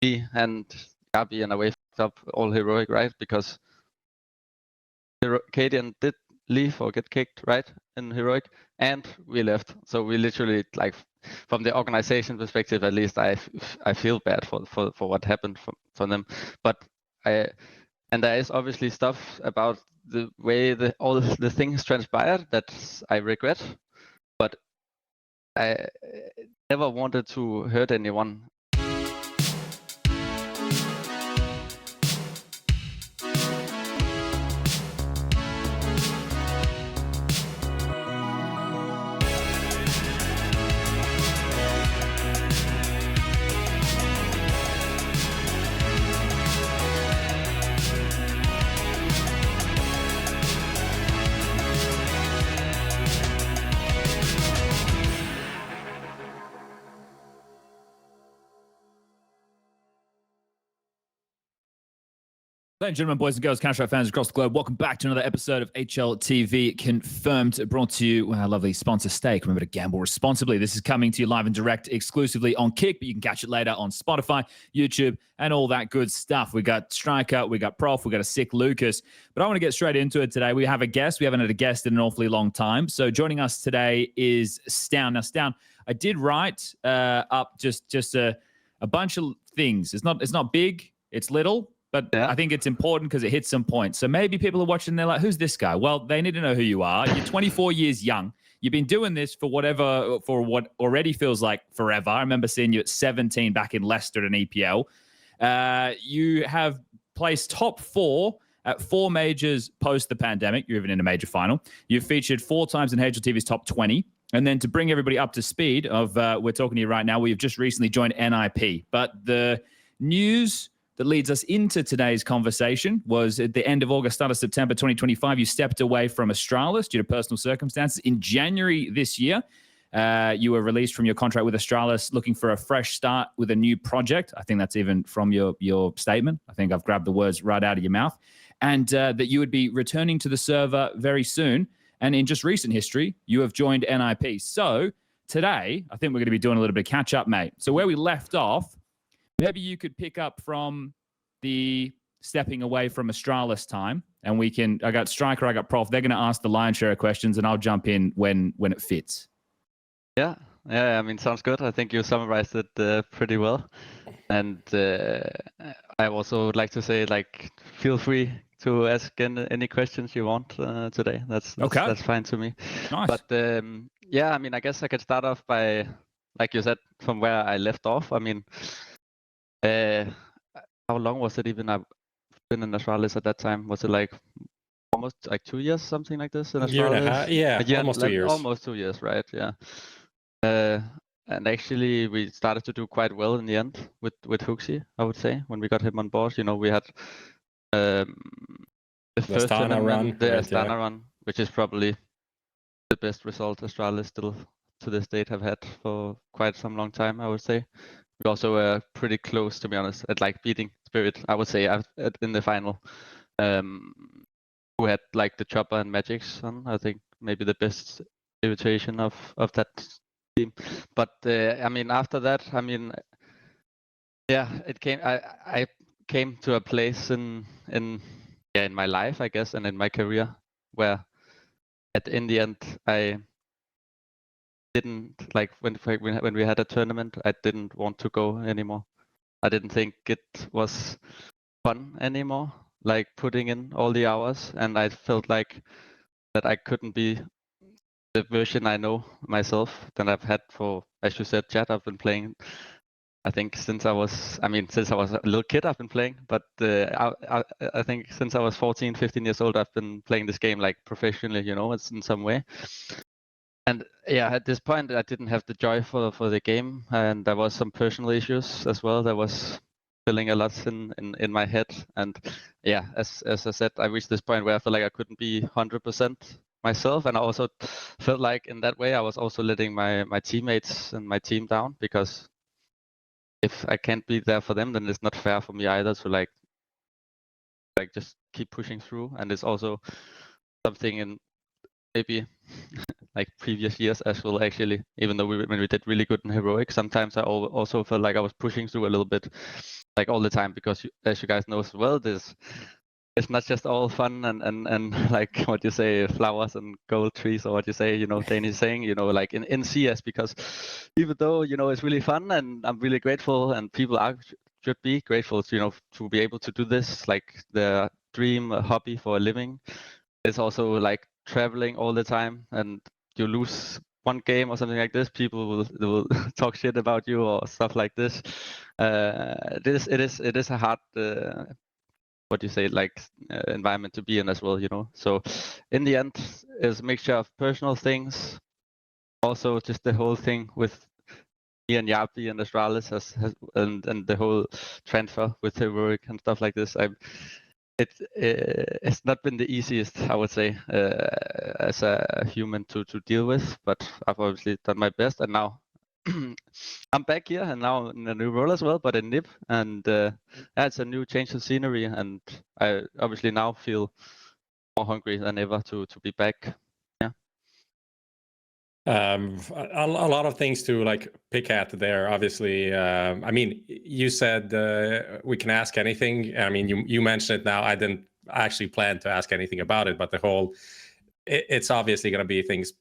me and Stabbi in a way fucked up all heroic, right? Because cadiaN did leave or get kicked, right, in heroic, and we left. So we literally, like, from the organization perspective, at least, I feel bad for what happened from them. But and there is obviously stuff about the way all the things transpired that I regret, but I never wanted to hurt anyone. Ladies and gentlemen, boys and girls, Counter-Strike fans across the globe, welcome back to another episode of HLTV Confirmed, brought to you by our lovely sponsor, Stake. Remember to gamble responsibly. This is coming to you live and direct exclusively on Kick, but you can catch it later on Spotify, YouTube, and all that good stuff. We got Striker, we got Prof, we got a sick Lucas. But I want to get straight into it today. We have a guest. We haven't had a guest in an awfully long time. So joining us today is stavn. Now, stavn, I did write up just a bunch of things. It's not big, it's little. But yeah. I think it's important because it hits some points. So maybe people are watching and they're like, who's this guy? Well, they need to know who you are. You're 24 years young. You've been doing this for what already feels like forever. I remember seeing you at 17 back in Leicester at an EPL. You have placed top 4 at 4 majors post the pandemic. You're even in a major final. You've featured 4 times in HLTV's top 20. And then to bring everybody up to speed of we're talking to you right now, we've just recently joined NIP. But the news that leads us into today's conversation was at the end of August, start of September 2025, you stepped away from Astralis due to personal circumstances. In January this year, you were released from your contract with Astralis, looking for a fresh start with a new project. I think that's even from your statement. I think I've grabbed the words right out of your mouth. And that you would be returning to the server very soon. And in just recent history, you have joined NIP. So today, I think we're going to be doing a little bit of catch-up, mate. So where we left off, maybe you could pick up from the stepping away from Astralis time, and I got Striker, I got Prof. They're going to ask the lion's share of questions, and I'll jump in when it fits. Yeah, I mean, sounds good. I think you summarized it pretty well. And I also would like to say, like, feel free to ask any questions you want today. That's fine to me. Nice. But yeah, I mean, I guess I could start off by, like you said, from where I left off. I mean, how long was it even? I've been in Astralis at that time. Was it like almost like 2 years, something like this in Astralis? Year and a half, yeah, almost 2 years. Almost 2 years, right? Yeah. And actually, we started to do quite well in the end with Huxi, I would say, when we got him on board. You know, we had the first tournament, the Astana run, which is probably the best result Astralis still to this date have had for quite some long time, I would say. We also were pretty close, to be honest, at like beating Spirit, I would say, in the final. Who had like the Chopper and Magics on, I think maybe the best iteration of that team. But I mean, after that, I mean, yeah, it came. I came to a place in my life, I guess, and in my career where, in the end, I didn't like when we had a tournament. I didn't want to go anymore. I didn't think it was fun anymore, like putting in all the hours, and I felt like that I couldn't be the version I know myself that I've had for, as you said, chat. I've been playing, I think since I was a little kid, I've been playing, but I think since I was 14, 15 years old, I've been playing this game like professionally, you know, it's in some way. And yeah, at this point, I didn't have the joy for the game, and there was some personal issues as well. There was filling a lot in my head, and yeah, as I said, I reached this point where I felt like I couldn't be 100% myself, and I also felt like in that way I was also letting my teammates and my team down, because if I can't be there for them, then it's not fair for me either to like just keep pushing through. And it's also something in maybe like previous years as well. Actually, even though when we did really good in heroic, sometimes I also felt like I was pushing through a little bit, like all the time, because as you guys know as well, it's not just all fun and like what you say, flowers and gold trees, or what you say, Danish saying, like in CS, because even though, it's really fun and I'm really grateful and people should be grateful to, to be able to do this, like their dream hobby for a living. It's also like traveling all the time, and you lose one game or something like this, people will talk shit about you or stuff like this. It is a hard what do you say, like environment to be in as well, So in the end, it's a mixture of personal things, also just the whole thing with me and Yapi and Astralis and the whole transfer with heroic and stuff like this. It's not been the easiest, I would say, as a human to deal with, but I've obviously done my best, and now I'm back here and now in a new role as well, but in NIP, and it's a new change of scenery, and I obviously now feel more hungry than ever to be back. Yeah. A lot of things to like pick at there. Obviously, I mean, you said we can ask anything. I mean, you mentioned it now. I didn't actually plan to ask anything about it, but the whole, it's obviously going to be things.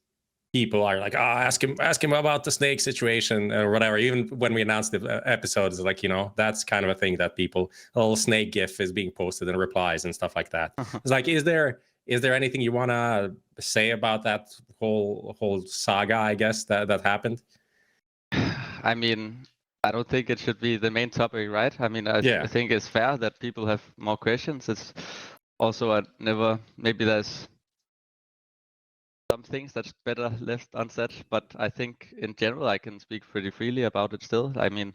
People are like, ask him about the snake situation or whatever. Even when we announced the episodes, like, that's kind of a thing that people, a little snake gif is being posted and replies and stuff like that. It's like, is there anything you want to say about that whole saga, I guess, that happened? I mean, I don't think it should be the main topic, right? I mean, I think it's fair that people have more questions. It's also maybe there's some things that's better left unsaid, but I think in general I can speak pretty freely about it still. I mean,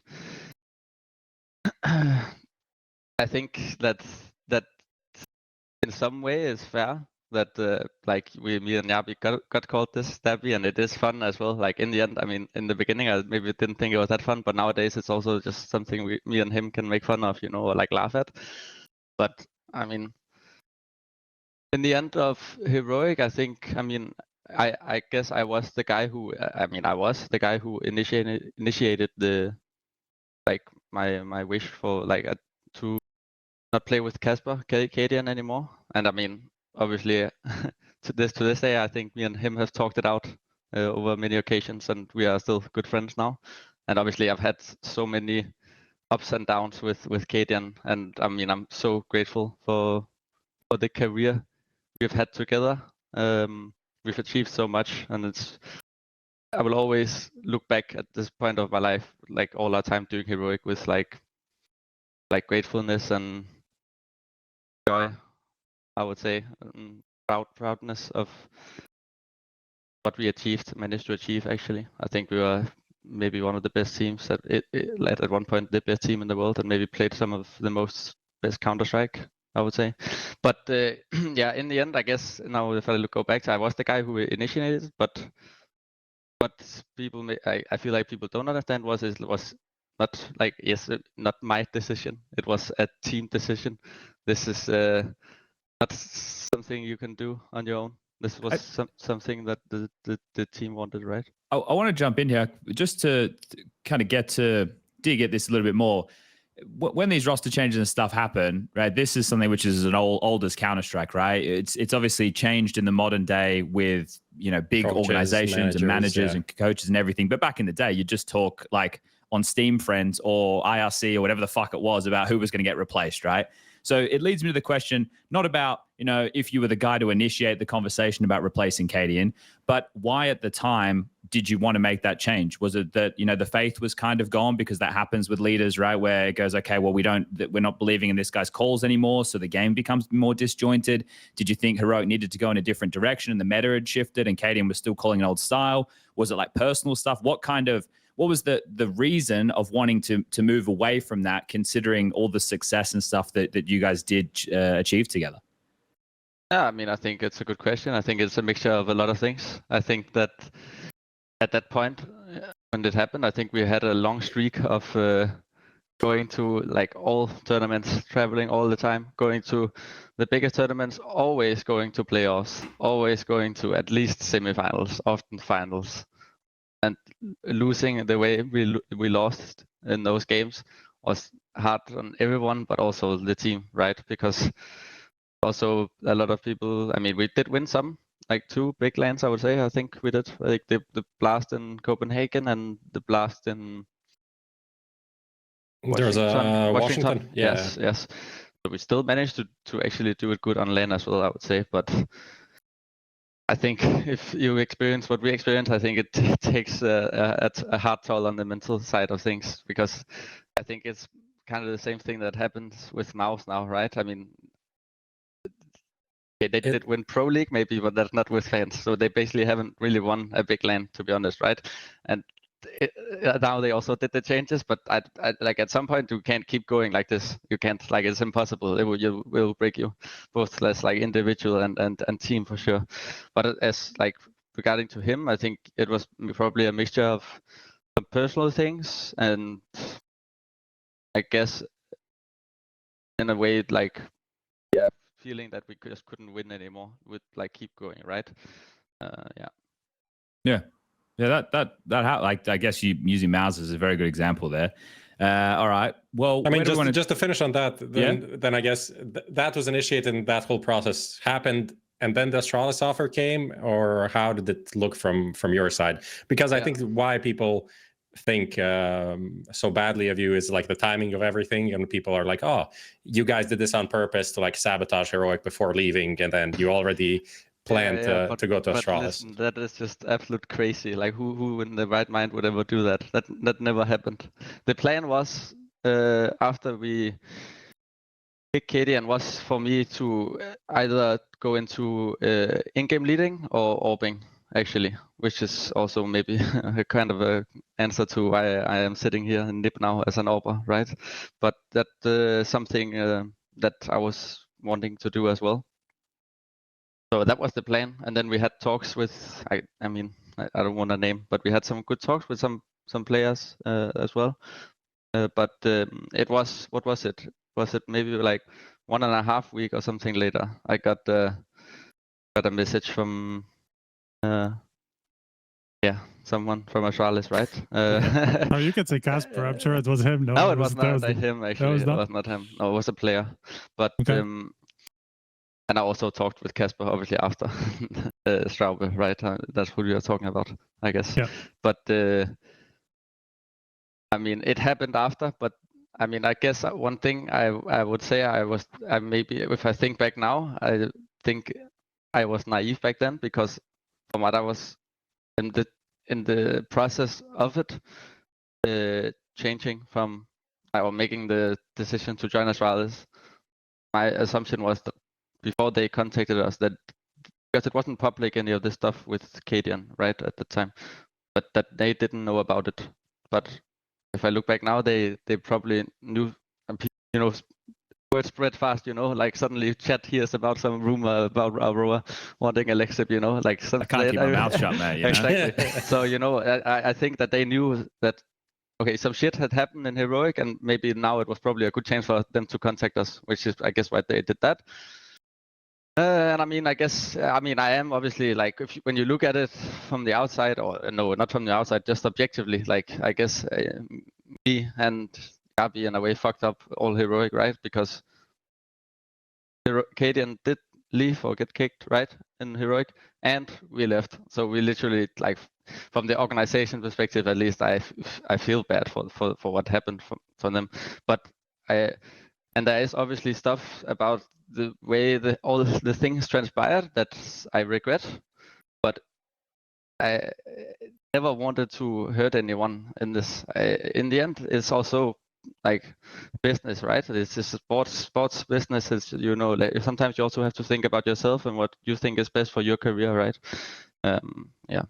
I think that in some way is fair that like me and Yapi got called this stabbi, and it is fun as well. Like in the end, I mean, in the beginning I maybe didn't think it was that fun, but nowadays it's also just something me and him can make fun of, or like laugh at. But I mean, in the end of heroic, I think, I mean, I guess I was the guy who, initiated the, like my wish for like to not play with CadiaN anymore. And I mean, obviously, to this day, I think me and him have talked it out over many occasions, and we are still good friends now. And obviously, I've had so many ups and downs with cadiaN, and I mean, I'm so grateful for the career we've had together. We've achieved so much, and I will always look back at this point of my life, like all our time doing heroic, with like gratefulness and joy, I would say, proudness of what we managed to achieve. Actually, I think we were maybe one of the best teams that led at one point the best team in the world, and maybe played some of the best Counter-Strike, I would say. But yeah, in the end, I guess now if I go back, I was the guy who initiated it, but what people I feel like people don't understand was not like, not my decision. It was a team decision. This is not something you can do on your own. This was something that the team wanted, right? I want to jump in here just to kind of dig at this a little bit more. When these roster changes and stuff happen, right? This is something which is an old as Counter-Strike, right? It's obviously changed in the modern day with big coaches, organizations and managers and coaches and everything. But back in the day, you just talk like on Steam Friends or IRC or whatever the fuck it was about who was going to get replaced, right? So it leads me to the question, not about, if you were the guy to initiate the conversation about replacing cadiaN, but why at the time did you want to make that change? Was it that, the faith was kind of gone, because that happens with leaders, right? Where it goes, okay, well, we're not believing in this guy's calls anymore, so the game becomes more disjointed. Did you think Heroic needed to go in a different direction and the meta had shifted and cadiaN was still calling an old style? Was it like personal stuff? What was the reason of wanting to move away from that, considering all the success and stuff that you guys did achieve together? Yeah, I mean, I think it's a good question. I think it's a mixture of a lot of things. I think that at that point when it happened, I think we had a long streak of going to like all tournaments, traveling all the time, going to the biggest tournaments, always going to playoffs, always going to at least semifinals, often finals, and losing the way we lost in those games was hard on everyone, but also the team, right? Because also a lot of people, I mean, we did win some, like 2 big lands, I would say. I think we did, like the blast in Copenhagen and the blast in There's a Washington. Yeah. Yes. So we still managed to actually do it good on lane as well, I would say. But I think if you experience what we experienced, I think it takes a hard toll on the mental side of things, because I think it's kind of the same thing that happens with Mouse now, right? I mean, they did win Pro League maybe, but that's not with fans. So they basically haven't really won a big LAN, to be honest, right? And now they also did the changes, but I like at some point you can't keep going like this. You can't, like, it's impossible. It will break you, both as like individual and team for sure. But as like regarding to him, I think it was probably a mixture of some personal things and I guess in a way like feeling that we just couldn't win anymore, would like keep going, right? That like I guess you using Mouse as a very good example there. All right. Well, I mean, just to finish on that, then I guess that was initiated and that whole process happened, and then the Astralis offer came, or how did it look from your side? Because I think why people think so badly of you is like the timing of everything, and people are like, oh, you guys did this on purpose to like sabotage Heroic before leaving, and then you already planned to go to Astralis. Listen, that is just absolute crazy. Like who in the right mind would ever do that? That never happened. The plan was after we picked cadiaN was for me to either go into in-game leading or AWPing, actually, which is also maybe a kind of a answer to why I am sitting here in NIP now as an AWPer, right? But that something that I was wanting to do as well. So that was the plan, and then we had talks with, I mean, I don't want to name, but we had some good talks with some players as well. But it was, what was it? Was it maybe like 1.5 weeks or something later? I got a message from, someone from Astralis, right? Oh, you could say Casper. I'm sure it was him. No, it was not him actually. It was not him. No, it was a player. But okay. And I also talked with Casper, obviously, after Straube, right? That's who you're talking about, I guess. Yeah. But I mean, it happened after. But I mean, I guess one thing I would say I maybe, if I think back now, I think I was naive back then, because from what I was in the process of it, changing from or making the decision to join Astralis, my assumption was that before they contacted us, that because it wasn't public, any of this stuff with cadiaN, right, at the time, but that they didn't know about it. But if I look back now, they probably knew, you know, word spread fast, you know, like suddenly chat hears about some rumor about Aurora wanting a Lexip, you know, like some. I can't keep my mouth shut, mate. You know? Exactly. So, you know, I think that they knew that, okay, some shit had happened in Heroic, and maybe now it was probably a good chance for them to contact us, which is, I guess, why they did that. And I mean, I guess, I mean, I am obviously like, when you look at it from the outside, or no, not from the outside, just objectively, like, I guess me and Gabi in a way fucked up all Heroic, right? Because cadiaN did leave or get kicked, right, in Heroic, and we left. So we literally, like, from the organization perspective, at least, I feel bad for what happened for them. But and there is obviously stuff about the way all the things transpired that I regret, but I never wanted to hurt anyone in this. In the end, it's also like business, right? It's just sports business. It's, you know, like, sometimes you also have to think about yourself and what you think is best for your career, right? Yeah.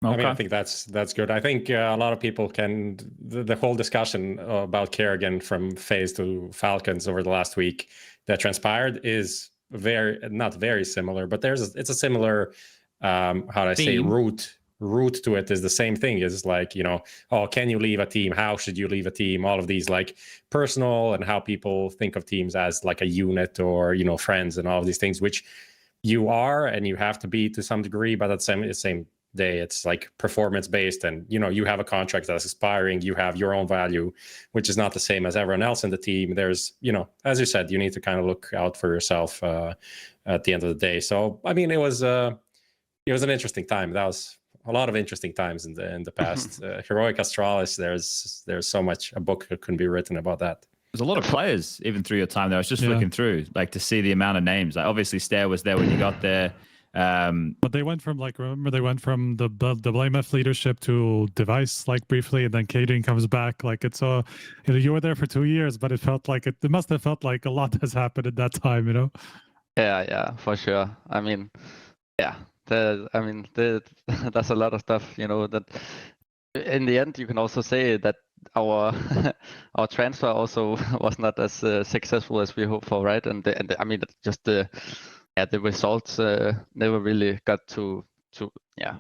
Okay. I mean, I think that's good. I think a lot of people can, the whole discussion about Kerrigan from FaZe to Falcons over the last week that transpired is not very similar, but it's a similar, how do I say, route root to it is the same thing. Is like, you know, oh, can you leave a team? How should you leave a team? All of these like personal and how people think of teams as like a unit or, you know, friends and all of these things, which you are and you have to be to some degree, but at the same day, it's like performance based, and you know, you have a contract that's expiring, you have your own value, which is not the same as everyone else in the team. There's, you know, as you said, you need to kind of look out for yourself at the end of the day. So I mean, it was an interesting time. That was a lot of interesting times in the past. Heroic Astralis, there's so much, a book that couldn't be written about that. There's a lot of players even through your time there. I was just looking through, like, to see the amount of names. Like, obviously Stair was there when you got there. But they went from, like, remember they went from the Blame F leadership to Device, like, briefly, and then Cadian comes back. Like, it's you know, you were there for 2 years, but it felt like it must have felt like a lot has happened at that time, you know? Yeah, for sure. I mean, yeah, there's a lot of stuff, you know, that in the end you can also say that our our transfer also was not as successful as we hoped for, right? And I mean, just the results never really got to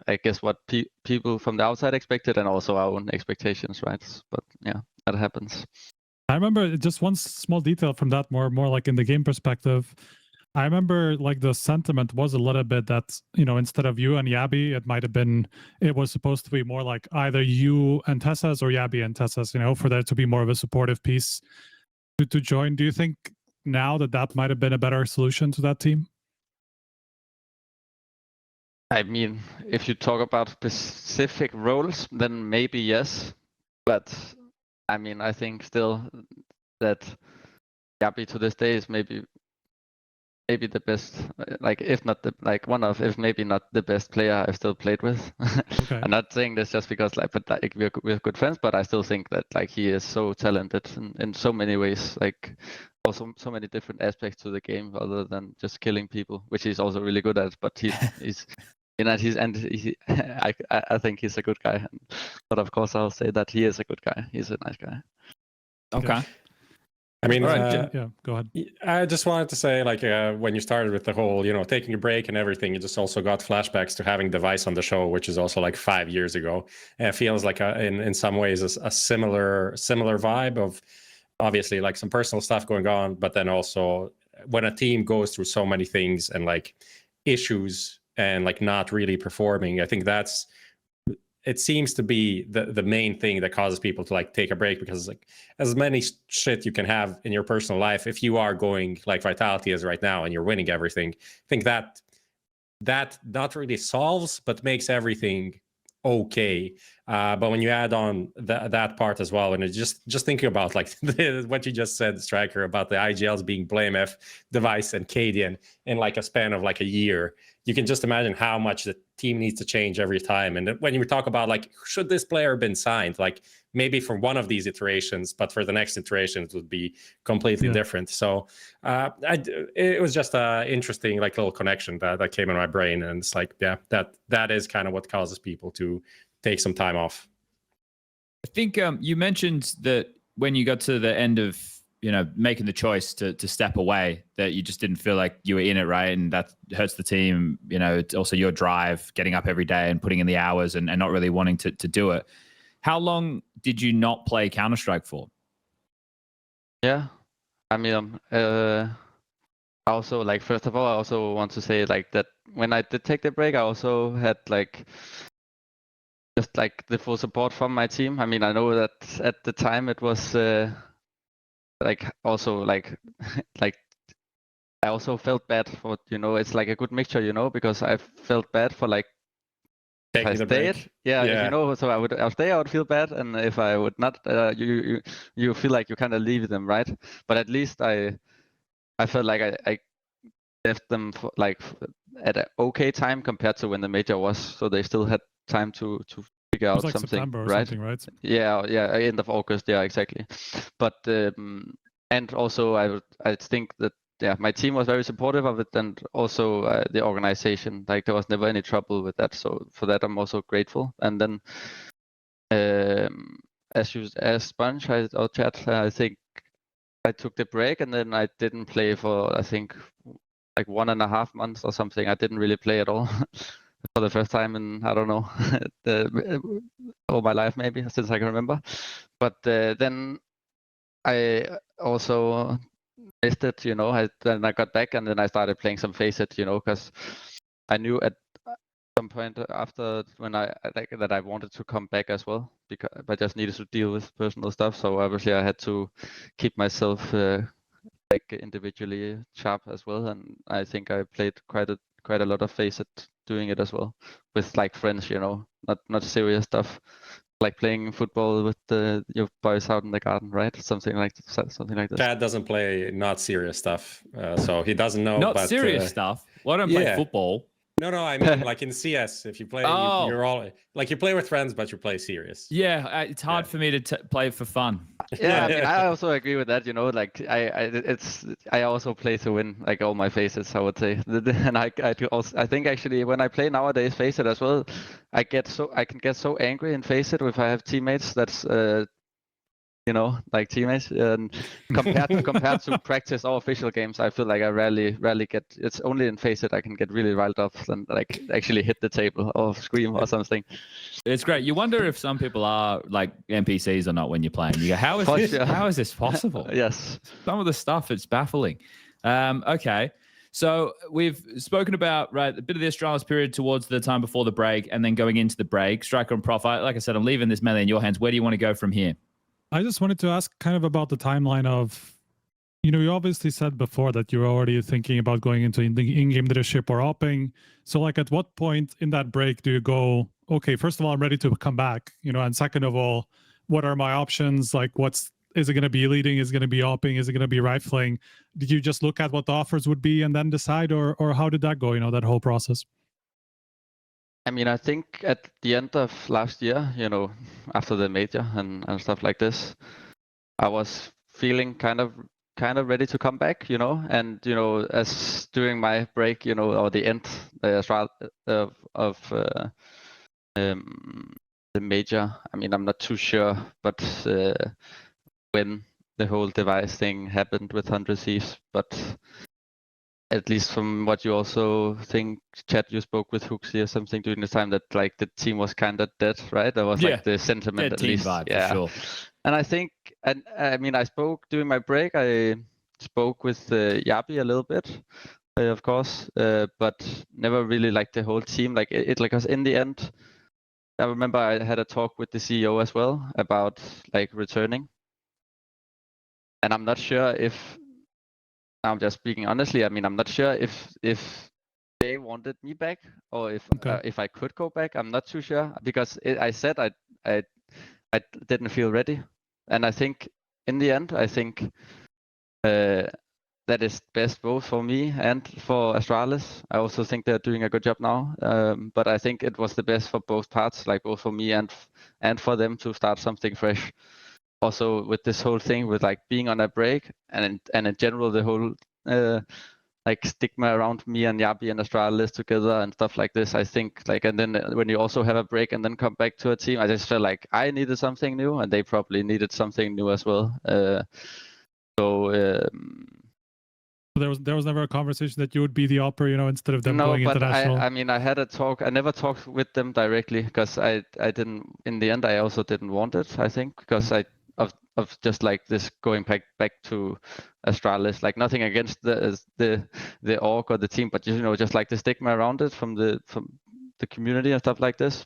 I guess what people from the outside expected, and also our own expectations, right? But yeah, that happens. I remember just one small detail from that, more like in the game perspective. I remember like the sentiment was a little bit that, you know, instead of you and Yabi, it was supposed to be more like either you and Tessas or Yabi and Tessas, you know, for there to be more of a supportive piece to join. Do you think now that might have been a better solution to that team? I mean, if you talk about specific roles, then maybe yes. But I mean, I think still that Yabi to this day is maybe the best, like, if not the, like, one of, if maybe not the best player I've still played with. Okay. I'm not saying this just because, like, but like we're good friends, but I still think that, like, he is so talented in so many ways, like, also so many different aspects to the game other than just killing people, which he's also really good at. But he's I think he's a good guy. But of course, I'll say that he is a good guy. He's a nice guy. Okay. I mean, yeah, go ahead. I just wanted to say, like, when you started with the whole, you know, taking a break and everything, you just also got flashbacks to having Device on the show, which is also like 5 years ago. And it feels like in some ways a similar vibe of, obviously, like, some personal stuff going on, but then also when a team goes through so many things and like issues and like not really performing, I think it seems to be the main thing that causes people to like take a break, because like as many shit you can have in your personal life, if you are going like Vitality is right now and you're winning everything, I think that not really solves, but makes everything okay. But when you add on that part as well, and it's just thinking about like what you just said, Striker, about the IGLs being Blame F, Device, and Cadian in like a span of like a year, you can just imagine how much the team needs to change every time. And when you talk about like, should this player have been signed, like maybe for one of these iterations, but for the next iteration it would be completely different. So it was just an interesting like little connection that came in my brain, and it's like, yeah, that is kind of what causes people to take some time off. I think you mentioned that when you got to the end of, you know, making the choice to step away, that you just didn't feel like you were in it, right? And that hurts the team. You know, it's also your drive, getting up every day and putting in the hours and not really wanting to do it. How long did you not play Counter-Strike for? Yeah, I mean, also, like, first of all, I also want to say like that when I did take the break, I also had like just like the full support from my team. I mean, I know that at the time it was like also like like I also felt bad for, you know, it's like a good mixture, you know, because I felt bad for like if I stayed, if, you know, so I'll stay, I would feel bad, and if I would not, you feel like you kind of leave them, right? But at least I felt like I left them for, like, at an okay time compared to when the major was, so they still had time to figure out like something, September or right? Something, right? Yeah, end of August, yeah, exactly. But and also I think that my team was very supportive of it, and also the organization, like there was never any trouble with that. So for that, I'm also grateful. And then as you asked Sponge or Chat, I think I took the break, and then I didn't play for, I think, like 1.5 months or something. I didn't really play at all. for the first time in, I don't know, all my life maybe, since I can remember. But then I also missed it, you know. Then I got back and then I started playing some Faceit, you know, because I knew at some point after when that I wanted to come back as well, because I just needed to deal with personal stuff. So obviously I had to keep myself like individually sharp as well, and I think I played quite a lot of Faceit doing it as well with like friends, you know, not serious stuff, like playing football with your boys out in the garden, right? Something like this. Chad doesn't play not serious stuff, so he doesn't know. Not but, serious stuff. Well, I don't play yeah. football. No, I mean like in CS, if you play, you're all like you play with friends, but you play serious. Yeah, it's hard for me to play for fun. Yeah, I mean, I also agree with that. You know, like I also play to win, like all my Faceits, I would say. And I think actually when I play nowadays Faceit as well, I can get so angry in Faceit if I have teammates that's you know, like teammates. And compared to practice or official games, I feel like I rarely get. It's only in Faceit I can get really riled up and like actually hit the table or scream or something. It's great. You wonder if some people are like NPCs or not when you're playing. You go, how is this possible? Yes. Some of the stuff, it's baffling. Okay. So we've spoken about, right, a bit of the Astralis period towards the time before the break and then going into the break. Striker and Prof, like I said, I'm leaving this melee in your hands. Where do you want to go from here? I just wanted to ask kind of about the timeline of, you know, you obviously said before that you're already thinking about going into in-game leadership or AWPing. So like at what point in that break do you go, okay, first of all, I'm ready to come back, you know, and second of all, what are my options? Like is it going to be leading? Is it going to be AWPing? Is it going to be rifling? Did you just look at what the offers would be and then decide, or how did that go, you know, that whole process? I mean, I think at the end of last year, you know, after the major and stuff like this, I was feeling kind of ready to come back, you know, and you know, as during my break, you know, or the end of the major. I mean, I'm not too sure, but when the whole device thing happened with 100 Thieves, but at least from what you also think, Chad, you spoke with Hooksy or something during the time that like the team was kind of dead, right? That was like the sentiment dead at least. Vibe, yeah, for sure. And I think, and I mean, I spoke during my break. I spoke with Yabi a little bit, of course, but never really like the whole team. Like it like, cause in the end, I remember I had a talk with the CEO as well about like returning, and I'm not sure if. I'm just speaking honestly. I mean, I'm not sure if they wanted me back or if I could go back. I'm not too sure because I said I didn't feel ready, and I think in the end I think that is best both for me and for Astralis. I also think they're doing a good job now, but I think it was the best for both parts, like both for me and for them to start something fresh. Also with this whole thing with like being on a break and in general the whole like stigma around me and Yabi and Astralis together and stuff like this, I think like, and then when you also have a break and then come back to a team, I just felt like I needed something new and they probably needed something new as well. There was never a conversation that you would be the AWPer, you know, instead of them going international. I mean, I had a talk. I never talked with them directly because I didn't. In the end, I also didn't want it. I think because of just like this going back to Astralis. Like nothing against the org or the team, but you know, just like the stigma around it from the community and stuff like this.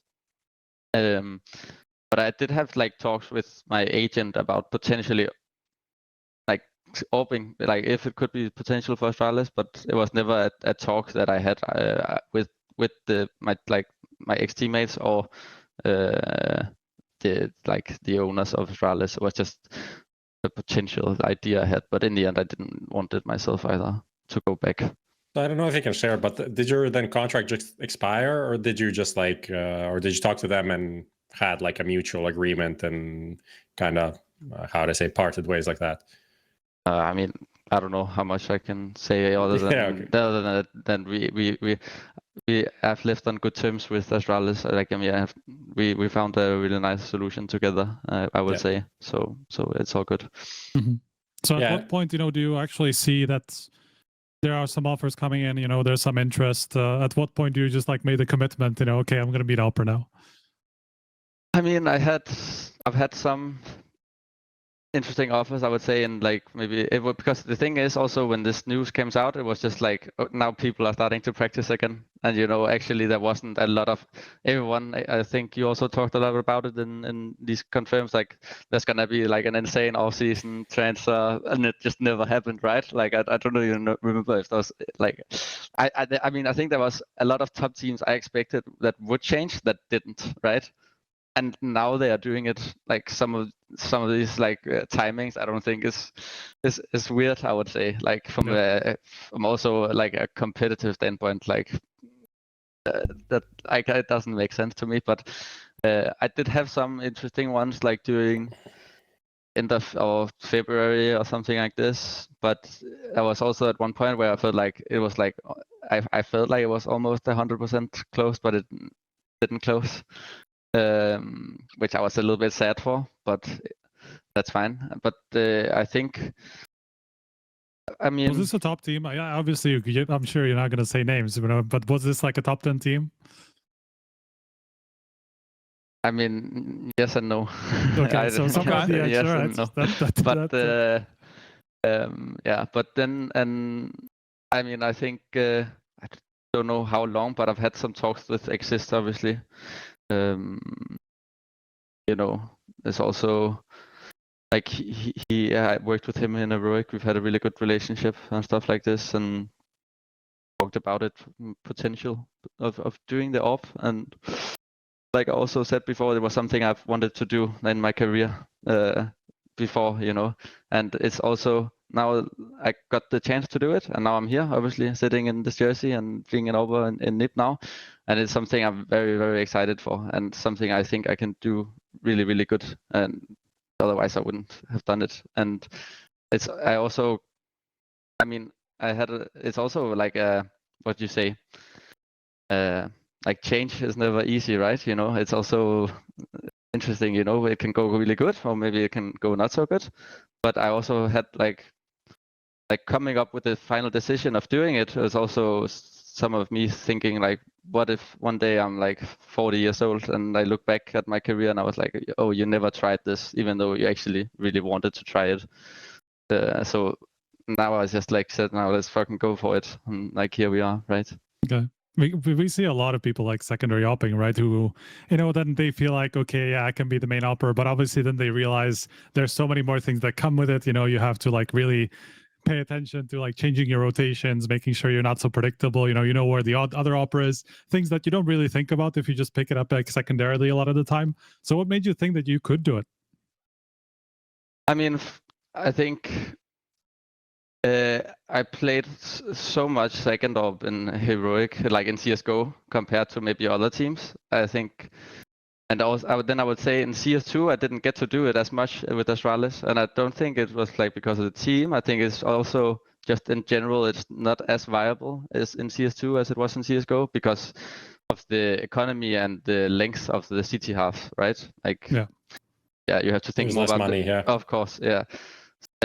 But I did have like talks with my agent about potentially like AWPing, like if it could be potential for Astralis, but it was never a talk that I had with my ex teammates or the owners of Astralis. It was just a potential idea I had, but in the end I didn't want it myself either to go back. I don't know if you can share, but did your then contract just expire, or did you just like, or did you talk to them and had like a mutual agreement and kind of how to say parted ways like that? I mean, I don't know how much I can say other than we have left on good terms with Astralis. Like I mean, we found a really nice solution together. I would say so. It's all good. Mm-hmm. So at what point, you know, do you actually see that there are some offers coming in, there's some interest. At what point do you just like made the commitment, okay, I'm going to be an AWPer now? I mean, I've had some interesting offers, I would say, and like maybe it would, because the thing is also when this news came out, it was just like now people are starting to practice again, and actually there wasn't a lot of everyone. I think you also talked a lot about it in these confirms, like there's gonna be like an insane off-season transfer, and it just never happened, right? Like I don't even remember if there was like I mean I think there was a lot of top teams I expected that would change that didn't, right? And now they are doing it like some of these like timings. I don't think is weird. I would say like from also like a competitive standpoint, like that like it doesn't make sense to me. But I did have some interesting ones like during end of February or something like this. But I was also at one point where I felt like it was like I felt like it was almost 100% close, but it didn't close. Which I was a little bit sad for, but that's fine. But I think, I mean, was this a top team? Obviously, I'm sure you're not going to say names, but was this like a top 10 team? I mean, yes and no. Okay, so somewhere at the edge, yes all right. and no. Yeah, but then, and I mean, I think I don't know how long, but I've had some talks with exes, obviously. There's also like I worked with him in Heroic. We've had a really good relationship and stuff like this, and talked about it potential of doing the op. And like I also said before, it was something I've wanted to do in my career before, and it's also now I got the chance to do it, and now I'm here, obviously sitting in this jersey and being an AWPer in NIP now, and it's something I'm very, very excited for, and something I think I can do really, really good, and otherwise I wouldn't have done it. And it's it's also like what you say, like change is never easy, right? It's also interesting, it can go really good, or maybe it can go not so good. But I also had like coming up with the final decision of doing it was also some of me thinking like, what if one day I'm like 40 years old and I look back at my career and I was like, oh, you never tried this, even though you actually really wanted to try it. So now I just like said, now let's fucking go for it. And like here we are, right? Okay. We see a lot of people like secondary AWPing, right? Who, then they feel like, okay, yeah, I can be the main AWPer, but obviously then they realize there's so many more things that come with it. You have to like really pay attention to like changing your rotations, making sure you're not so predictable. You know where the other AWPer is, things that you don't really think about if you just pick it up like secondarily a lot of the time. So what made you think that you could do it? I mean, I think I played so much second AWP in Heroic, like in CSGO, compared to maybe other teams. I think, and also I would say in CS2 I didn't get to do it as much with Astralis, and I don't think it was like because of the team. I think it's also just in general it's not as viable as in CS2 as it was in CSGO because of the economy and the length of the city half, right? Like, yeah, you have to think There's more less about money, yeah. Of course, yeah.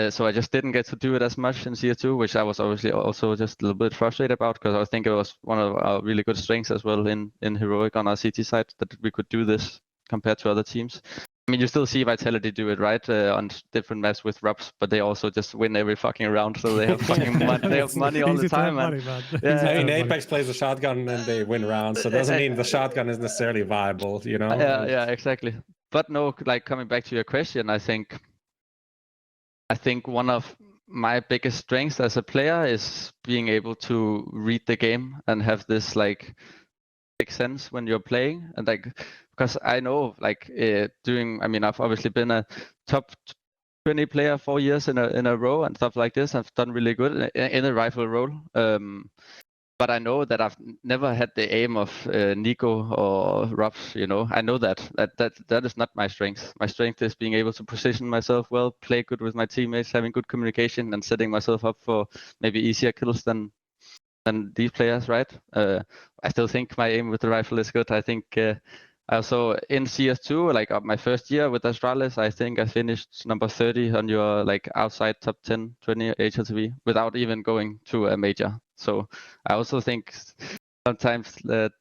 So I just didn't get to do it as much in CS2, which I was obviously also just a little bit frustrated about because I think it was one of our really good strengths as well in Heroic on our CT side that we could do this compared to other teams. I mean, you still see Vitality do it, right, on different maps with Rups, but they also just win every fucking round, so they have fucking money. They have money all the time, man. Yeah, I mean, Apex plays a shotgun and they win rounds, so it doesn't mean the shotgun is necessarily viable, Yeah, exactly. But no, like coming back to your question, I think one of my biggest strengths as a player is being able to read the game and have this like big sense when you're playing, and like because I know like I've obviously been a top 20 player 4 years in a row and stuff like this. I've done really good in a rifle role. But I know that I've never had the aim of Nico or Rups, I know that is not my strength. My strength is being able to position myself well, play good with my teammates, having good communication, and setting myself up for maybe easier kills than these players, right? I still think my aim with the rifle is good. I think Also in CS2, like my first year with Astralis, I think I finished number 30 on your like outside top 10, 20 HLTV without even going to a major. So I also think sometimes that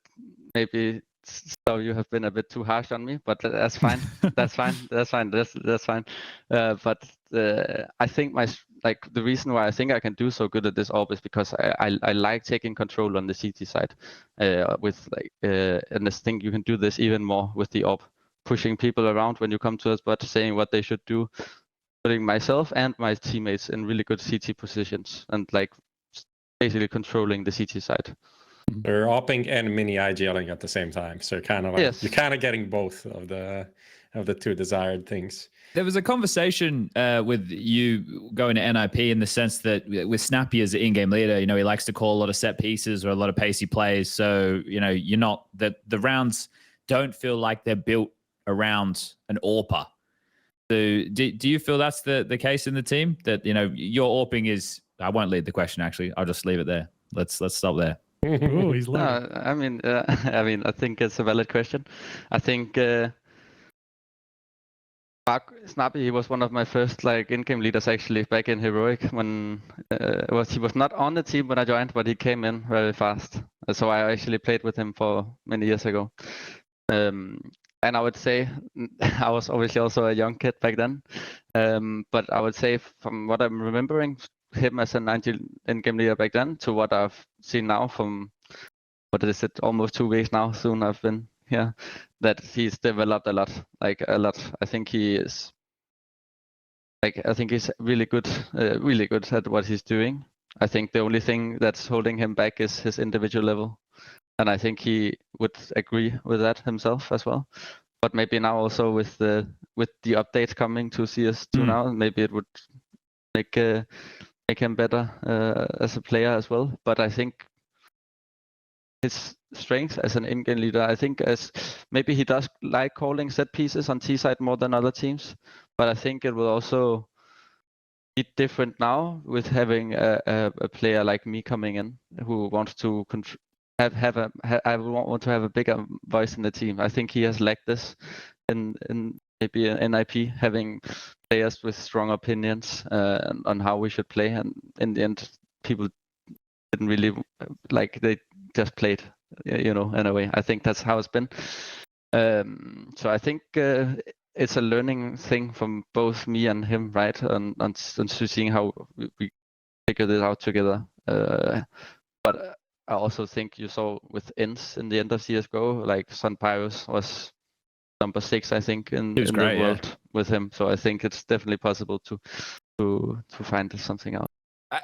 maybe some of you have been a bit too harsh on me, but that's fine. That's fine. That's fine. That's fine. But I think the reason why I think I can do so good at this AWP is because I like taking control on the CT side. With and I think you can do this even more with the AWP, pushing people around when you come to us, but saying what they should do, putting myself and my teammates in really good CT positions, and like basically controlling the CT side. They're AWPing and mini IGLing at the same time, so kind of like Yes. you're kind of getting both of the two desired things. There was a conversation with you going to NIP in the sense that with Snappi as the in-game leader, he likes to call a lot of set pieces or a lot of pacey plays. So, you're not that the rounds don't feel like they're built around an AWPer. So do you feel that's the case in the team, that, your AWPing is, I won't lead the question, actually. I'll just leave it there. Let's stop there. Oh, he's learning. I think it's a valid question. I think Snappi, he was one of my first in-game leaders actually back in Heroic when he was not on the team when I joined, but he came in very fast. So I actually played with him for many years ago. And I would say I was obviously also a young kid back then. But I would say from what I'm remembering, him as a 90 in-game leader back then to what I've seen now from, almost 2 weeks now, soon I've been here, that he's developed a lot. I think he is, I think he's really good at what he's doing. I think the only thing that's holding him back is his individual level. And I think he would agree with that himself as well. But maybe now also with the updates coming to CS2 now, maybe it would make him better as a player as well. But I think his strength as an in-game leader, I think as maybe he does like calling set pieces on T side more than other teams. But I think it will also be different now with having a player like me coming in who wants to I want to have a bigger voice in the team. I think he has lacked this in maybe an NIP, having players with strong opinions on how we should play, and in the end, people didn't really they just played, in a way. I think that's how it's been. So I think it's a learning thing from both me and him, right? On seeing how we figure this out together. But I also think you saw with ends in the end of CSGO, like Sunpyrus was number 6, I think, in the world with him. So I think it's definitely possible to find something out.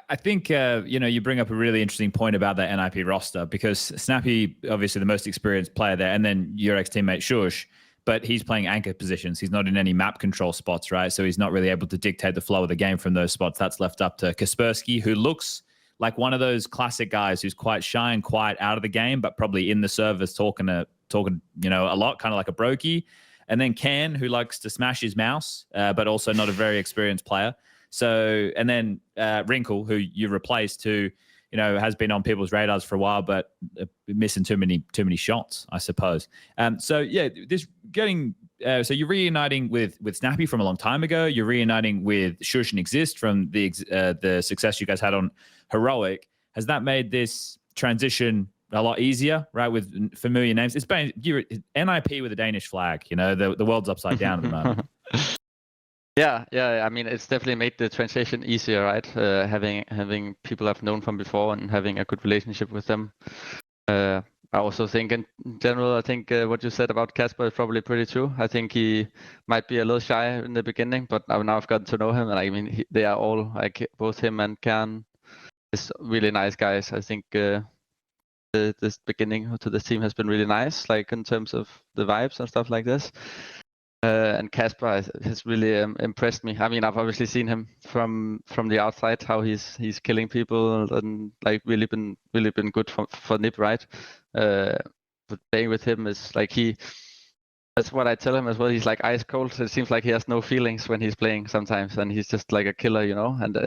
I think, you bring up a really interesting point about that NIP roster, because Snappi, obviously the most experienced player there, and then your ex-teammate sjuush, but he's playing anchor positions. He's not in any map control spots, right? So he's not really able to dictate the flow of the game from those spots. That's left up to Kaspersky, who looks like one of those classic guys who's quite shy and quiet out of the game, but probably in the servers talking, a lot, kind of like a brokey. And then Can, who likes to smash his mouse, but also not a very experienced player. So, and then Wrinkle, who you replaced, who, has been on people's radars for a while, but missing too many shots, I suppose. So yeah, so you're reuniting with Snappi from a long time ago. You're reuniting with sjuush and Exist from the success you guys had on Heroic. Has that made this transition a lot easier, right? With familiar names, it's been NIP with a Danish flag. The world's upside down at the moment. Yeah. I mean, it's definitely made the transition easier, right? Having people I've known from before and having a good relationship with them. I also think in general, I think what you said about Kasper is probably pretty true. I think he might be a little shy in the beginning, but now I've gotten to know him, and they are all, both him and Can is really nice guys. I think this beginning to this team has been really nice, in terms of the vibes and stuff like this. And Kasper has really impressed me. I mean, I've obviously seen him from the outside, how he's killing people and really been good for NIP, right? But playing with him is that's what I tell him as well. He's ice cold. It seems like he has no feelings when he's playing sometimes, and he's just like a killer, And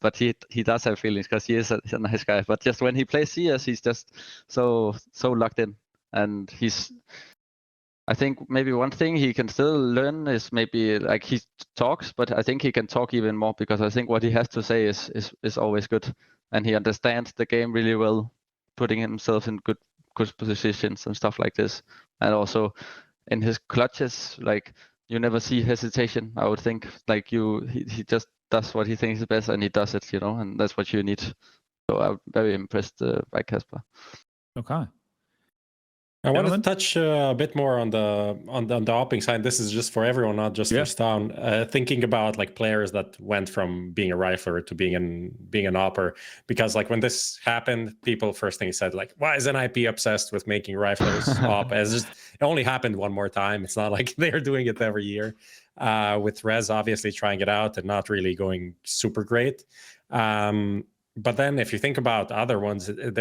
but he does have feelings because he is a nice guy. But just when he plays CS, he's just so locked in, and he's I think maybe one thing he can still learn is maybe like he talks, but I think he can talk even more because I think what he has to say is always good, and he understands the game really well, putting himself in good positions and stuff like this, and also in his clutches, like you never see hesitation. I would think like he just does what he thinks is best and he does it, and that's what you need. So I'm very impressed by Kasper. Okay. I want to touch a bit more on the AWPing side. This is just for everyone, not just for stavn. Thinking about like players that went from being a rifler to being an AWPer, because like when this happened, people first thing said like, why is NIP obsessed with making riflers AWP? It only happened one more time. It's not like they're doing it every year. With Rez obviously trying it out and not really going super great. But then if you think about other ones, it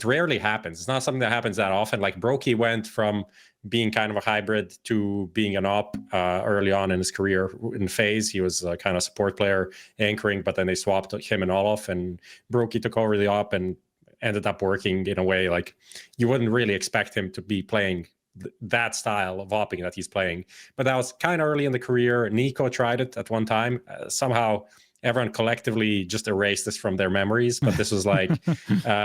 rarely happens. It's not something that happens that often. Like Brokey went from being kind of a hybrid to being an AWP early on in his career. In FaZe, he was a kind of support player anchoring, but then they swapped him and Olof, and Brokey took over the AWP and ended up working in a way like you wouldn't really expect him to be playing that style of AWPing that he's playing. But that was kind of early in the career. Nico tried it at one time. Somehow everyone collectively just erased this from their memories, but this was like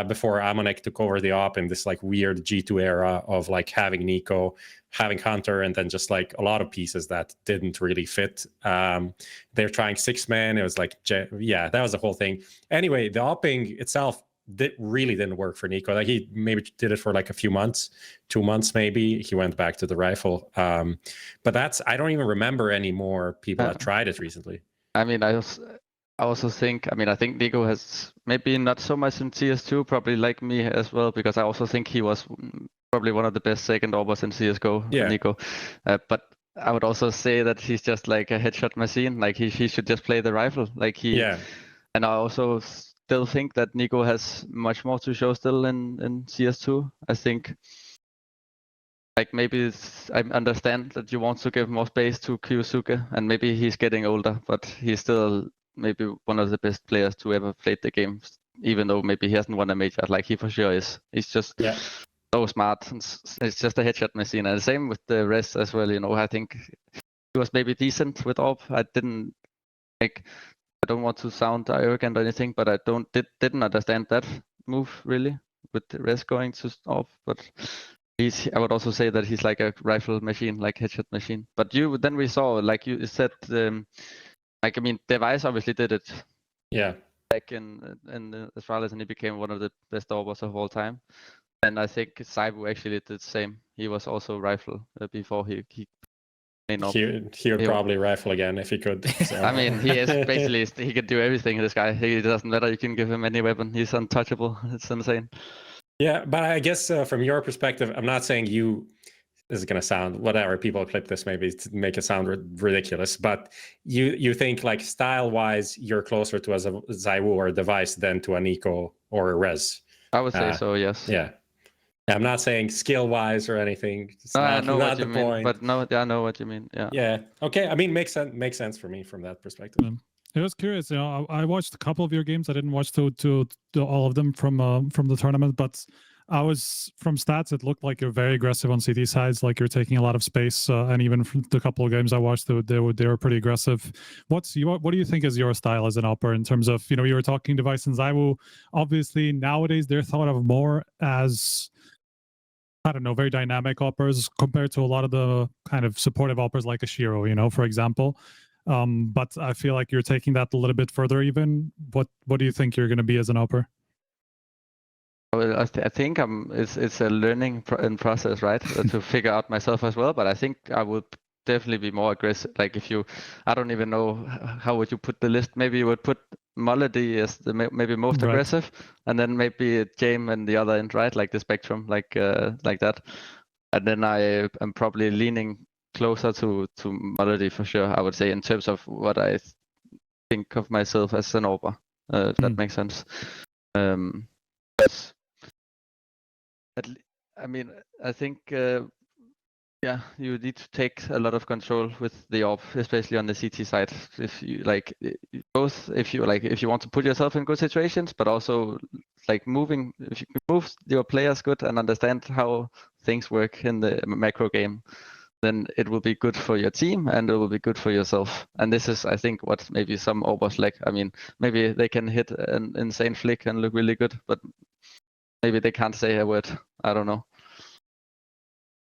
before Amonek took over the AWP in this like weird G2 era of like having Nico, having Hunter, and then just like a lot of pieces that didn't really fit. They're trying 6-man. It was like, yeah, that was the whole thing. Anyway, the AWPing itself really didn't work for Nico. Like he maybe did it for like a few months, 2 months maybe. He went back to the rifle. But I don't even remember any more people that tried it recently. I mean, I also think, I think Nico has maybe not so much in CS2, probably like me as well, because I also think he was probably one of the best second AWPers in CSGO, Nico. But I would also say that he's just like a headshot machine. Like he should just play the rifle. Like and I also still think that Nico has much more to show still in CS2. I think like maybe I understand that you want to give more space to Kyosuke, and maybe he's getting older, but he's still maybe one of the best players to ever play the game, even though maybe he hasn't won a major. Like he for sure is. He's just so smart. It's just a headshot machine. And the same with the rest as well. I think he was maybe decent with AWP. I don't want to sound arrogant or anything, but I didn't understand that move really with the rest going to AWP. But I would also say that he's like a rifle machine, like headshot machine. But then we saw, like you said, Device obviously did it. Yeah. Back in Astralis, and he became one of the best AWPers of all time. And I think sjuush actually did the same. He was also rifle before he may not. He would probably rifle again if he could. So. I mean, he is basically he can do everything. This guy, he doesn't matter. You can give him any weapon. He's untouchable. It's insane. Yeah, but I guess from your perspective, I'm not saying this is going to sound whatever, people clip this maybe to make it sound ridiculous, but you think like style-wise, you're closer to a sjuush or a Device than to a Nico or a Rez. I would say so, yes. Yeah. I'm not saying skill-wise or anything. It's I know not what you mean, but I know what you mean. Yeah. Yeah. Okay. I mean, makes sense for me from that perspective. I was curious. I watched a couple of your games. I didn't watch to all of them from the tournament, but I was from stats. It looked like you're very aggressive on CT sides, like you're taking a lot of space. And even from the couple of games I watched, they were pretty aggressive. What do you think is your style as an AWPer in terms of you were talking Device and sjuush? Obviously, nowadays they're thought of more as very dynamic AWPers compared to a lot of the kind of supportive AWPers like a Shiro, for example. But I feel like you're taking that a little bit further even. What do you think you're going to be as an AWPer? Well, I think it's a learning process, right? To figure out myself as well. But I think I would definitely be more aggressive. Like I don't even know how would you put the list. Maybe you would put Melody as the maybe most aggressive, and then maybe Game and the other end, right? Like the spectrum, like that. And then I am probably leaning closer to Melody for sure. I would say in terms of what I think of myself as an AWPer, if that makes sense. But I think you need to take a lot of control with the AWP, especially on the CT side. If you if you want to put yourself in good situations, but also like if you can move your players good and understand how things work in the macro game, then it will be good for your team and it will be good for yourself. And this is, I think, what maybe some AWPers lack. I mean, maybe they can hit an insane flick and look really good, but maybe they can't say a word. I don't know.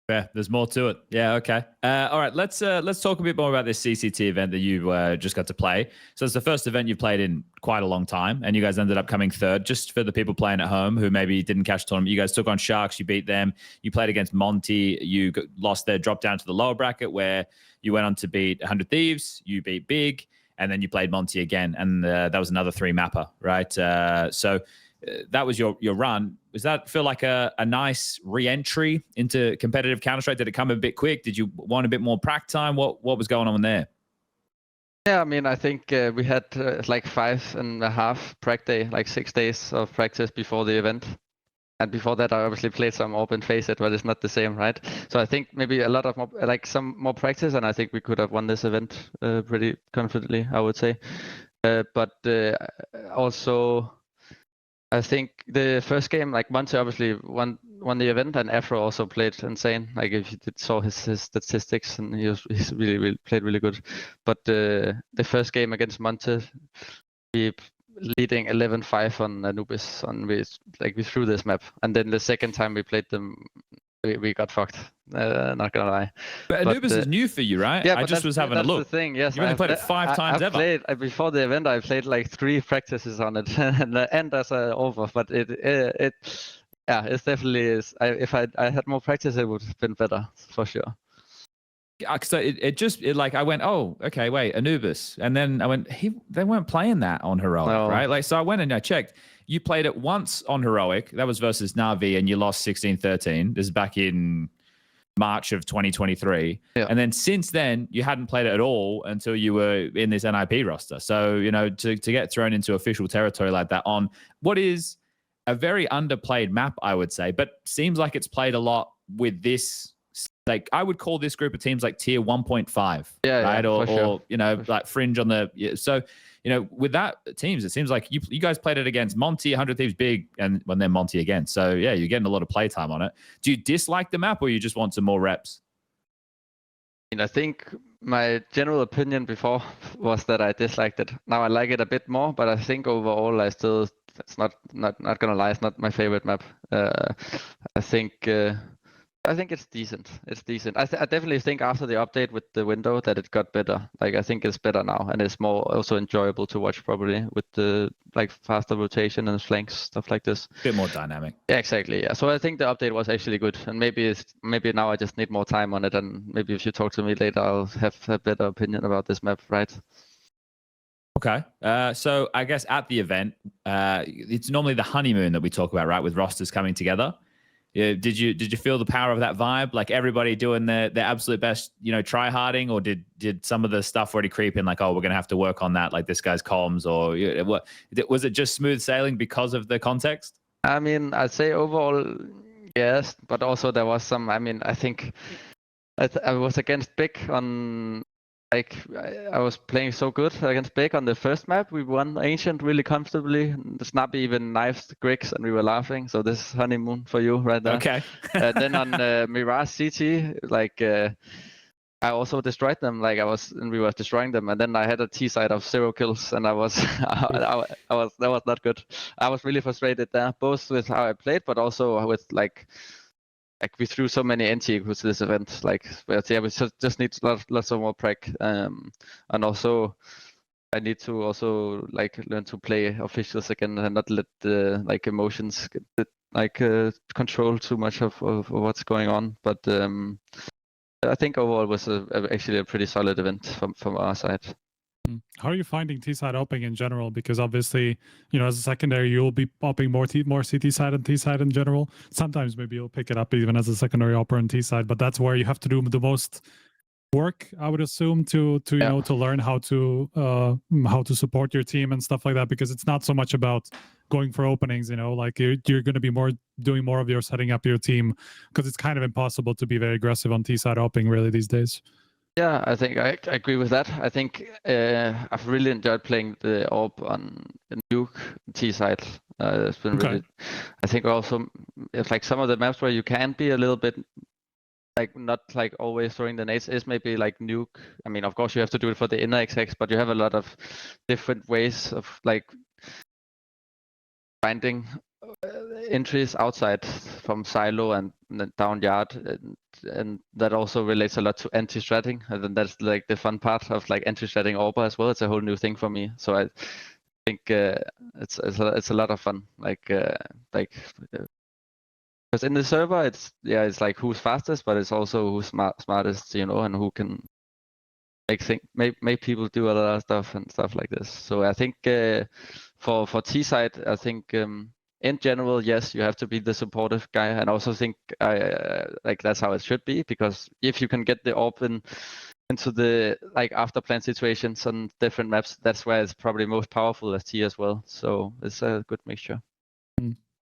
Yeah, there's more to it. Yeah, okay. All right, let's talk a bit more about this CCT event that you just got to play. So it's the first event you've played in quite a long time, and you guys ended up coming third. Just for the people playing at home who maybe didn't catch the tournament, you guys took on Sharks, you beat them. You played against Monty, you lost there, dropped down to the lower bracket where you went on to beat 100 Thieves, you beat Big, and then you played Monty again, and that was another 3-mapper, right? So that was your run. Does that feel like a nice re-entry into competitive Counter-Strike? Did it come a bit quick? Did you want a bit more prac time? What was going on there? Yeah, I mean, I think we had like 5.5 prac day, like 6 days of practice before the event. And before that, I obviously played some open Faceit, but it's not the same, right? So I think maybe a lot of more, like some more practice, and I think we could have won this event pretty confidently, I would say. But also, I think the first game, like Monty obviously won the event, and Afro also played insane. Like if you saw his statistics, and he's really played really good. But the first game against Monty, we leading 11-5 on Anubis, we threw this map, and then the second time we played them, we got fucked. Not gonna lie. But Anubis is new for you, right? Yeah, I just was having a look. That's the thing. Yes, you only played it 5 times ever. Before the event, I played like 3 practices on it, and as over. But it's definitely is. If I had more practice, it would have been better for sure. So I went, oh, okay, wait, Anubis, and then I went, they weren't playing that on Heroic, no. Right? Like, so I went and I checked. You played it once on Heroic. That was versus Na'Vi, and you lost 16-13. This is back in March of 2023. Yeah. And then since then, you hadn't played it at all until you were in this NIP roster. So, you know, to get thrown into official territory like that on what is a very underplayed map, I would say, but seems like it's played a lot with this. Like, I would call this group of teams like tier 1.5, yeah, right? Yeah, or you know, like fringe on the. Yeah. So, you know, with that teams, it seems like you guys played it against Monty, 100 Thieves, Big, and when they're Monty again. So yeah, you're getting a lot of playtime on it. Do you dislike the map, or you just want some more reps? I think my general opinion before was that I disliked it. Now I like it a bit more, but I think overall it's not gonna lie, it's not my favorite map. I think it's decent. It's decent. I definitely think after the update with the window that it got better. Like, I think it's better now, and it's more also enjoyable to watch probably with the like faster rotation and flanks, stuff like this. A bit more dynamic. Yeah, exactly. Yeah. So I think the update was actually good, and maybe now I just need more time on it, and maybe if you talk to me later, I'll have a better opinion about this map, right? Okay. So I guess at the event, it's normally the honeymoon that we talk about, right? With rosters coming together. Yeah, did you feel the power of that vibe? Like everybody doing their absolute best, you know, try harding, or did some of the stuff already creep in? Like, oh, we're gonna have to work on that. Like this guy's comms, or what? Was it just smooth sailing because of the context? I mean, I'd say overall, yes, but also there was some. I mean, I think I was against Big on. Like, I was playing so good against Big on the first map. We won Ancient really comfortably. The Snappi even knifed Griggs, and we were laughing. So this is honeymoon for you right there. Okay. Then on Mirage CT, like I also destroyed them. Like we were destroying them, and then I had a T side of 0 kills, and that was not good. I was really frustrated there, both with how I played, but also with like we threw so many NT to this event, like, but yeah, we just need lots of more prac, and also I need to also like learn to play officials again and not let the like emotions control too much of what's going on. But I think overall it was actually a pretty solid event from our side. How are you finding T-side opening in general? Because obviously, you know, as a secondary, you'll be opening more CT side and T-side in general. Sometimes maybe you'll pick it up even as a secondary opera in T-side, but that's where you have to do the most work, I would assume, to you know, to learn how to support your team and stuff like that. Because it's not so much about going for openings, you know, like you're going to be doing more of your setting up your team, because it's kind of impossible to be very aggressive on T-side opening really these days. Yeah, I think I agree with that. I think I've really enjoyed playing the AWP on Nuke T side. It's been really. I think also it's like some of the maps where you can be a little bit like not like always throwing the nades is maybe like nuke. I mean, of course you have to do it for the inner XX, but you have a lot of different ways of like finding entries outside from silo and down yard, and that also relates a lot to anti-stratting, and then that's like the fun part of like anti-stratting AWPer as well. It's a whole new thing for me, so I think it's a lot of fun. Because in the server, it's like who's fastest, but it's also who's smartest, you know, and who can make people do a lot of stuff and stuff like this. So I think for T side, I think in general, yes, you have to be the supportive guy, and also think like that's how it should be, because if you can get the AWP into the like after plan situations on different maps, that's where it's probably most powerful as T as well. So it's a good mixture.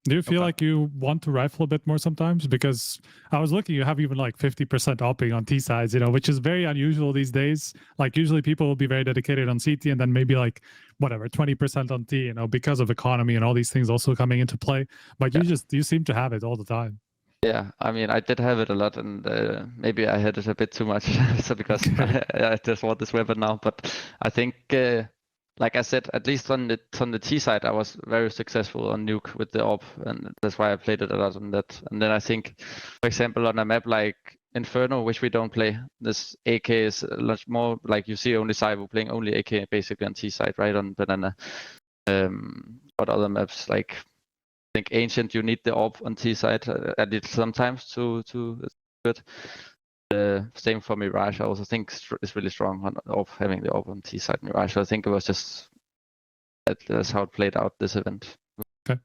Do you feel like you want to rifle a bit more sometimes? Because I was looking, you have even like 50% upping on T sides, you know, which is very unusual these days. Like usually people will be very dedicated on CT and then maybe like whatever 20% on T, you know, because of economy and all these things also coming into play. But you seem to have it all the time. Yeah, I mean, I did have it a lot, and maybe I had it a bit too much, so because I just want this weapon now. But I think. Like I said, at least on the T side, I was very successful on nuke with the AWP, and that's why I played it a lot on that. And then I think, for example, on a map like Inferno, which we don't play, this AK is a lot more like you see only Cyber playing only AK basically on T side, right? On Banana. But other maps like I think Ancient, you need the AWP on T side at least sometimes to good. Same for Mirage. I also think it's really strong on having the AWP on T side Mirage. I think it was just that's how it played out this event. Okay.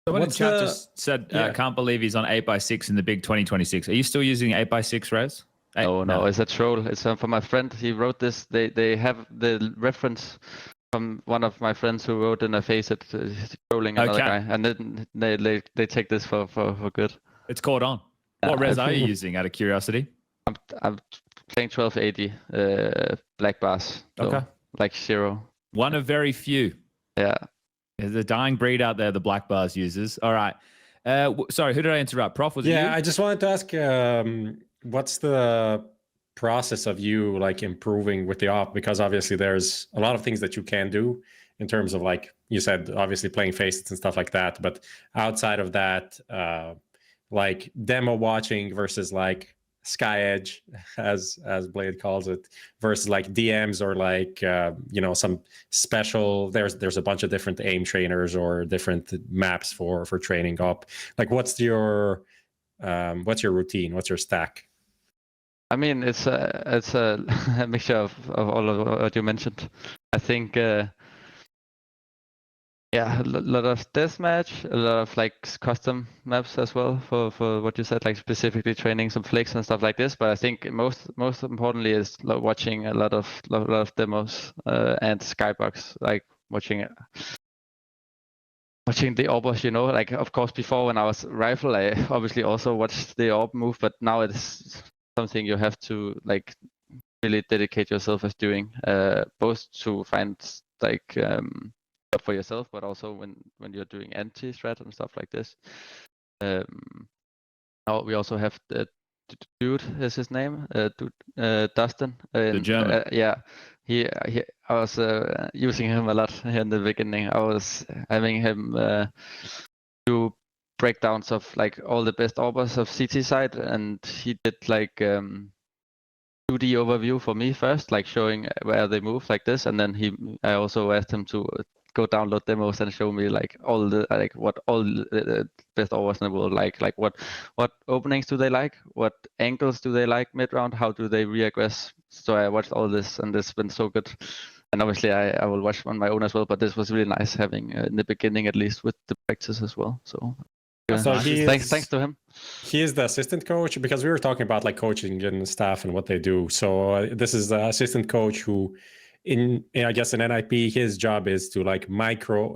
Someone in chat just said, can't believe he's on 8x6 in the big 2026. Are you still using 8x6, Rez? No, it's a troll. It's from my friend. He wrote this. They have the reference from one of my friends who wrote in a Faceit trolling another guy, and then they take this for good. It's caught on. What res are you using, out of curiosity? I'm playing 1280 black bars. So like 0. One of very few. Yeah. There's a dying breed out there, the black bars users. All right. Sorry, who did I interrupt? Prof, was it you? I just wanted to ask, what's the process of you like improving with the AWP? Because obviously there's a lot of things that you can do in terms of, like you said, obviously playing Faceit and stuff like that. But outside of that, like demo watching versus like Sky Edge, as Blade calls it, versus like DMs or like you know, some special. There's a bunch of different aim trainers or different maps for training up. Like, what's your routine? What's your stack? I mean, it's a mixture of all of what you mentioned. I think. Yeah, a lot of deathmatch, a lot of like custom maps as well for what you said, like specifically training some flicks and stuff like this. But I think most importantly is watching a lot of demos and Skybox, like watching the AWPers, you know. Like of course before when I was rifle, I obviously also watched the AWP move, but now it's something you have to like really dedicate yourself as doing, both to find like for yourself, but also when you're doing anti-strat and stuff like this. Now we also have the dude, is his name, Dustin. The German. I was using him a lot here in the beginning. I was having him do breakdowns of like all the best AWPers of CT side, and he did like 2D overview for me first, like showing where they move like this, and then I also asked him to go download demos and show me like all the best AWPers in the world like what openings do they like, what angles do they like mid round, how do they re-aggress. So I watched all this, and it's been so good. And obviously I will watch on my own as well, but this was really nice having in the beginning at least with the practice as well. So thanks to him. He is the assistant coach, because we were talking about like coaching and staff and what they do. So this is the assistant coach who I guess in NIP, his job is to like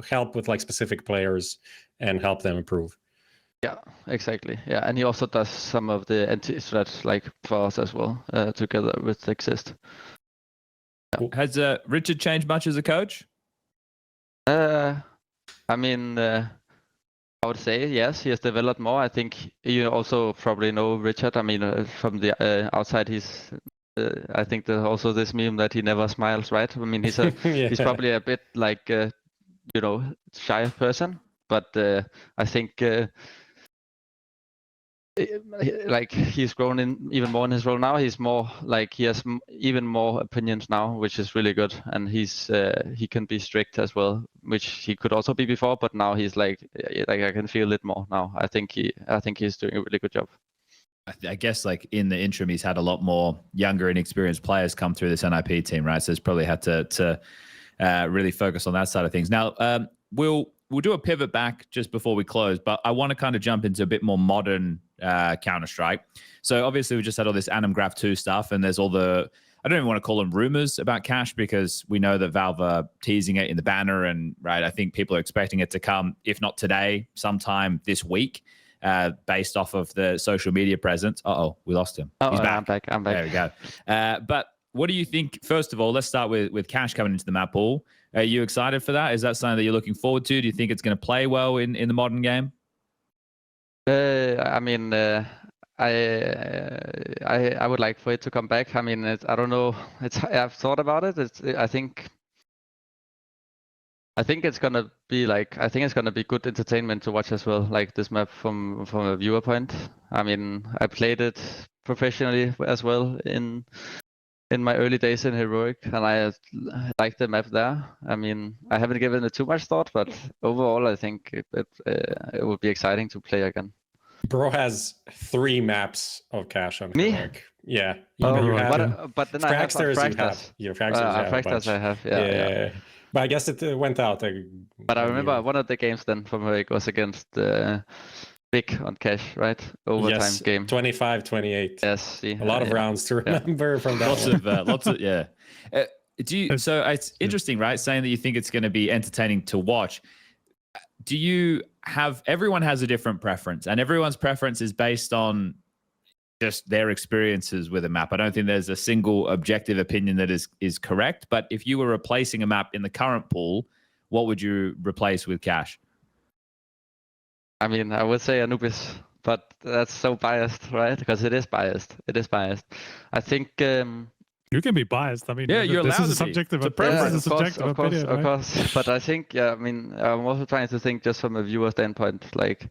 help with like specific players and help them improve. Yeah, exactly. Yeah, and he also does some of the anti-strat like for us as well, together with Exist. Yeah. Has Richard changed much as a coach? I I mean, I would say yes, he has developed more. I think you also probably know Richard. I mean, from the outside, he's. I think there's also this meme that he never smiles, right? I mean, he's he's probably a bit like shy person, but I think like he's grown in even more in his role now. He's more like he has even more opinions now, which is really good. And he can be strict as well, which he could also be before. But now he's like I can feel it more now. I think he's doing a really good job. I guess like in the interim, he's had a lot more younger and experienced players come through this NIP team, right? So he's probably had to really focus on that side of things. Now we'll do a pivot back just before we close, but I want to kind of jump into a bit more modern Counter-Strike. So obviously we just had all this Anim Graph 2 stuff, and there's all the, I don't even want to call them rumors about Cash, because we know that Valve are teasing it in the banner, and right, I think people are expecting it to come, if not today, sometime this week, based off of the social media presence. Uh-oh, we lost him. Oh, he's back. I'm back. There we go. But what do you think, first of all, let's start with Cash coming into the map pool. Are you excited for that? Is that something that you're looking forward to? Do you think it's going to play well in the modern game? I mean, I would like for it to come back. I mean, I don't know. I've thought about it. I think it's gonna be like, I think it's gonna be good entertainment to watch as well. Like this map from a viewer point. I mean, I played it professionally as well in my early days in Heroic, and I like the map there. I mean, I haven't given it too much thought, but overall, I think it would be exciting to play again. Bro has 3 maps of Cash on Me? Heroic. Yeah. But then Fragsters I have you have. Fragsters I have. Yeah. But I guess it went out. But I remember one of the games then from Heroic was against Big on Cash, right? Overtime game. 25-28. Yes. See, a lot of rounds to remember from that. Lots of yeah. So it's interesting, right? Saying that you think it's going to be entertaining to watch. Do you have, everyone has a different preference, and everyone's preference is based on just their experiences with a map. I don't think there's a single objective opinion that is correct, but if you were replacing a map in the current pool, what would you replace with Cash? I mean, I would say Anubis, but that's so biased, right? Because it is biased. I think you can be biased. I mean, yeah, you're allowed to be. Subjective. Of course. But I think, I mean, I'm also trying to think just from a viewer standpoint. Like,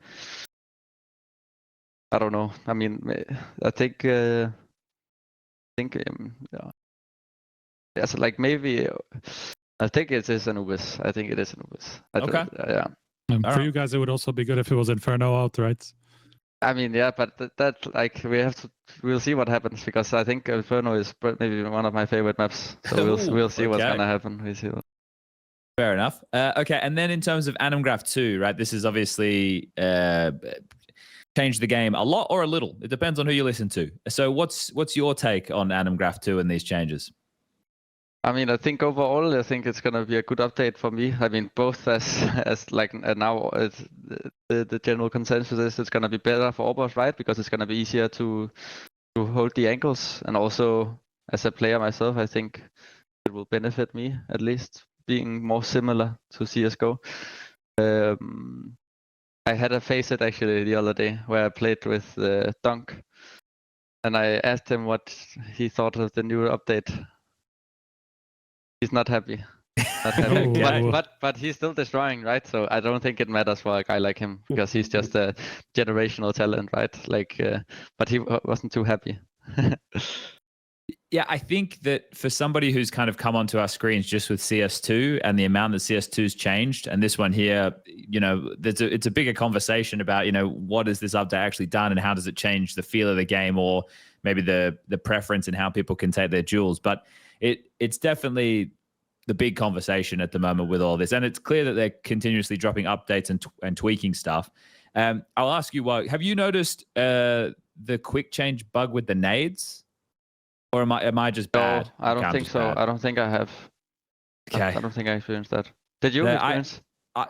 I don't know. I mean, I think, yeah. Yes, like maybe. I think it is Anubis. Okay. Yeah. For you guys, it would also be good if it was Inferno out, right? I mean, yeah, but that like we'll see what happens, because I think Inferno is maybe one of my favorite maps. So we'll see what's gonna happen. We'll see. Fair enough. Okay, and then in terms of Anim Graph 2, right? This is obviously changed the game a lot or a little. It depends on who you listen to. So what's your take on Anim Graph 2 and these changes? I mean, I think overall, I think it's gonna be a good update for me. I mean, both as like now, the general consensus is it's gonna be better for AWPers, right? Because it's gonna be easier to hold the angles, and also as a player myself, I think it will benefit me at least, being more similar to CS:GO. I had a FACEIT actually the other day where I played with Dunk, and I asked him what he thought of the new update. He's not happy. But he's still destroying, right? So I don't think it matters for a guy like him, because he's just a generational talent, right? Like, but he wasn't too happy. Yeah, I think that for somebody who's kind of come onto our screens just with CS2 and the amount that CS2's changed, and this one here, you know, it's a bigger conversation about, you know, what has this update actually done and how does it change the feel of the game, or maybe the preference in how people can take their duels. But it's definitely the big conversation at the moment with all this, and it's clear that they're continuously dropping updates and tweaking stuff. I'll ask you, have you noticed the quick change bug with the nades, or am I just bad? No, I don't think so. Bad? I don't think I have. Okay. I don't think I experienced that. Did you experience?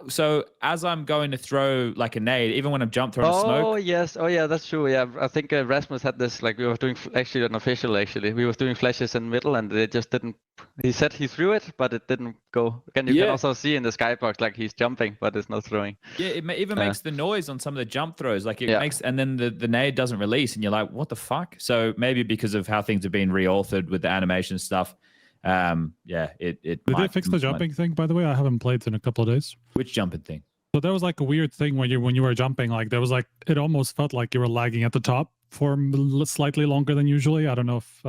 So as I'm going to throw like a nade, even when I'm jump throwing smoke. Oh yes, oh yeah, that's true. Yeah, I think Rasmus had this. Like we were doing actually unofficial. Actually, we were doing flashes in middle, and it just didn't. He said he threw it, but it didn't go. Again, you can also see in the skybox like he's jumping, but it's not throwing. Yeah, it even makes the noise on some of the jump throws. Like it makes, and then the nade doesn't release, and you're like, what the fuck? So maybe because of how things have been re-authored with the animation stuff. It Did they fix the jumping thing, by the way? I haven't played in a couple of days. Which jumping thing? So there was like a weird thing when you were jumping, like there was like, it almost felt like you were lagging at the top for slightly longer than usually. I don't know if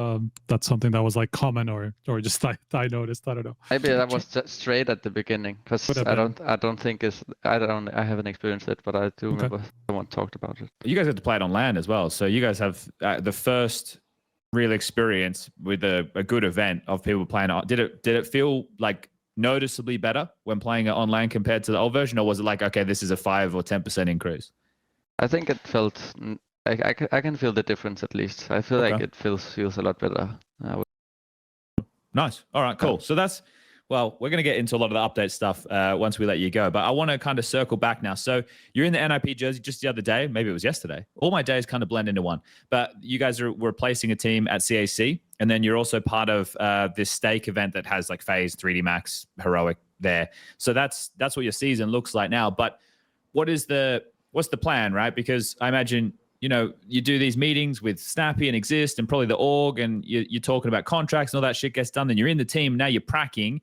that's something that was like common or just I noticed. I don't know. Maybe that was just straight at the beginning, because I don't think I haven't experienced it, but I do remember someone talked about it. You guys had to play it on LAN as well, so you guys have the first real experience with a good event of people playing it. Did it feel like noticeably better when playing it on LAN compared to the old version, or was it like, okay, this is a 5 or 10% increase? I think it felt. I can feel the difference at least. I feel like it feels a lot better. Nice. All right, cool. So that's. Well, we're going to get into a lot of the update stuff once we let you go. But I want to kind of circle back now. So you're in the NIP jersey just the other day. Maybe it was yesterday. All my days kind of blend into one. But you guys were replacing a team at CAC. And then you're also part of this stake event that has like FaZe, 3D Max, Heroic there. So that's what your season looks like now. But what's the plan, right? Because I imagine, you know, you do these meetings with Snappi and Exist and probably the org, and you're talking about contracts and all that shit gets done. Then you're in the team. Now you're pracking.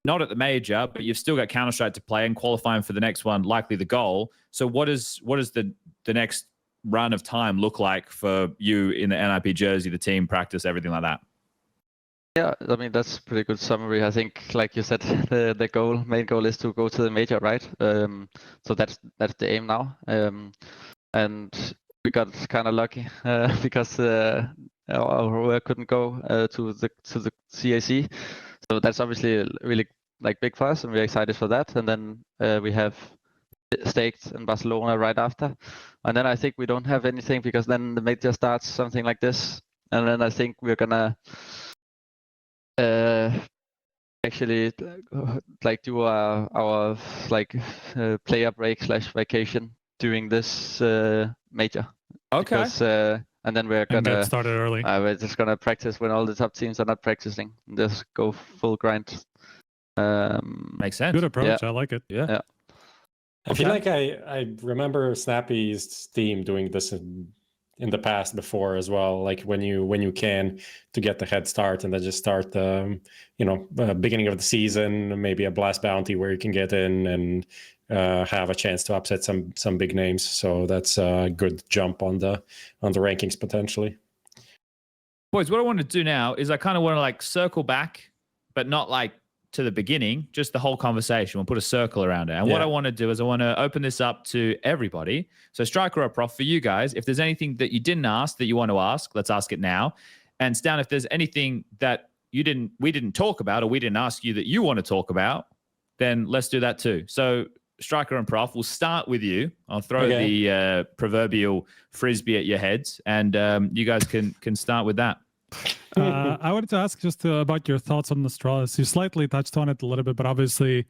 Not at the major, but you've still got Counter-Strike to play and qualifying for the next one, likely the goal. So what does the next run of time look like for you in the NIP jersey, the team, practice, everything like that? Yeah, I mean, that's a pretty good summary. I think, like you said, the main goal is to go to the major, right? So that's the aim now. And we got kind of lucky because Aurora couldn't go to the CAC. So that's obviously really like big for us, and we're excited for that. And then we have staked in Barcelona right after. And then I think we don't have anything, because then the major starts something like this. And then I think we're gonna actually like do our like player break / vacation during this major. Okay. Because, and then we're gonna get started early. We're just gonna practice when all the top teams are not practicing. Just go full grind. Makes sense. Good approach. Yeah. I like it. Yeah. I feel like I remember Snappi's team doing this in the past before as well. Like when you can, to get the head start, and then just start beginning of the season, maybe a blast bounty where you can get in and have a chance to upset some big names. So that's a good jump on the rankings potentially. Boys, what I want to do now is I kind of want to like circle back, but not like to the beginning, just the whole conversation. We'll put a circle around it. And what I want to do is I want to open this up to everybody. So Striker or Prof, for you guys, if there's anything that you didn't ask that you want to ask, let's ask it now. And Stan, if there's anything that we didn't talk about, or we didn't ask you that you want to talk about, then let's do that too. So Striker and Prof, we'll start with you. I'll throw the proverbial frisbee at your heads, and you guys can start with that. I wanted to ask just about your thoughts on Astralis. You slightly touched on it a little bit, but obviously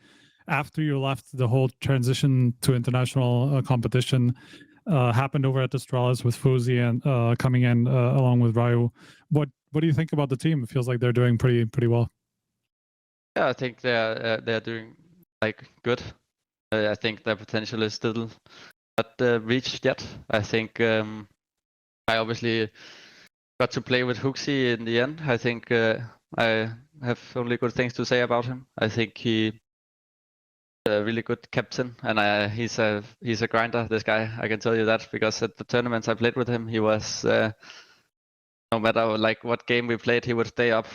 after you left, the whole transition to international competition happened over at Astralis with Fuzi and coming in along with Ryu. What do you think about the team? It feels like they're doing pretty well. Yeah, I think they're doing like good. I think their potential is still not reached yet. I think I obviously got to play with Hooksy in the end. I think I have only good things to say about him. I think he's a really good captain, and he's a grinder, this guy. I can tell you that, because at the tournaments I played with him, he was no matter like what game we played, he would stay up.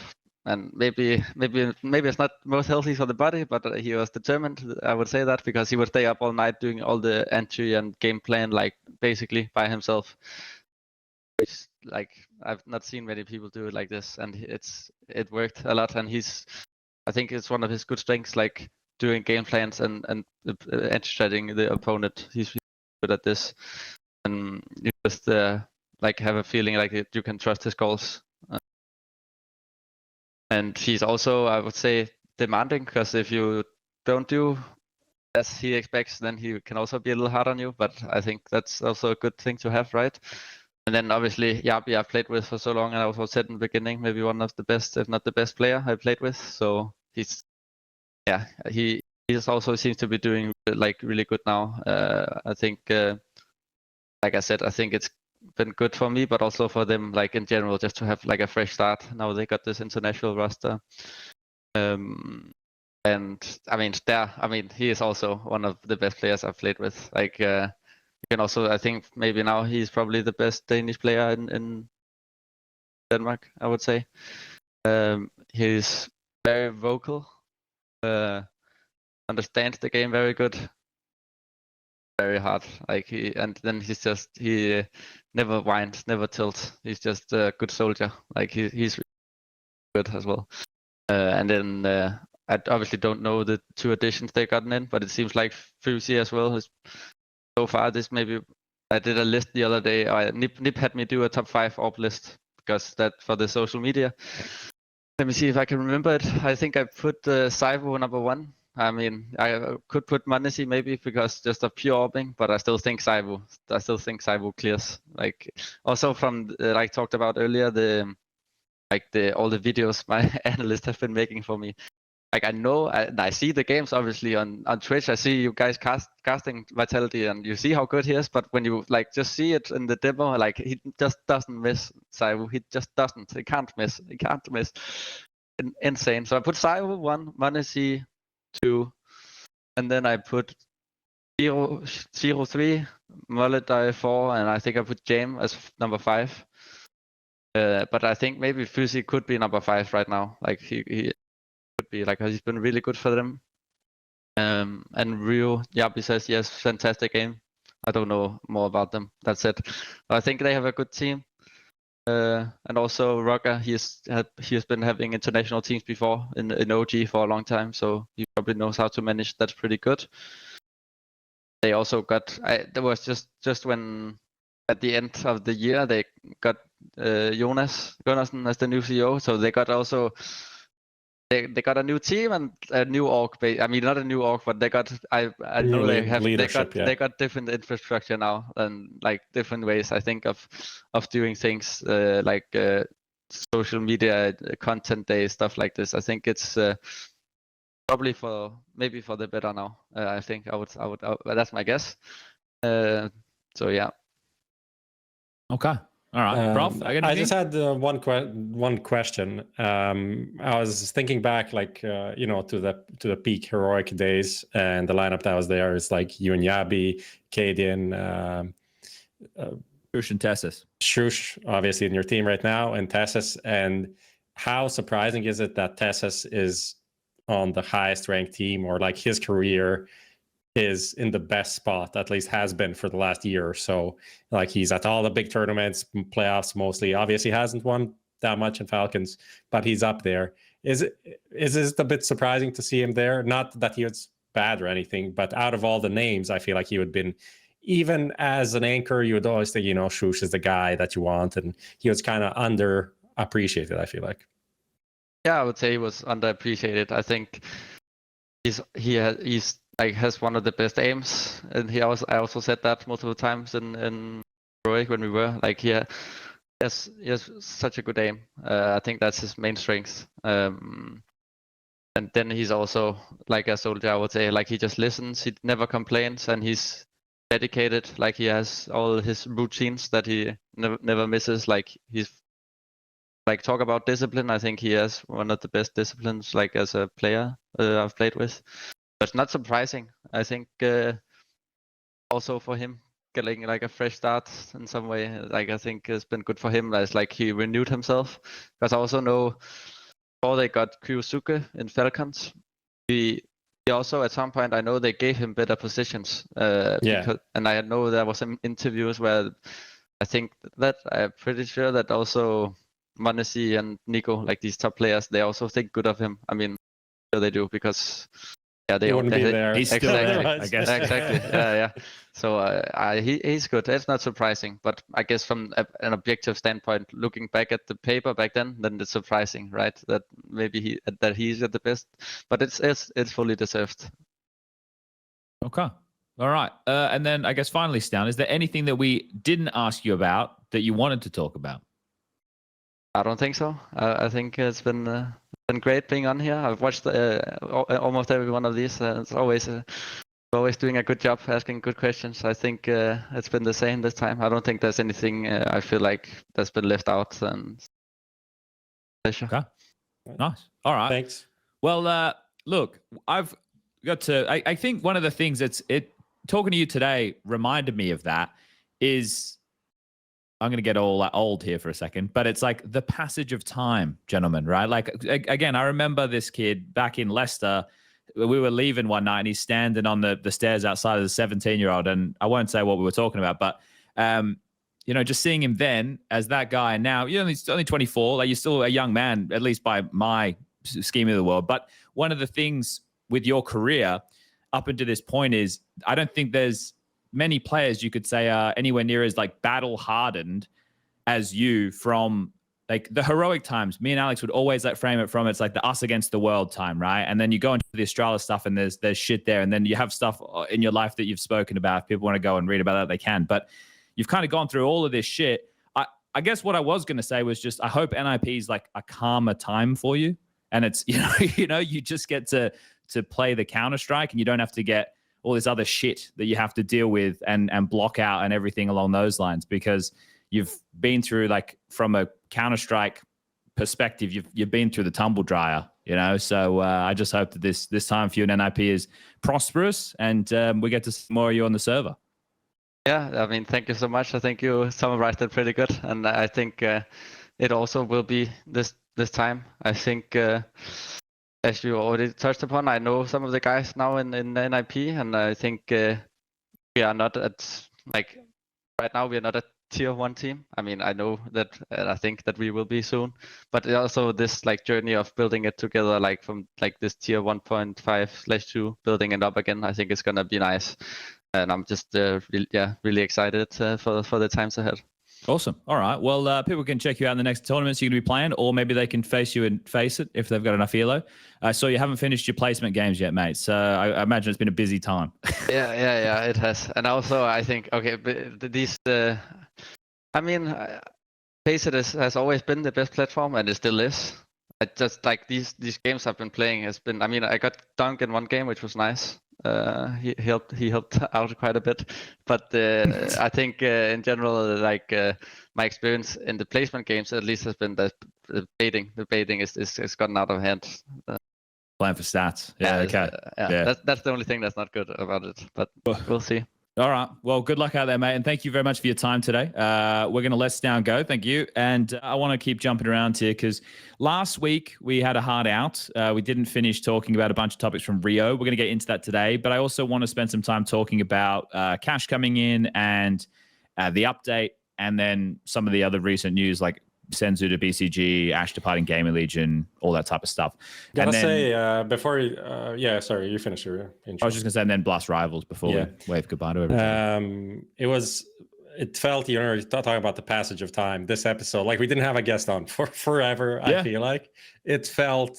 And maybe it's not most healthy for the body, but he was determined. I would say that, because he would stay up all night doing all the entry and game plan, like basically by himself. Which, like, I've not seen many people do it like this, and it worked a lot. And I think it's one of his good strengths, like doing game plans and entry-strating the opponent. He's really good at this, and you just like have a feeling like you can trust his calls. And he's also, I would say, demanding, because if you don't do as he expects, then he can also be a little hard on you. But I think that's also a good thing to have, right? And then obviously Yabi I've played with for so long, and I also said in the beginning, maybe one of the best, if not the best player I played with. So he just also seems to be doing like really good now. I think, like I said, I think it's been good for me, but also for them, like in general, just to have like a fresh start. Now they got this international roster. And I mean, he is also one of the best players I've played with. Like, you can also, I think maybe now he's probably the best Danish player in Denmark, I would say. He's very vocal, understands the game very good, very hard. Like he never whines, never tilts. He's just a good soldier. Like he's good as well. And then I obviously don't know the 2 additions they gotten in, but it seems like Fusi as well is so far. This maybe I did a list the other day. NIP had me do a top 5 AWP list because that for the social media. Let me see if I can remember it. I think I put Saivo number 1. I mean, I could put Manesi maybe because just of pure AWPing, but I still think Saivo clears. Like also from like talked about earlier, all the videos my analysts have been making for me. Like I know, I see the games obviously on Twitch. I see you guys casting Vitality, and you see how good he is. But when you like just see it in the demo, like he just doesn't miss Saivo. He just doesn't. He can't miss. Insane. So I put Saivo 1, Manesi 2, and then I put 0-3, Mollet 4, and I think I put Jame as number 5. But I think maybe Fusi could be number 5 right now. Like he could be, like he's been really good for them. And Rio, Yabi says yes, fantastic game. I don't know more about them. That's it. I think they have a good team. And also Rocker, he has been having international teams before in OG for a long time, so he probably knows how to manage that pretty good. They also got, there was just when at the end of the year they got Jonas Gunnarsson as the new CEO, so they got also they got a new team and a new org. I mean, not a new org, but they got I know they got different infrastructure now and like different ways. I think of doing things like social media, content day, stuff like this. I think it's probably maybe for the better now. I think I would that's my guess. So yeah. Okay. All right, Prof. I just had one question. I was thinking back, like to the peak heroic days, and the lineup that was there is like you and Yabi, cadiaN, sjuush and Tessus. sjuush, obviously in your team right now, and Tessus. And how surprising is it that Tessus is on the highest ranked team, or like his career is in the best spot, at least has been for the last year or so. Like he's at all the big tournaments, playoffs mostly. Obviously hasn't won that much in Falcons, but he's up there. Is it a bit surprising to see him there? Not that he was bad or anything, but out of all the names, I feel like he would have been, even as an anchor, you would always think, sjuush is the guy that you want, and he was kind of underappreciated, I feel like. Yeah, I would say he was underappreciated. I think he's like has one of the best aims, and I also said that multiple times in Heroic when we were like he has such a good aim. I think that's his main strength. And then he's also like a soldier, I would say. Like he just listens, he never complains, and he's dedicated. Like he has all his routines that he never misses. Like he's like talk about discipline. I think he has one of the best disciplines, like as a player I've played with. But not surprising. I think also for him getting like a fresh start in some way, like I think it's been good for him. As like he renewed himself. Because I also know before they got Kuryosuke in Falcons, he also at some point I know they gave him better positions. And I know there was some interviews where I think that I'm pretty sure that also Manesi and Nico, like these top players, they also think good of him. I mean, sure they do, because they wouldn't be there. He's still there, I guess. Exactly. Yeah. So he's good. It's not surprising, but I guess from an objective standpoint, looking back at the paper back then it's surprising, right? That maybe he's at the best, but it's fully deserved. Okay. All right. And then I guess finally, Stavn, is there anything that we didn't ask you about that you wanted to talk about? I don't think so. I think it's been great being on here. I've watched almost every one of these. It's always doing a good job, asking good questions. I think it's been the same this time. I don't think there's anything I feel like that's been left out. And pleasure. Okay. Nice. All right. Thanks. Well, look, I've got to. I think one of the things talking to you today reminded me of that is. I'm going to get all old here for a second, but it's like the passage of time, gentlemen, right? Like, again, I remember this kid back in Leicester. We were leaving one night and he's standing on the stairs outside as a 17-year-old. And I won't say what we were talking about, but, you know, just seeing him then as that guy. And now you're only 24, like you're still a young man, at least by my scheme of the world. But one of the things with your career up until this point is I don't think there's many players you could say are anywhere near as like battle hardened as you from like the heroic times. Me and Alex would always like frame it from it's like the us against the world time, right? And then you go into the Astralis stuff and there's shit there, and then you have stuff in your life that you've spoken about. If people want to go and read about that, they can. But you've kind of gone through all of this shit. I guess what I was going to say was just I hope NIP is like a calmer time for you, and it's you just get to play the Counter-Strike and you don't have to get all this other shit that you have to deal with and block out and everything along those lines, because you've been through, like, from a Counter-Strike perspective, you've been through the tumble dryer, you know? So I just hope that this time for you and NIP is prosperous and we get to see more of you on the server. Yeah, I mean, thank you so much. I think you summarized it pretty good. And I think it also will be this time. I think as you already touched upon, I know some of the guys now in NIP, and I think we are not at, like, right now we are not a tier 1 team. I mean, I know that, and I think that we will be soon, but also this like journey of building it together, like from like this tier 1.5/2, building it up again, I think it's gonna be nice. And I'm just really excited for the times ahead. Awesome. All right. Well, people can check you out in the next tournaments you're going to be playing, or maybe they can face you and face it if they've got enough elo. So you haven't finished your placement games yet, mate. So I imagine it's been a busy time. Yeah, it has. And also, I think, okay, these, I mean, Face It has always been the best platform, and it still is. I just like these games I've been playing has been, I mean, I got dunked in one game, which was nice. He helped out quite a bit, but I think in general, like my experience in the placement games at least has been that the baiting is gotten out of hand. Playing for stats. Yeah, okay. That's the only thing that's not good about it, but we'll see. All right. Well, good luck out there, mate. And thank you very much for your time today. We're going to let Stavn go. Thank you. And I want to keep jumping around here because last week we had a hard out. We didn't finish talking about a bunch of topics from Rio. We're going to get into that today. But I also want to spend some time talking about cash coming in and the update, and then some of the other recent news like Senzu to BCG, Ash departing Gaming Legion, all that type of stuff. Gotta say, before sorry, you finish your intro. I was just gonna say, and then Blast Rivals before we wave goodbye to everyone. It felt, talking about the passage of time, this episode, like we didn't have a guest on for forever. I feel like it felt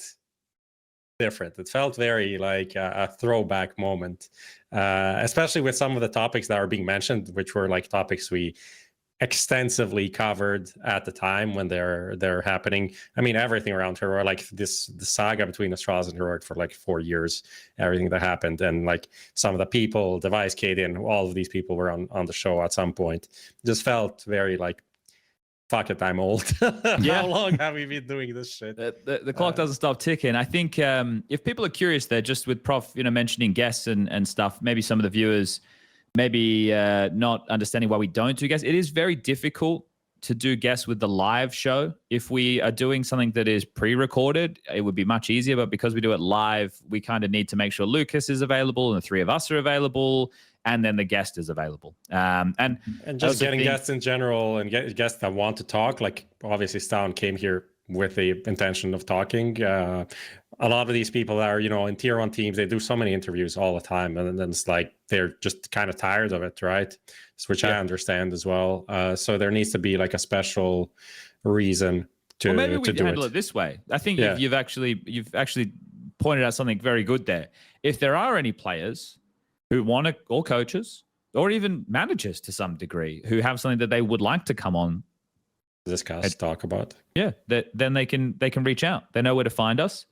different. It felt very like a throwback moment, especially with some of the topics that are being mentioned, which were like topics we extensively covered at the time when they're happening. I mean, everything around her, or like the saga between Astralis and Heroic for like 4 years, everything that happened, and like some of the people, Device, Cadian, all of these people were on the show at some point. Just felt very like, fuck it, I'm old. How long have we been doing this shit? The clock doesn't stop ticking. I think if people are curious, they're just with Prof, mentioning guests and stuff, maybe some of the viewers maybe not understanding why we don't do guests. It is very difficult to do guests with the live show. If we are doing something that is pre-recorded, it would be much easier. But because we do it live, we kind of need to make sure Lucas is available and the three of us are available, and then the guest is available. And just getting guests in general and guests that want to talk. Like obviously Stavn came here with the intention of talking. A lot of these people that are, in tier 1 teams, they do so many interviews all the time, and then it's like they're just kind of tired of it, right? Which I understand as well. So there needs to be like a special reason to maybe we do handle it this way. I think you've actually pointed out something very good there. If there are any players who want to, or coaches, or even managers to some degree, who have something that they would like to come on. Discuss, talk about. Yeah, then they can reach out. They know where to find us.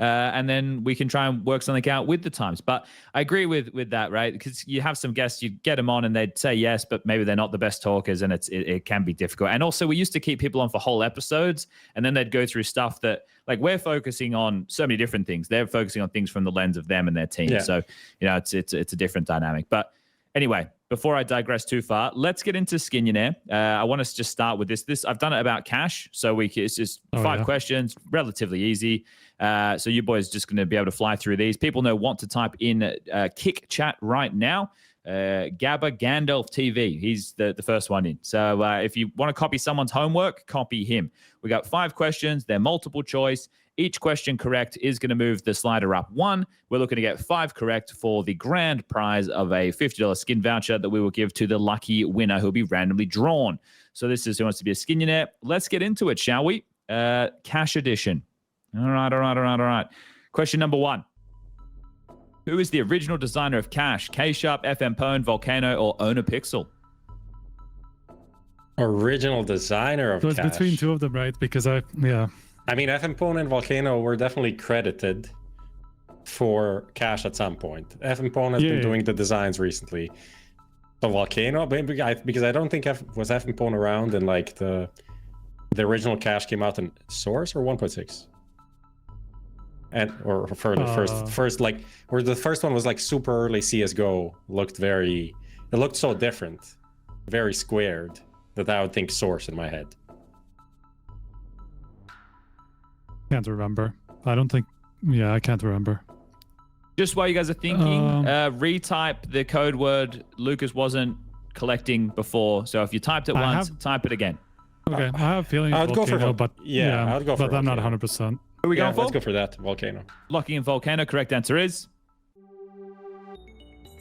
And then we can try and work something out with the times. But I agree with that, right? Because you have some guests, you get them on and they'd say yes, but maybe they're not the best talkers, and it can be difficult. And also, we used to keep people on for whole episodes, and then they'd go through stuff that, like, we're focusing on so many different things. They're focusing on things from the lens of them and their team. Yeah. So, it's a different dynamic. But anyway, before I digress too far, let's get into Skinionaire. I want us to just start with this. I've done it about cash, so it's just 5 questions, relatively easy. So you boys just going to be able to fly through these. People want to type in Kick chat right now. Gabba Gandalf TV. He's the first one in. So if you want to copy someone's homework, copy him. We got 5 questions. They're multiple choice. Each question correct is going to move the slider up 1. We're looking to get 5 correct for the grand prize of a $50 skin voucher that we will give to the lucky winner who'll be randomly drawn. So this is who wants to be a Skinionaire. Let's get into it, shall we? Cash edition. All right. Question number 1. Who is the original designer of Cash? K-Sharp, FMPone, Volcano, or OwnerPixel? Original designer of Cash. So it's between 2 of them, right? Because I mean, FMPone and Volcano were definitely credited for Cash at some point. FMPone has been doing the designs recently. But Volcano, because I don't think was FMPone around in like the original Cash came out in Source or 1.6. And or for the first like where the first one was like super early CS:GO, it looked so different, very squared, that I would think Source in my head. Can't remember. I don't think. Yeah, I can't remember. Just while you guys are thinking, retype the code word Lucas wasn't collecting before. So if you typed it once, type it again. Okay, I have a feeling I would go for but I would go for. But I'm not 100%. Who are we going for? Let's go for that, Volcano. Locking in Volcano. Correct answer is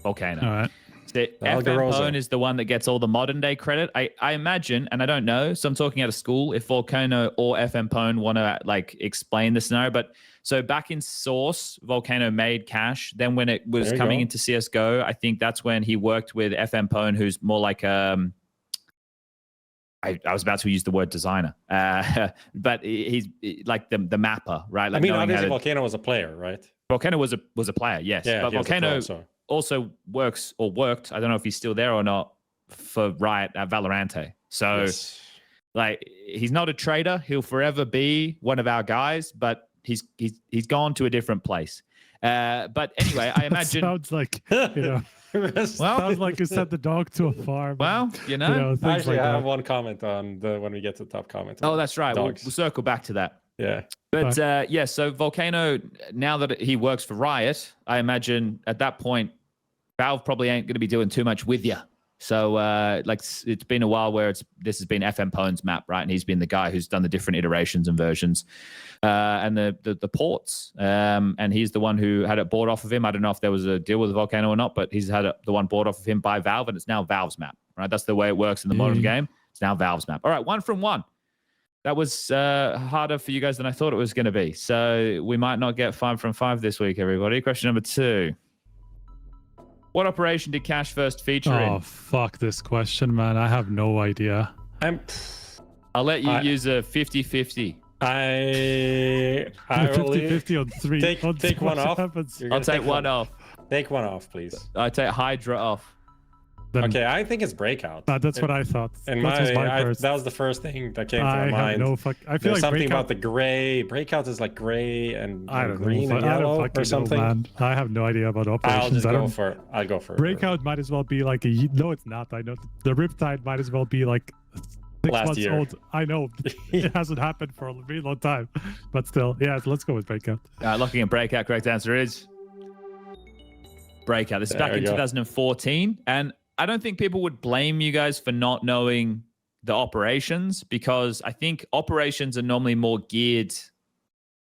Volcano. All right. The FMPone is the one that gets all the modern day credit. I imagine, and I don't know, so I'm talking out of school, if Volcano or FMPone want to like explain the scenario. But so back in Source, Volcano made Cash. Then when it was coming into CS:GO, I think that's when he worked with FMPone, who's more like I was about to use the word designer, but he's like the mapper, right? Like, I mean, obviously Volcano was a player, right? Volcano was a player, yes. Yeah, but Volcano also worked. I don't know if he's still there or not for Riot at Valorante. So, like, he's not a trader. He'll forever be one of our guys, but he's gone to a different place. But anyway, I imagine sounds like sounds like you sent the dog to a farm. Well, actually, I have one comment on when we get to the top comment. Oh, that's right. We'll circle back to that. Yeah. But so Volcano, now that he works for Riot, I imagine at that point, Valve probably ain't going to be doing too much with you. So like it's been a while where this has been FMPone's map, right? And he's been the guy who's done the different iterations and versions and the ports. And he's the one who had it bought off of him. I don't know if there was a deal with Volcano or not, but he's had the one bought off of him by Valve, and it's now Valve's map, right? That's the way it works in the modern game. It's now Valve's map. All right, 1 from 1. That was harder for you guys than I thought it was going to be. So we might not get 5 from 5 this week, everybody. Question number 2. What operation did Cash first feature in? Oh, fuck this question, man. I have no idea. I'll let you use a 50-50. I 50-50 on 3. Take one off. I'll take one off. Take one off, please. I take Hydra off. Then, okay, I think it's Breakout. That's what I thought. And that was the first thing that came to my mind. I feel There's like something Breakout, about the gray. Breakout is like gray and green and I don't yellow fucking or something. know, man. I have no idea about operations. I'll go for it. Breakout might as well be like no, it's not. I know the Riptide might as well be like 6 months old. I know it hasn't happened for a really long time, but still, yeah. Let's go with Breakout. Looking at Breakout, correct answer is Breakout. This is back in 2014, and I don't think people would blame you guys for not knowing the operations, because I think operations are normally more geared,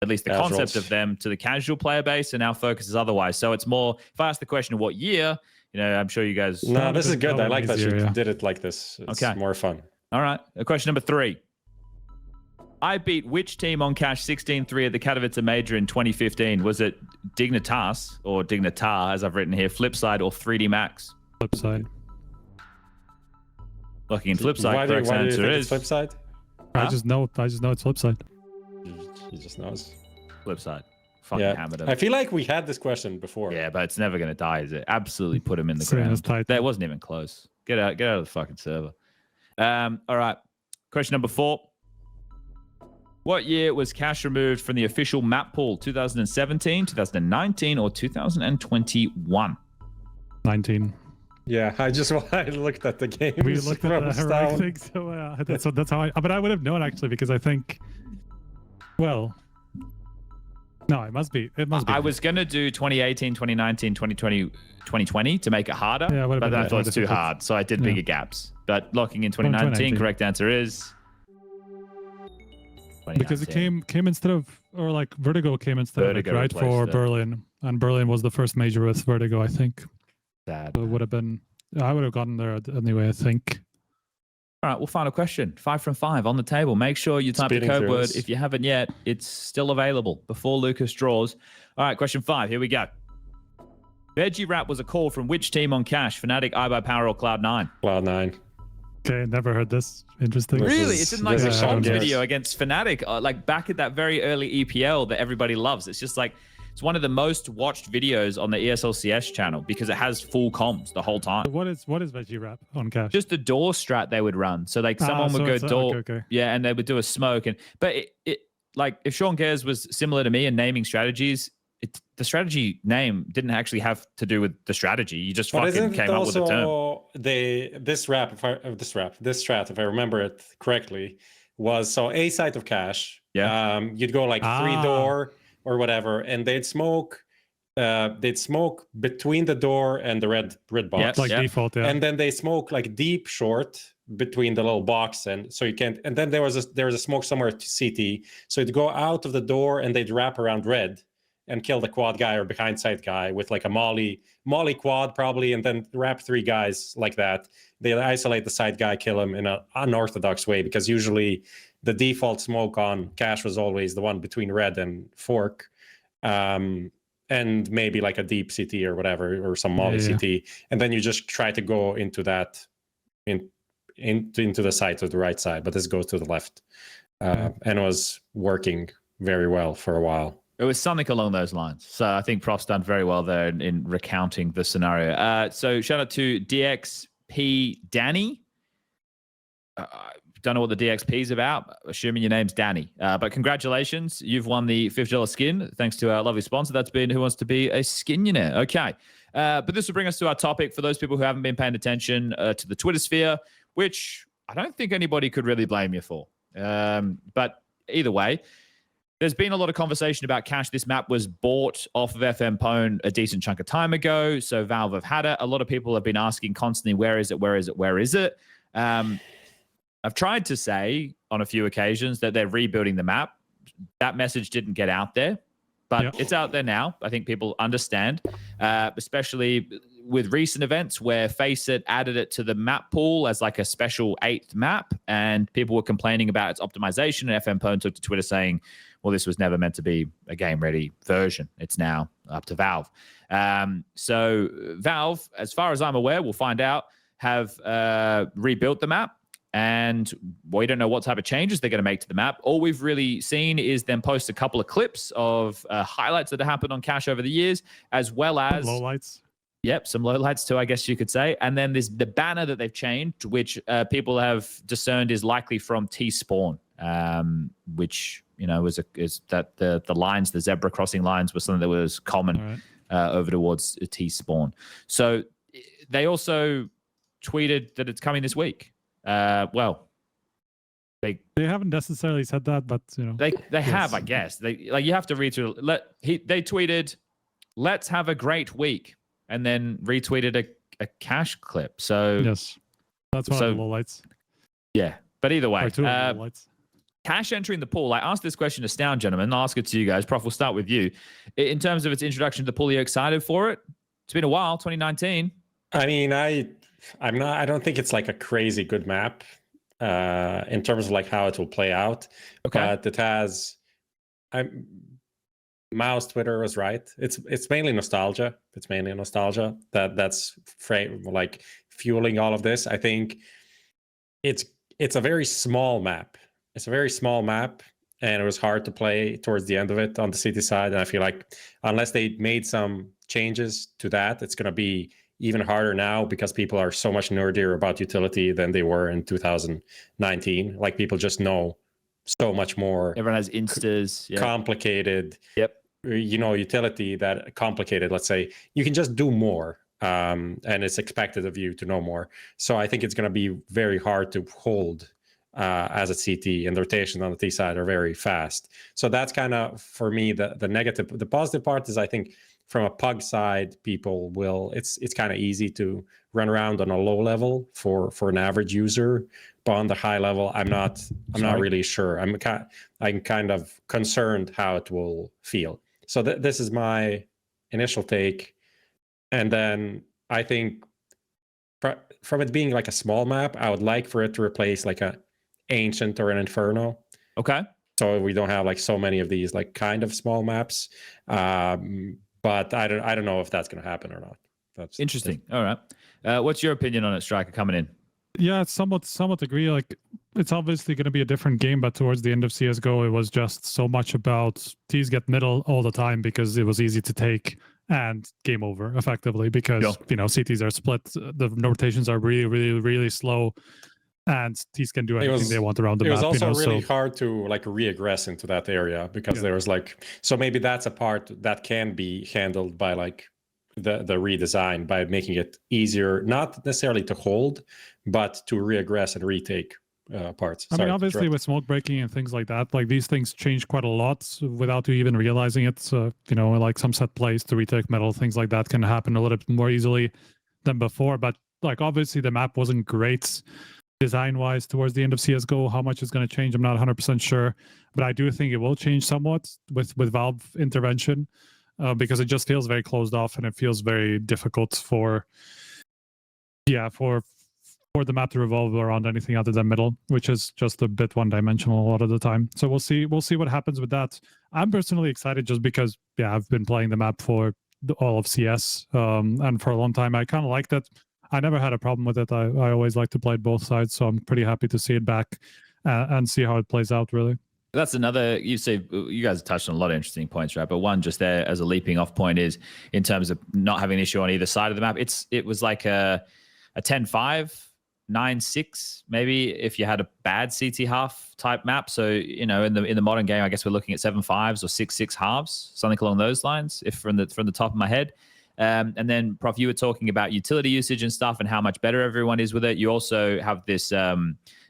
at least the concept of them, to the casual player base, and our focus is otherwise. So it's more, if I ask the question of what year, I'm sure you guys... No, this is good. I like that you did it like this. It's more fun. All right. Question number 3. I beat which team on cash 16-3 at the Katowice Major in 2015? Was it Dignitas or Dignitar, as I've written here, Flipside or 3D Max? Flipside. Looking in Flipside, Why do you answer think is it's Flipside? I just know it's Flipside. He just knows. Flipside. Fucking Yeah. hammered him. I feel like we had this question before. Yeah, but it's never going to die, is it? Absolutely put him in the Same as ground. Titan. That wasn't even close. Get out of the fucking server. All right. Question number 4. What year was cash removed from the official map pool? 2017, 2019, or 2021? 19. Yeah, I looked at the game. We looked at the heroic thing, so that's how but I would have known actually because I think, well, no, it must be. I was going to do 2018, 2019, 2020, 2020 to make it harder, Yeah, but then I thought it's too hard, so I did bigger gaps. But locking in 2019, correct answer is... Because it came instead of, or like Vertigo came instead of it, right, for Berlin. And Berlin was the first major with Vertigo, I think. Sad. So it would have been, I would have gotten there anyway, I think. All right, well, final question. 5 from 5 on the table. Make sure you type the code word. If you haven't yet, it's still available before Lucas draws. All right, question 5. Here we go. Veggie Rap was a call from which team on cash? Fnatic, iBuyPower, or Cloud9? Cloud9. Okay, never heard this. Interesting. Really? It's in like a Sean's yes. video against Fnatic, like back at that very early EPL that everybody loves. It's just like, it's one of the most watched videos on the ESLCS channel because it has full comms the whole time. What is Veggie Rap on cash? Just the door strat they would run. So like someone would go door, okay. yeah, and they would do a smoke. But it like if Sean Gares was similar to me in naming strategies, the strategy name didn't actually have to do with the strategy. You just fucking came up with a term. This strat, if I remember it correctly, was so a site of cash. Yeah. You'd go like 3 door or whatever, and they'd smoke between the door and the red box. Yes, like default, yeah. And then they smoke like deep short between the little box, and so you can't. And then there was a smoke somewhere to CT, so it'd go out of the door and they'd wrap around red and kill the quad guy or behind site guy with like a molly quad probably, and then wrap 3 guys like that. They isolate the side guy, kill him in an unorthodox way, because usually the default smoke on cash was always the one between red and fork, and maybe like a deep CT or whatever, or some molly CT, and then you just try to go into that into the side to the right side, but this goes to the left, and it was working very well for a while. It was something along those lines. So I think Prof's done very well there in recounting the scenario. So shout out to DXP Danny. Don't know what the DXP is about, assuming your name's Danny. But congratulations. You've won the $50 skin, thanks to our lovely sponsor. That's been Who Wants to Be a Skinionaire. Okay. But this will bring us to our topic for those people who haven't been paying attention to the Twitter sphere, which I don't think anybody could really blame you for. But either way, there's been a lot of conversation about cash. This map was bought off of FM Pwn a decent chunk of time ago, so Valve have had it. A lot of people have been asking constantly, where is it, where is it, where is it? I've tried to say on a few occasions that they're rebuilding the map. That message didn't get out there, but it's out there now. I think people understand, especially with recent events where FACEIT added it to the map pool as like a special 8th map, and people were complaining about its optimization, and FM Pwn took to Twitter saying, well, this was never meant to be a game-ready version. It's now up to Valve. So Valve, as far as I'm aware, we'll find out, have rebuilt the map, and we don't know what type of changes they're going to make to the map. All we've really seen is them post a couple of clips of highlights that have happened on cash over the years, as well as lowlights. Yep, some lowlights too, I guess you could say. And then there's the banner that they've changed, which people have discerned is likely from T-Spawn, which, you know, is that the lines, the zebra crossing lines, was something that was common over towards T-Spawn. So they also tweeted that it's coming this week. Well, they haven't necessarily said that, but you know, they have, I guess. They like, you have to read through. They tweeted, "Let's have a great week," and then retweeted a cash clip. So yes, that's one of the lowlights. Yeah, but either way, two of the lowlights. Cash entering the pool. I asked this question to Stavn, gentlemen. I'll ask it to you guys. Prof, we'll start with you. In terms of its introduction to the pool, are you excited for it? It's been a while, 2019. I mean, I'm not. I don't think it's like a crazy good map. in terms of like how it will play out. Okay. But it has, Mouse Twitter was right. It's mainly nostalgia. It's mainly nostalgia that's like fueling all of this. I think it's a very small map. It's a very small map, and it was hard to play towards the end of it on the city side. And I feel like unless they made some changes to that, it's going to be even harder now because people are so much nerdier about utility than they were in 2019. Like people just know so much more. Everyone has instas. Complicated. Yep. Utility that complicated. Let's say you can just do more, and it's expected of you to know more. So I think it's going to be very hard to hold as a CT, and the rotations on the T side are very fast. So that's kind of for me the negative. The positive part is I think from a pug side, people will. It's kind of easy to run around on a low level for an average user, but on the high level, I'm not really sure. I'm kind of concerned how it will feel. So this is my initial take, and then I think from it being like a small map, I would like for it to replace like a Ancient or an Inferno. Okay. So we don't have like so many of these like kind of small maps. But I don't know if that's going to happen or not. That's interesting. All right. What's your opinion on it, Striker, coming in? Yeah, it's somewhat agree. Like, it's obviously going to be a different game, but towards the end of CSGO, it was just so much about T's get middle all the time because it was easy to take and game over effectively because, CTs are split. The rotations are really, really, really slow. And T's can do anything they want around the map. It was also really hard to like reaggress into that area because there was like, so maybe that's a part that can be handled by like the redesign by making it easier, not necessarily to hold, but to reaggress and retake parts. I mean, obviously with smoke breaking and things like that, like these things change quite a lot without you even realizing it. So, like some set plays to retake metal, things like that can happen a little bit more easily than before. But like obviously the map wasn't great design-wise towards the end of CSGO. How much is going to change, I'm not 100% sure. But I do think it will change somewhat with Valve intervention because it just feels very closed off and it feels very difficult for the map to revolve around anything other than middle, which is just a bit one-dimensional a lot of the time. So we'll see what happens with that. I'm personally excited just because, I've been playing the map for all of CS and for a long time. I kind of liked it. I never had a problem with it. I always like to play it both sides, so I'm pretty happy to see it back and see how it plays out, really. That's another, you guys touched on a lot of interesting points, right? But one just there as a leaping off point is in terms of not having an issue on either side of the map. It was like a 10-5, 9-6, maybe if you had a bad CT half type map. So, in the modern game, I guess we're looking at 7-5s or 6-6 halves, something along those lines, if from the top of my head. And then, Prof, you were talking about utility usage and stuff and how much better everyone is with it. You also have this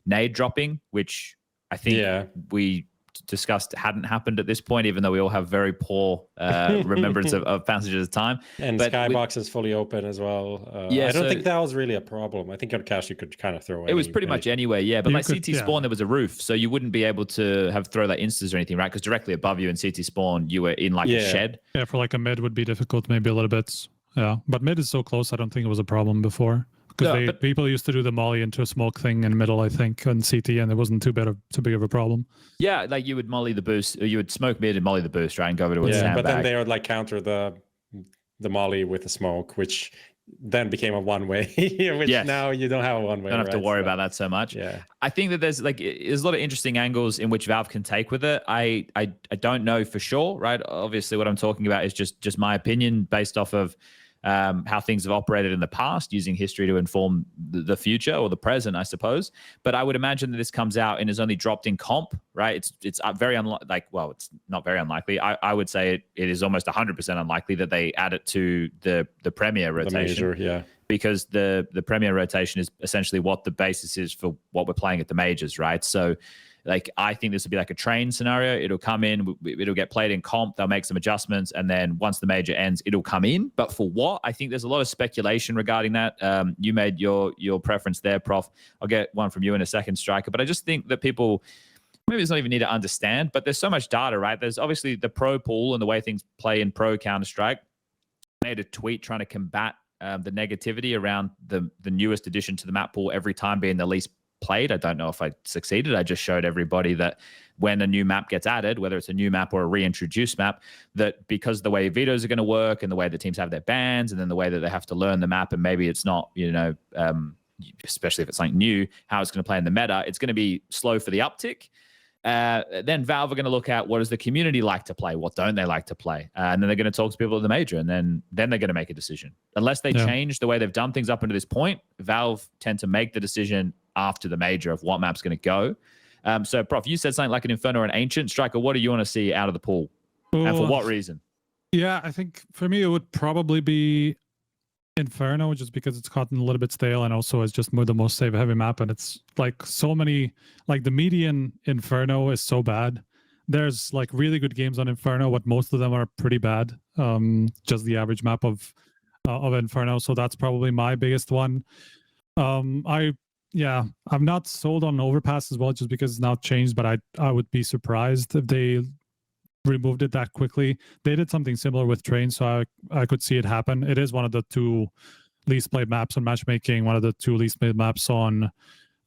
nade dropping, which I think we discussed hadn't happened at this point, even though we all have very poor remembrance of passage at the time. And Skybox is fully open as well. I don't think that was really a problem. I think on cache you could kind of throw it. It was pretty much anywhere, yeah. But like CT spawn, there was a roof, so you wouldn't be able to throw like instas or anything, right? Because directly above you in CT spawn, you were in like a shed. Yeah, for like a mid would be difficult, maybe a little bit. Yeah, but mid is so close, I don't think it was a problem before. Because people used to do the molly into a smoke thing in the middle, I think, on CT, and it wasn't too big of a problem. Yeah, like you would molly the boost, or you would smoke mid and molly the boost, right, and go over to a sandbag. But then they would like counter the molly with the smoke, which then became a one-way, which now you don't have a one-way. Don't have to worry about that so much. Yeah, I think that there's a lot of interesting angles in which Valve can take with it. I don't know for sure, right? Obviously, what I'm talking about is just my opinion based off of how things have operated in the past, using history to inform the future or the present, I suppose. But I would imagine that this comes out and is only dropped in comp, right? It's very unlikely. Well, it's not very unlikely. I would say it is almost 100% unlikely that they add it to the Premier rotation. The major, because the Premier rotation is essentially what the basis is for what we're playing at the majors, right? So I think this would be like a train scenario. It'll come in, it'll get played in comp, they'll make some adjustments, and then once the major ends, it'll come in. But for what? I think there's a lot of speculation regarding that. You made your preference there, Prof. I'll get one from you in a second, Striker. But I just think that people, maybe it's not even need to understand, but there's so much data, right? There's obviously the pro pool and the way things play in pro Counter-Strike. I made a tweet trying to combat the negativity around the newest addition to the map pool every time being the least played. I don't know if I succeeded. I just showed everybody that when a new map gets added, whether it's a new map or a reintroduced map, that because the way vetoes are going to work and the way the teams have their bans and then the way that they have to learn the map, and maybe it's not, especially if it's something new, how it's going to play in the meta, it's going to be slow for the uptick. Then Valve are going to look at what does the community like to play, what don't they like to play, and then they're going to talk to people at the major, and then they're going to make a decision. Unless they change the way they've done things up until this point, Valve tend to make the decision after the major of what map's going to go. So, Prof, you said something like an Inferno or an Ancient. Striker, what do you want to see out of the pool? And for what reason? Yeah, I think for me, it would probably be Inferno, just because it's gotten a little bit stale and also is just the most save heavy map. And it's like so many, like the median Inferno is so bad. There's like really good games on Inferno, but most of them are pretty bad. Just the average map of Inferno. So that's probably my biggest one. I'm not sold on Overpass as well, just because it's now changed, but I would be surprised if they removed it that quickly. They did something similar with Train, so I could see it happen. It is one of the 2 least played maps on matchmaking, one of the 2 least played maps on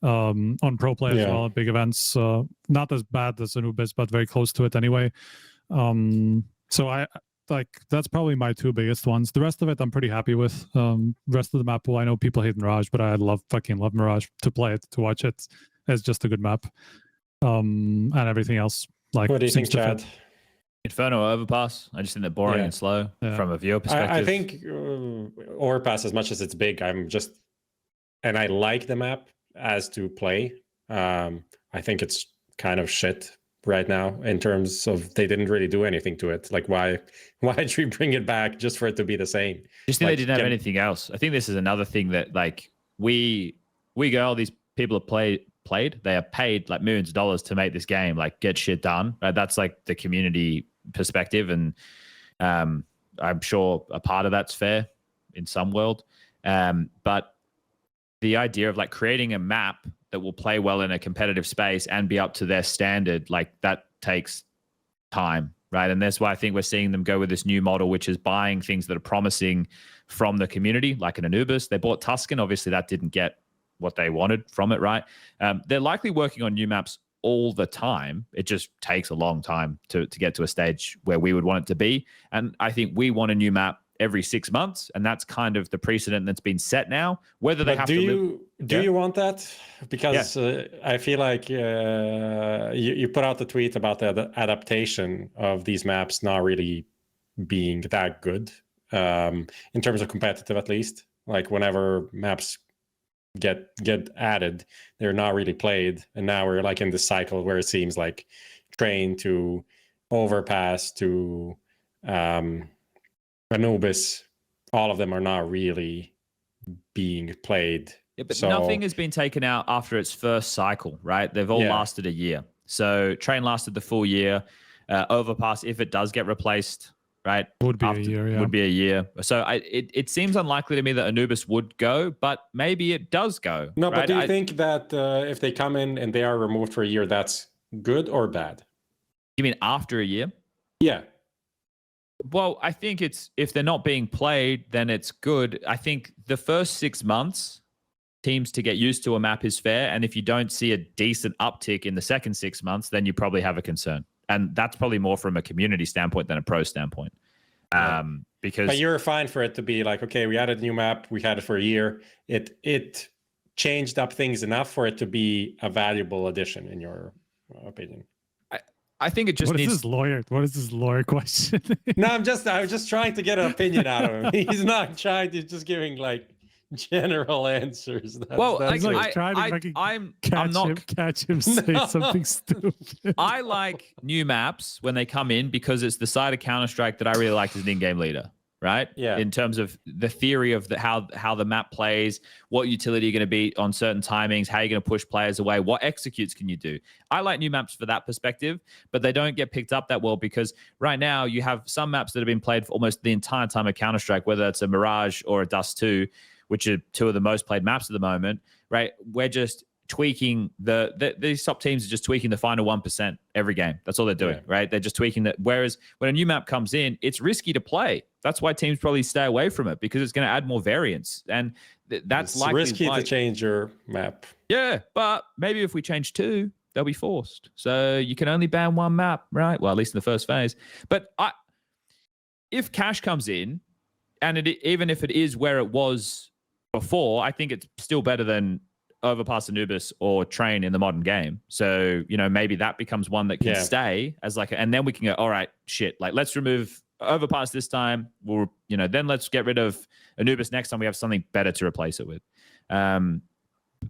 pro play as well at big events. Not as bad as Anubis, but very close to it anyway. So I like that's probably my 2 biggest ones. The rest of it I'm pretty happy with. Rest of the map pool, I know people hate Mirage, but I fucking love Mirage to play it, to watch it. It's just a good map. And everything else, like, what do you think, Chad? Inferno or Overpass? I just think they're boring and slow from a viewer perspective. I think Overpass, as much as it's big, and I like the map as to play. I think it's kind of shit right now in terms of they didn't really do anything to it. Like, why did we bring it back just for it to be the same? Just think they didn't have anything else. I think this is another thing that, like, we go, all these people have played, they are paid like millions of dollars to make this game, like, get shit done. Right? That's like the community perspective, and I'm sure a part of that's fair in some world. But the idea of like creating a map that will play well in a competitive space and be up to their standard, like, that takes time, right? And that's why I think we're seeing them go with this new model, which is buying things that are promising from the community, like an Anubis. They bought Tuscan. Obviously, that didn't get what they wanted from it, right? They're likely working on new maps all the time. It just takes a long time to get to a stage where we would want it to be. And I think we want a new map every 6 months, and that's kind of the precedent that's been set now. Whether they have to do you want that? Because I feel like you put out the tweet about the adaptation of these maps not really being that good, in terms of competitive, at least. Like, whenever maps get added, they're not really played, and now we're like in this cycle where it seems like Train to Overpass to Anubis, all of them are not really being played. Yeah, but nothing has been taken out after its first cycle, right? They've all lasted a year. So Train lasted the full year. Overpass, if it does get replaced, right, would be a year. Yeah. Would be a year. So it seems unlikely to me that Anubis would go, but maybe it does go. No, right? But do you think that if they come in and they are removed for a year, that's good or bad? You mean after a year? Yeah. Well, I think if they're not being played, then it's good. I think the first 6 months, teams to get used to a map is fair. And if you don't see a decent uptick in the second 6 months, then you probably have a concern. And that's probably more from a community standpoint than a pro standpoint. Because but you're fine for it to be like, okay, we added a new map, we had it for a year. It changed up things enough for it to be a valuable addition, in your opinion. I think it just What needs... What is this lawyer question? No, I was just trying to get an opinion out of him. He's not trying to, just giving like general answers. I'm not catch him say something stupid. I like new maps when they come in because it's the side of Counter-Strike that I really like as an in-game leader, right? Yeah. In terms of the theory of how the map plays, what utility you're going to be on certain timings, how you're going to push players away, what executes can you do. I like new maps for that perspective, but they don't get picked up that well because right now you have some maps that have been played for almost the entire time of Counter-Strike, whether it's a Mirage or a Dust 2, which are 2 of the most played maps at the moment, right? We're just tweaking these top teams are just tweaking the final 1% every game. That's all they're doing, right? They're just tweaking that. Whereas when a new map comes in, it's risky to play. that's why teams probably stay away from it, because it's going to add more variance. And that's it's likely risky to change your map. Yeah, but maybe if we change 2, they'll be forced. So you can only ban 1 map, right? Well, at least in the first phase. But if cash comes in, and even if it is where it was before, I think it's still better than Overpass Anubis or Train in the modern game. So, maybe that becomes one that can stay as and then we can go, all right, shit, let's remove Overpass this time. We'll, then let's get rid of Anubis next time we have something better to replace it with.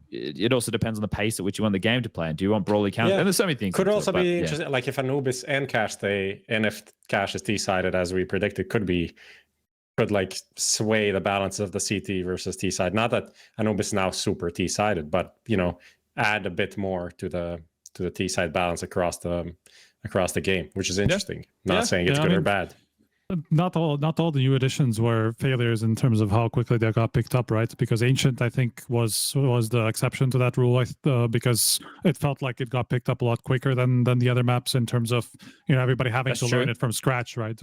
It also depends on the pace at which you want the game to play. And do you want brawly count? And there's so many things. Could also be interesting, like if Anubis and Cash and if Cash is T-sided as we predicted, could sway the balance of the CT versus T-side. Not that Anubis is now super T-sided, but add a bit more to the T-side balance across the game, which is interesting. Not saying it's good or bad. Not all the new additions were failures in terms of how quickly they got picked up, right? Because Ancient, I think, was the exception to that rule, because it felt like it got picked up a lot quicker than the other maps in terms of everybody having to learn it from scratch, right?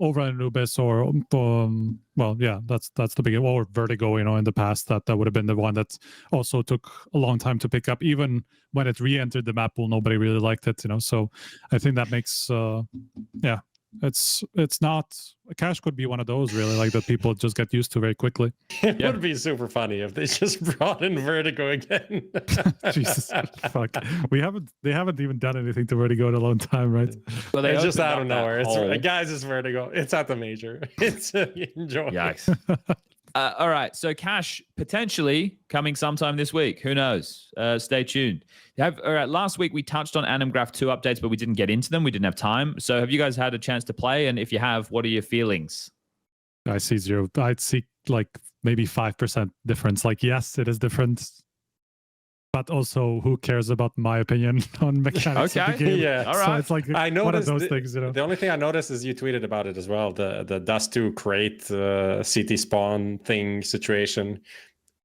Over Anubis or that's the big, or Vertigo, in the past that would have been the one that also took a long time to pick up, even when it re-entered the map pool. Nobody really liked it, so I think that makes it's not, Cash could be one of those really, like, that people just get used to very quickly. It would be super funny if they just brought in Vertigo again. Jesus fuck, they haven't even done anything to Vertigo in a long time, right? Well, it's just out of nowhere. Guys, it's Vertigo. It's at the major. It's enjoy. Yikes. All right, so Cash potentially coming sometime this week. Who knows? Stay tuned. All right, last week we touched on Animgraph 2 updates, but we didn't get into them. We didn't have time. So have you guys had a chance to play? And if you have, what are your feelings? I see 0. I'd see maybe 5% difference. Yes, it is different. But also, who cares about my opinion on mechanics of the game? Yeah, all right. So it's I one of those things, The only thing I noticed is you tweeted about it as well. The Dust 2 crate CT spawn thing situation.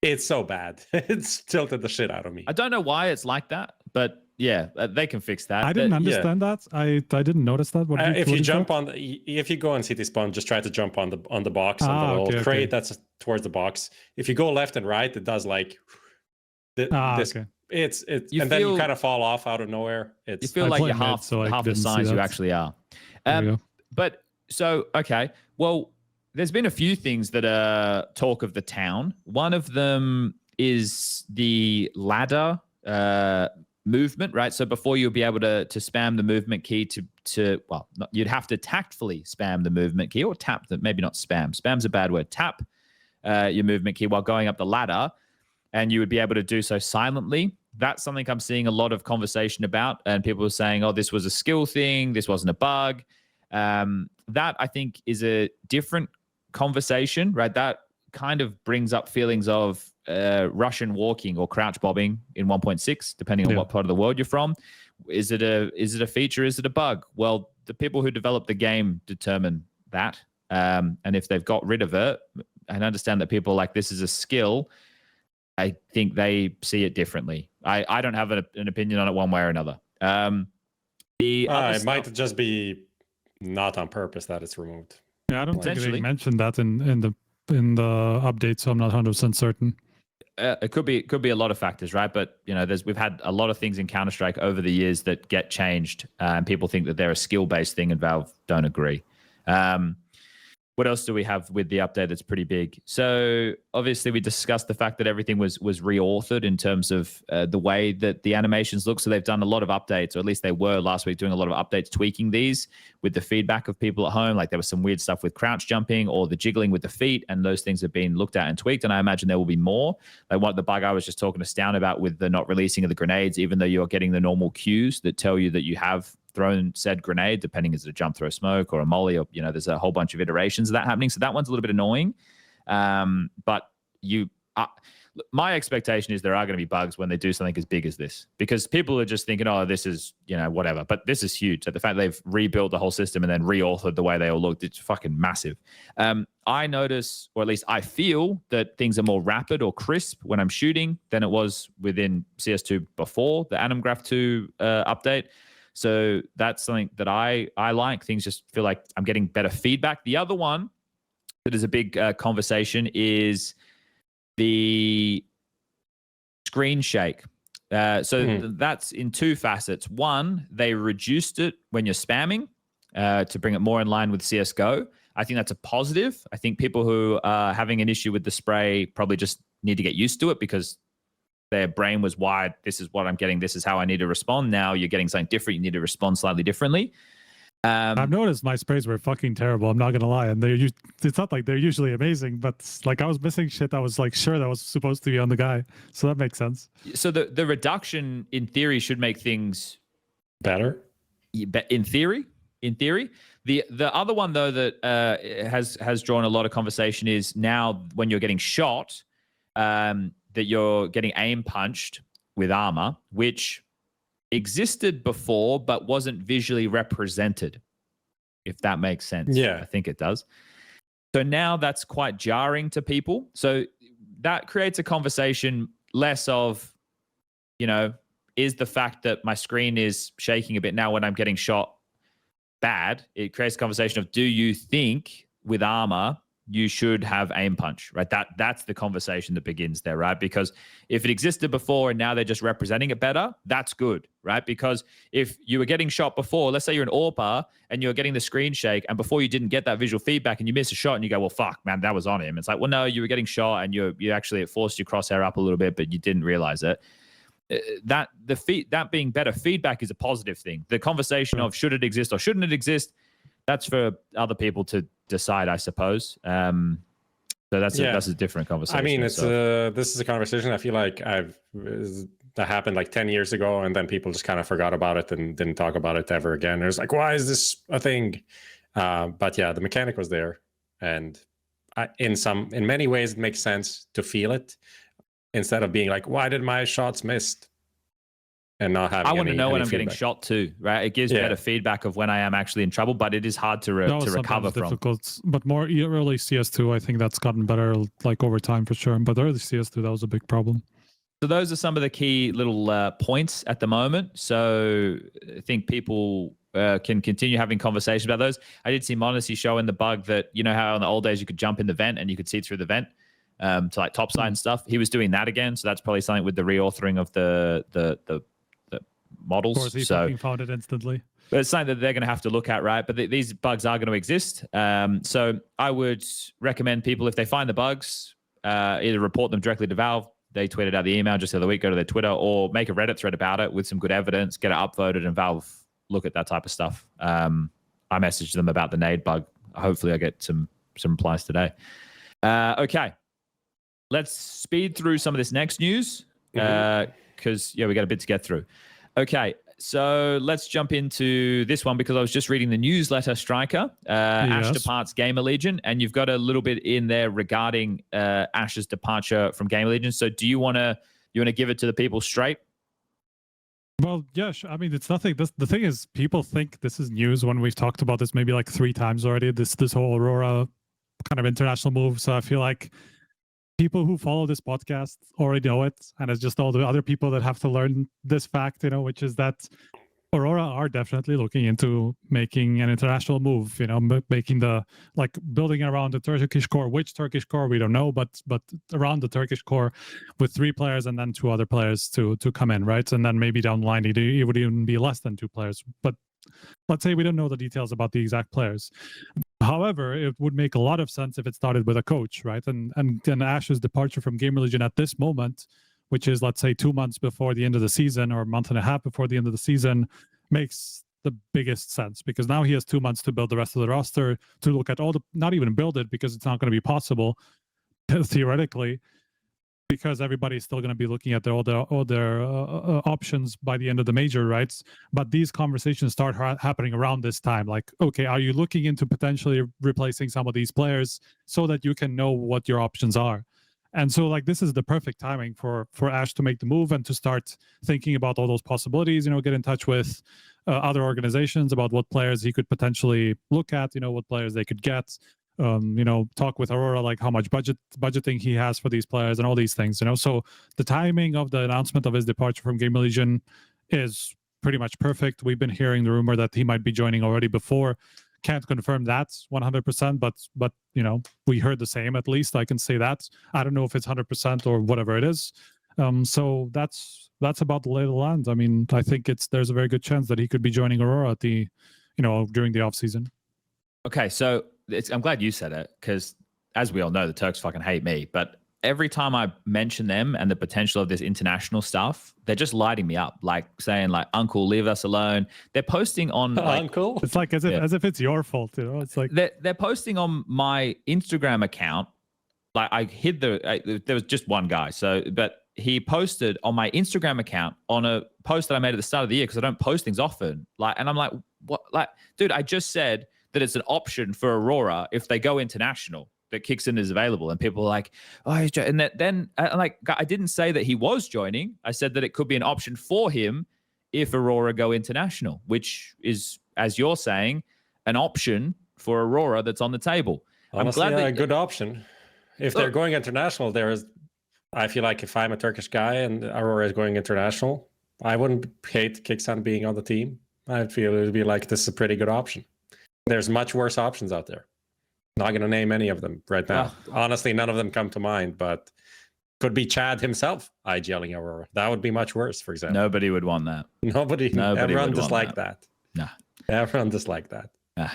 It's so bad. It's tilted the shit out of me. I don't know why it's like that, but yeah, they can fix that. I didn't understand that. I didn't notice that. If you go on CT spawn, just try to jump on the box on the little crate that's towards the box. If you go left and right, it does okay. And then you kind of fall off out of nowhere. You feel like you're half the size you actually are. But so, okay. Well, there's been a few things that are talk of the town. One of them is the ladder movement, right? So before you'll be able to spam the movement key you'd have to tactfully spam the movement key, or tap the, maybe not spam. Spam's a bad word. Tap your movement key while going up the ladder, and you would be able to do so silently. That's something I'm seeing a lot of conversation about, and people are saying, oh, this was a skill thing, this wasn't a bug. That, I think, is a different conversation, right? That kind of brings up feelings of Russian walking or crouch bobbing in 1.6, depending on what part of the world you're from. Is it a feature? Is it a bug? Well, the people who develop the game determine that. And if they've got rid of it, and understand that people like this is a skill, I think they see it differently. I don't have an opinion on it one way or another. It might just be not on purpose that it's removed. Yeah, I don't think they mentioned that in the update, so I'm not 100% certain. It could be a lot of factors, right? But we've had a lot of things in Counter-Strike over the years that get changed, and people think that they're a skill-based thing, and Valve don't agree. What else do we have with the update that's pretty big? So obviously we discussed the fact that everything was reauthored in terms of the way that the animations look. So they've done a lot of updates, or at least they were last week doing a lot of updates, tweaking these with the feedback of people at home. Like there was some weird stuff with crouch jumping or the jiggling with the feet, and those things have been looked at and tweaked. And I imagine there will be more. Like what the bug I was just talking to Stavn about with the not releasing of the grenades, even though you're getting the normal cues that tell you that you have thrown said grenade, depending is it a jump, throw, smoke, or a molly, or there's a whole bunch of iterations of that happening. So that one's a little bit annoying. But my expectation is there are going to be bugs when they do something as big as this, because people are just thinking, oh, this is whatever. But this is huge. So the fact they've rebuilt the whole system and then reauthored the way they all looked, it's fucking massive. I notice, or at least I feel, that things are more rapid or crisp when I'm shooting than it was within CS2 before the Animgraph 2 update. So that's something that I like. Things just feel like I'm getting better feedback. The other one that is a big conversation is the screen shake. That's in two facets. One, they reduced it when you're spamming to bring it more in line with CSGO. I think that's a positive. I think people who are having an issue with the spray probably just need to get used to it because their brain was wired. This is what I'm getting. This is how I need to respond. Now you're getting something different. You need to respond slightly differently. I've noticed my sprays were fucking terrible. I'm not gonna lie, and it's not like they're usually amazing, but like I was missing shit. I was like sure that was supposed to be on the guy, so that makes sense. So the reduction in theory should make things better. In theory. The other one though that has drawn a lot of conversation is now when you're getting shot, that you're getting aim punched with armor, which existed before but wasn't visually represented, if that makes sense. Yeah, I think it does. So now that's quite jarring to people. So that creates a conversation less of, is the fact that my screen is shaking a bit now when I'm getting shot bad? It creates a conversation of, do you think with armor you should have aim punch, right? That's the conversation that begins there, right? Because if it existed before and now they're just representing it better, that's good, right? Because if you were getting shot before, let's say you're an AWPer and you're getting the screen shake, and before you didn't get that visual feedback and you miss a shot and you go, well, fuck, man, that was on him. It's like, well, no, you were getting shot and you actually, it forced your crosshair up a little bit, but you didn't realize it. That being better feedback is a positive thing. The conversation of should it exist or shouldn't it exist, that's for other people to decide, I suppose. So that's a different conversation. I mean, this is a conversation I feel like that happened like 10 years ago, and then people just kind of forgot about it and didn't talk about it ever again. There's like, why is this a thing? But yeah, the mechanic was there, and in many ways it makes sense to feel it instead of being like, why did my shots missed? And not having. I want to know when I'm feedback. Getting shot too, right? It gives better feedback of when I am actually in trouble, but it is hard to recover from. Difficult, but more early CS2, I think that's gotten better like over time for sure. But early CS2, that was a big problem. So those are some of the key little points at the moment. So I think people can continue having conversations about those. I did see Monacy showing the bug that, how in the old days you could jump in the vent and you could see through the vent to like topside and stuff. He was doing that again. So that's probably something with the reauthoring of the models. Of course, he fucking found it instantly. But it's something that they're going to have to look at, right? But these bugs are going to exist. So I would recommend people, if they find the bugs, either report them directly to Valve. They tweeted out the email just the other week, go to their Twitter, or make a Reddit thread about it with some good evidence, get it upvoted, and Valve look at that type of stuff. I messaged them about the nade bug. Hopefully I get some replies today. Okay. Let's speed through some of this next news because, we got a bit to get through. Okay, so let's jump into this one because I was just reading the newsletter, Striker. Ash departs Gamer Legion, and you've got a little bit in there regarding Ash's departure from Gamer Legion. So do you want to give it to the people straight? Well, yeah, I mean, it's nothing. The thing is, people think this is news when we've talked about this maybe like 3 times already, this whole Aurora kind of international move. So I feel like people who follow this podcast already know it, and it's just all the other people that have to learn this fact, which is that Aurora are definitely looking into making an international move, making building around the Turkish core. Which Turkish core we don't know, but around the Turkish core with 3 players and then 2 other players to come in, right? And then maybe down the line it would even be less than 2 players. But let's say we don't know the details about the exact players. However, it would make a lot of sense if it started with a coach, right? And Ash's departure from Gamer Legion at this moment, which is, let's say, 2 months before the end of the season or a month and a half before the end of the season, makes the biggest sense because now he has 2 months to build the rest of the roster, to look at not even build it because it's not going to be possible theoretically, because everybody's still going to be looking at all their options by the end of the major, right? But these conversations start happening around this time. Like, okay, are you looking into potentially replacing some of these players so that you can know what your options are? And so, like, this is the perfect timing for Ash to make the move and to start thinking about all those possibilities. Get in touch with other organizations about what players he could potentially look at. What players they could get. Talk with Aurora, like how much budgeting he has for these players and all these things, So the timing of the announcement of his departure from Gamer Legion is pretty much perfect. We've been hearing the rumor that he might be joining already before. Can't confirm that 100%, but you know, we heard the same. At least I can say that. I don't know if it's 100% or whatever it is. So that's about the lay of the land. I mean, I think there's a very good chance that he could be joining Aurora at the, you know, during the off season. Okay, so I'm glad you said it, because as we all know, the Turks fucking hate me. But every time I mention them and the potential of this international stuff, they're just lighting me up, like saying like, "Uncle, leave us alone." They're posting on like, Uncle. It's like as if it's your fault, you know. It's like they're posting on my Instagram account. Like I hid there was just one guy, but he posted on my Instagram account on a post that I made at the start of the year, because I don't post things often. Like, and I'm like, what? Like, dude, I just said that it's an option for Aurora if they go international, that Kixon is available. And people are like, oh, he's and then like, I didn't say that he was joining. I said that it could be an option for him if Aurora go international, which is, as you're saying, an option for Aurora that's on the table. Honestly, I'm glad a good option. If they're going international, I feel like if I'm a Turkish guy and Aurora is going international, I wouldn't hate Kixon being on the team. I feel it would be like, this is a pretty good option. There's much worse options out there. Not going to name any of them right now. Honestly, none of them come to mind, but could be Chad himself IGLing Aurora. That would be much worse, for example. Nobody would want that. Nobody everyone disliked that. Nah. Everyone disliked that.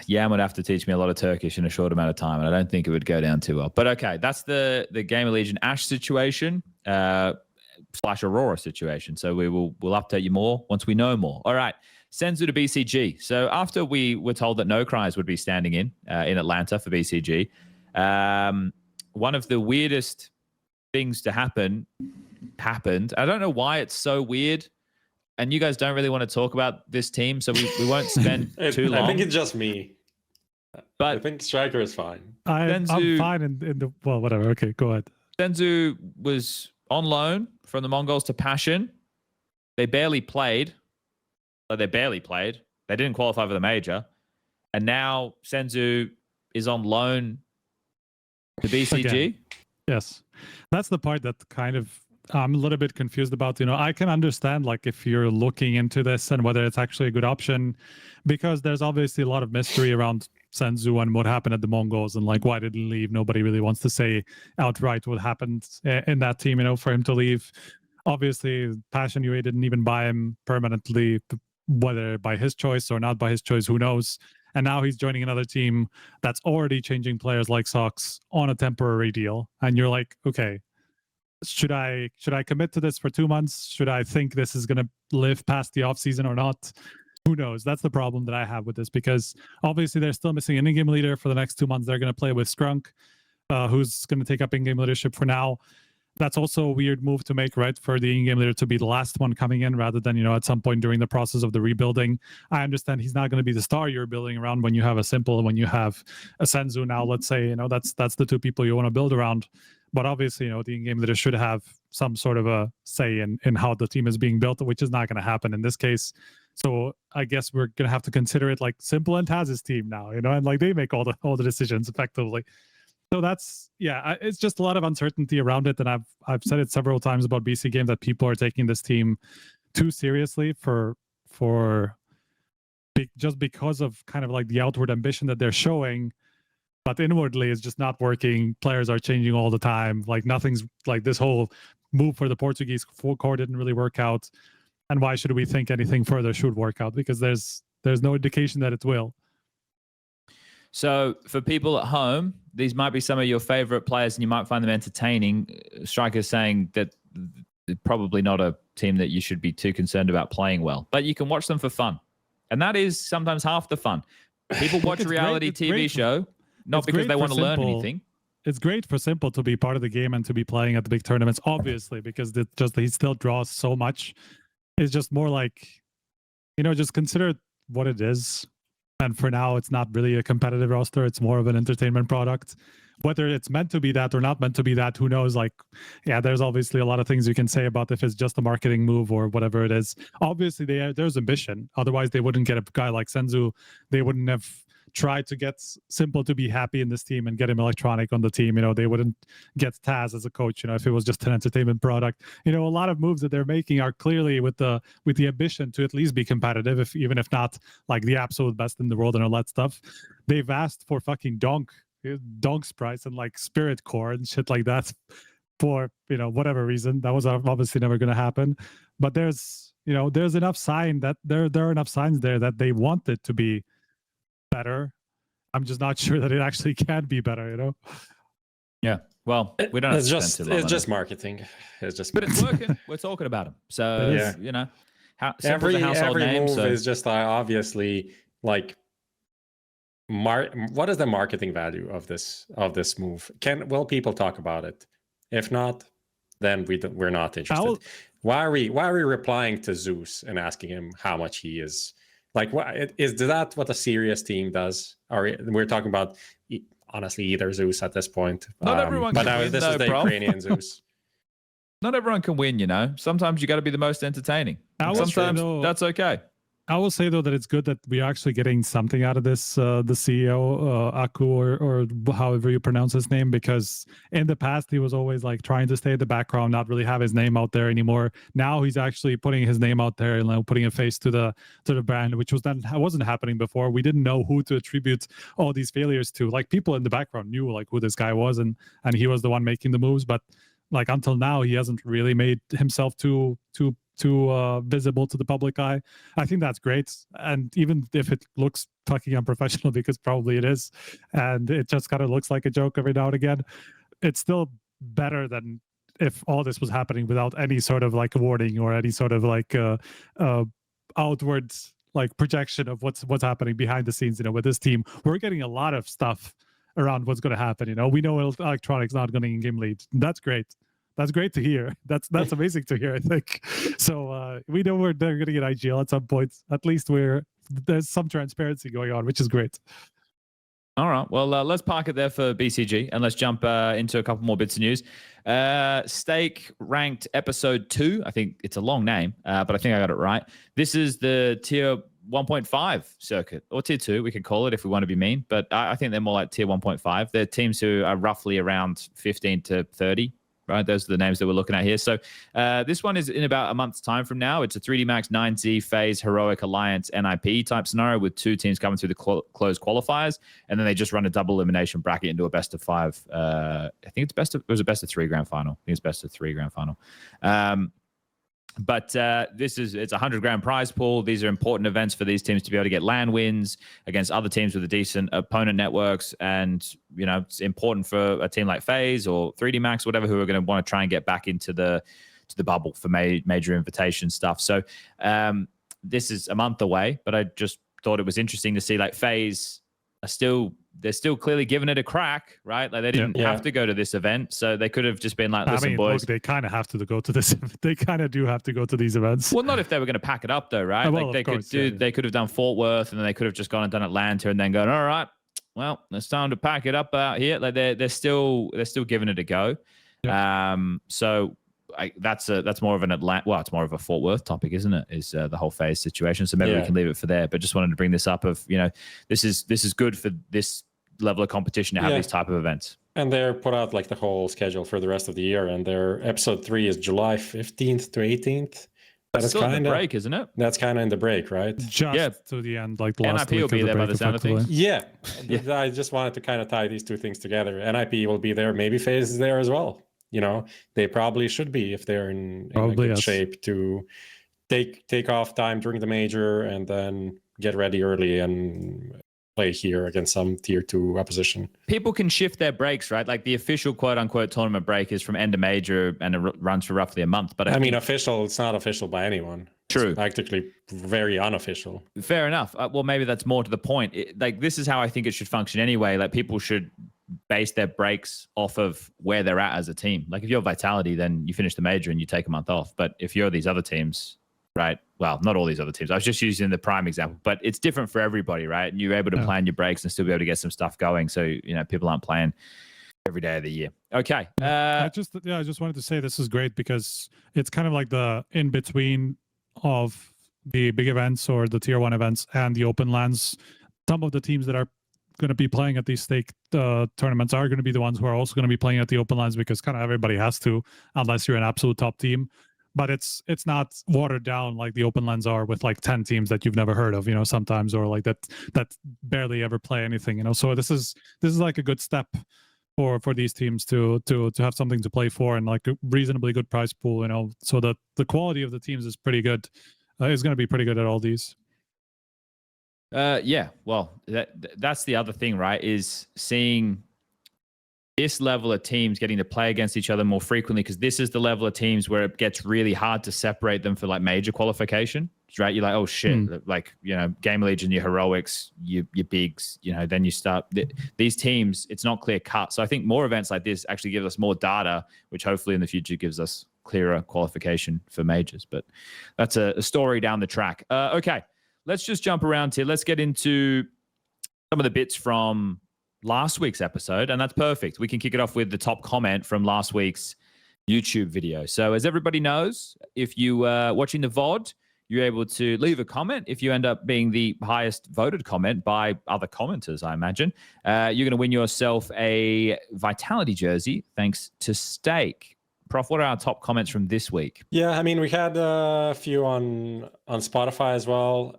Yam would have to teach me a lot of Turkish in a short amount of time, and I don't think it would go down too well. But okay, that's the Gamer Legion Ash situation / Aurora situation. So we'll update you more once we know more. All right. Senzu to BCG. So after we were told that No Cries would be standing in Atlanta for BCG, one of the weirdest things to happened. I don't know why it's so weird, and you guys don't really want to talk about this team, so we won't spend too long. I think it's just me. But I think Striker is fine. I'm fine in the well, whatever. Okay, go ahead. Senzu was on loan from the Mongols to Passion. They barely played. They didn't qualify for the major. And now Senzu is on loan to BCG. Again. Yes. That's the part that kind of I'm a little bit confused about. You know, I can understand like if you're looking into this and whether it's actually a good option, because there's obviously a lot of mystery around Senzu and what happened at the Mongols and like why did he leave. Nobody really wants to say outright what happened in that team, you know, for him to leave. Obviously, Passion UA didn't even buy him permanently, whether by his choice or not by his choice, who knows. And now he's joining another team that's already changing players like Sox on a temporary deal. And you're like, okay, should I commit to this for 2 months? Should I think this is going to live past the offseason or not? Who knows? That's the problem that I have with this, because obviously they're still missing an in-game leader for the next 2 months. They're going to play with Skrunk, who's going to take up in-game leadership for now. That's also a weird move to make, right? For the in-game leader to be the last one coming in rather than, you know, at some point during the process of the rebuilding. I understand he's not going to be the star you're building around when you have a Simple, when you have a Senzu now, let's say, you know, that's the two people you want to build around. But obviously, you know, the in-game leader should have some sort of a say in how the team is being built, which is not going to happen in this case. So I guess we're going to have to consider it like Simple and Taz's team now, you know, and like they make all the decisions effectively. So that's, yeah, it's just a lot of uncertainty around it. And I've said it several times about BCGame that people are taking this team too seriously just because of kind of like the outward ambition that they're showing, but inwardly it's just not working. Players are changing all the time. Like nothing's like this whole move for the Portuguese core didn't really work out. And why should we think anything further should work out? Because there's no indication that it will. So for people at home, these might be some of your favorite players and you might find them entertaining. Striker's saying that they're probably not a team that you should be too concerned about playing well, but you can watch them for fun. And that is sometimes half the fun. People watch a reality TV show, not because they want to learn anything. It's great for Simple to be part of the game and to be playing at the big tournaments, obviously, because he still draws so much. It's just more like, you know, just consider what it is. And for now, it's not really a competitive roster. It's more of an entertainment product. Whether it's meant to be that or not meant to be that, who knows? Like, yeah, there's obviously a lot of things you can say about if it's just a marketing move or whatever it is. Obviously, there's ambition. Otherwise, they wouldn't get a guy like Senzu. They wouldn't have try to get Simple to be happy in this team and get him electronic on the team. They wouldn't get Taz as a coach, if it was just an entertainment product. A lot of moves that they're making are clearly with the ambition to at least be competitive, even if not like the absolute best in the world and all that stuff. They've asked for fucking Donk's price and like Spirit Core and shit like that for whatever reason. That was obviously never going to happen, but there's enough sign that there are enough signs there that they want it to be better. I'm just not sure that it actually can be better. Yeah, well, we don't have it's to just spend too long on just it. marketing. It's just But it's working. We're talking about them, so Yeah. Simple's a household every name, move so is just obviously like what is the marketing value of this move? Will people talk about it? If not, then we're not interested. Why are we replying to Zeus and asking him how much he is? Like, is that what a serious team does? Or we're talking about honestly either Zeus at this point. Not everyone can win, this is the Ukrainian Zeus. not everyone can win. Sometimes you got to be the most entertaining. Sometimes that's okay. I will say though that it's good that we are actually getting something out of this, the CEO, Aku, or however you pronounce his name, because in the past he was always like trying to stay in the background, not really have his name out there anymore. Now he's actually putting his name out there and putting a face to the brand, which wasn't happening before. We didn't know who to attribute all these failures to. Like people in the background knew like who this guy was, and he was the one making the moves, but like until now he hasn't really made himself too visible to the public eye. I think that's great, and even if it looks fucking unprofessional, because probably it is, and it just kind of looks like a joke every now and again, it's still better than if all this was happening without any sort of like warning or any sort of like outward like projection of what's happening behind the scenes. With this team, we're getting a lot of stuff around what's going to happen. We know Electronic's not going to in-game lead. That's great. That's great to hear. That's amazing to hear, I think. So we know they're going to get IGL at some point. At least there's some transparency going on, which is great. All right. Well, let's park it there for BCG and let's jump into a couple more bits of news. Stake ranked episode 2. I think it's a long name, but I think I got it right. This is the tier 1.5 circuit, or tier 2, we can call it if we want to be mean, but I think they're more like tier 1.5. They're teams who are roughly around 15 to 30, right? Those are the names that we're looking at here. So this one is in about a month's time from now. It's a 3D Max 9Z FaZe Heroic Alliance NIP type scenario with 2 teams coming through the closed qualifiers, and then they just run a double elimination bracket into a best of 5. I think it was a best of 3 grand final. I think it's best of 3 grand final. But it's a 100 grand prize pool. These are important events for these teams to be able to get LAN wins against other teams with a decent opponent networks. And, it's important for a team like FaZe or 3D Max, whatever, who are going to want to try and get back into the bubble for major invitation stuff. So this is a month away, but I just thought it was interesting to see like FaZe they're still clearly giving it a crack, right? Like they didn't have to go to this event, so they could have just been like, "Listen, boys." Look, they kind of have to go to this. They kind of do have to go to these events. Well, not if they were going to pack it up, though, right? Well, like they could have done Fort Worth, and then they could have just gone and done Atlanta, and then gone, "All right, well, it's time to pack it up out here." Like they're still giving it a go. Yeah. So that's more of an Atlanta. Well, it's more of a Fort Worth topic, isn't it? Is the whole FaZe situation? So maybe we can leave it for there. But just wanted to bring this up. This is good for this level of competition to have these type of events. And they're put out like the whole schedule for the rest of the year, and their episode 3 is July 15th to 18th. That's still in the break, isn't it? That's kind of in the break, right? Just to the end, like the last NIP week will be of the there break, by the sound of things. Yeah. I just wanted to kind of tie these two things together. NIP will be there. Maybe FaZe is there as well. They probably should be if they're in a good shape to take off time during the major and then get ready early and play here against some tier 2 opposition. People can shift their breaks, right? Like the official quote-unquote tournament break is from end of major and it runs for roughly a month. But I mean, official, it's not official by anyone. True. It's practically very unofficial. Fair enough. Well, maybe that's more to the point. This is how I think it should function anyway. Like people should base their breaks off of where they're at as a team. Like if you're Vitality, then you finish the major and you take a month off. But if you're these other teams, right? Well, not all these other teams. I was just using the prime example, but it's different for everybody, right? And you're able to plan your breaks and still be able to get some stuff going. So, people aren't playing every day of the year. Okay. I just wanted to say this is great because it's kind of like the in-between of the big events or the tier 1 events and the open lands. Some of the teams that are going to be playing at these stake tournaments are going to be the ones who are also going to be playing at the open lines, because kind of everybody has to, unless you're an absolute top team. But it's not watered down like the open lines are with like 10 teams that you've never heard of, sometimes, or like that barely ever play anything, So this is like a good step for these teams to have something to play for, and like a reasonably good prize pool, so that the quality of the teams is pretty good. Is going to be pretty good at all these. Yeah, well, that's the other thing, right? Is seeing this level of teams getting to play against each other more frequently, because this is the level of teams where it gets really hard to separate them for like major qualification, right? You're like, oh shit, like, Game Legion, your heroics, your bigs, then you start these teams, it's not clear cut. So I think more events like this actually give us more data, which hopefully in the future gives us clearer qualification for majors. But that's a story down the track. Okay, let's just jump around here. Let's get into some of the bits from last week's episode, and that's perfect. We can kick it off with the top comment from last week's YouTube video. So as everybody knows, if you are watching the VOD, you're able to leave a comment. If you end up being the highest voted comment by other commenters, I imagine, you're going to win yourself a Vitality jersey thanks to Stake. Prof, what are our top comments from this week? Yeah, I mean, we had a few on Spotify as well.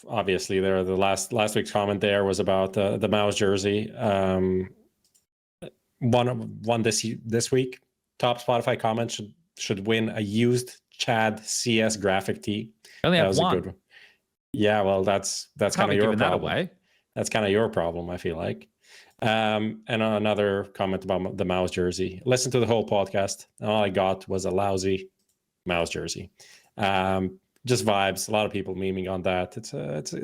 Obviously, the last week's comment there was about the mouse jersey. One this week. Top Spotify comment should win a used Chad CS graphic tee. Only that have was one. a good one. Yeah, well, that's kind of your problem. That away. That's kind of your problem, I feel like. And another comment about the mouse jersey. Listen to the whole podcast, and all I got was a lousy mouse jersey. Just vibes. A lot of people memeing on that. It's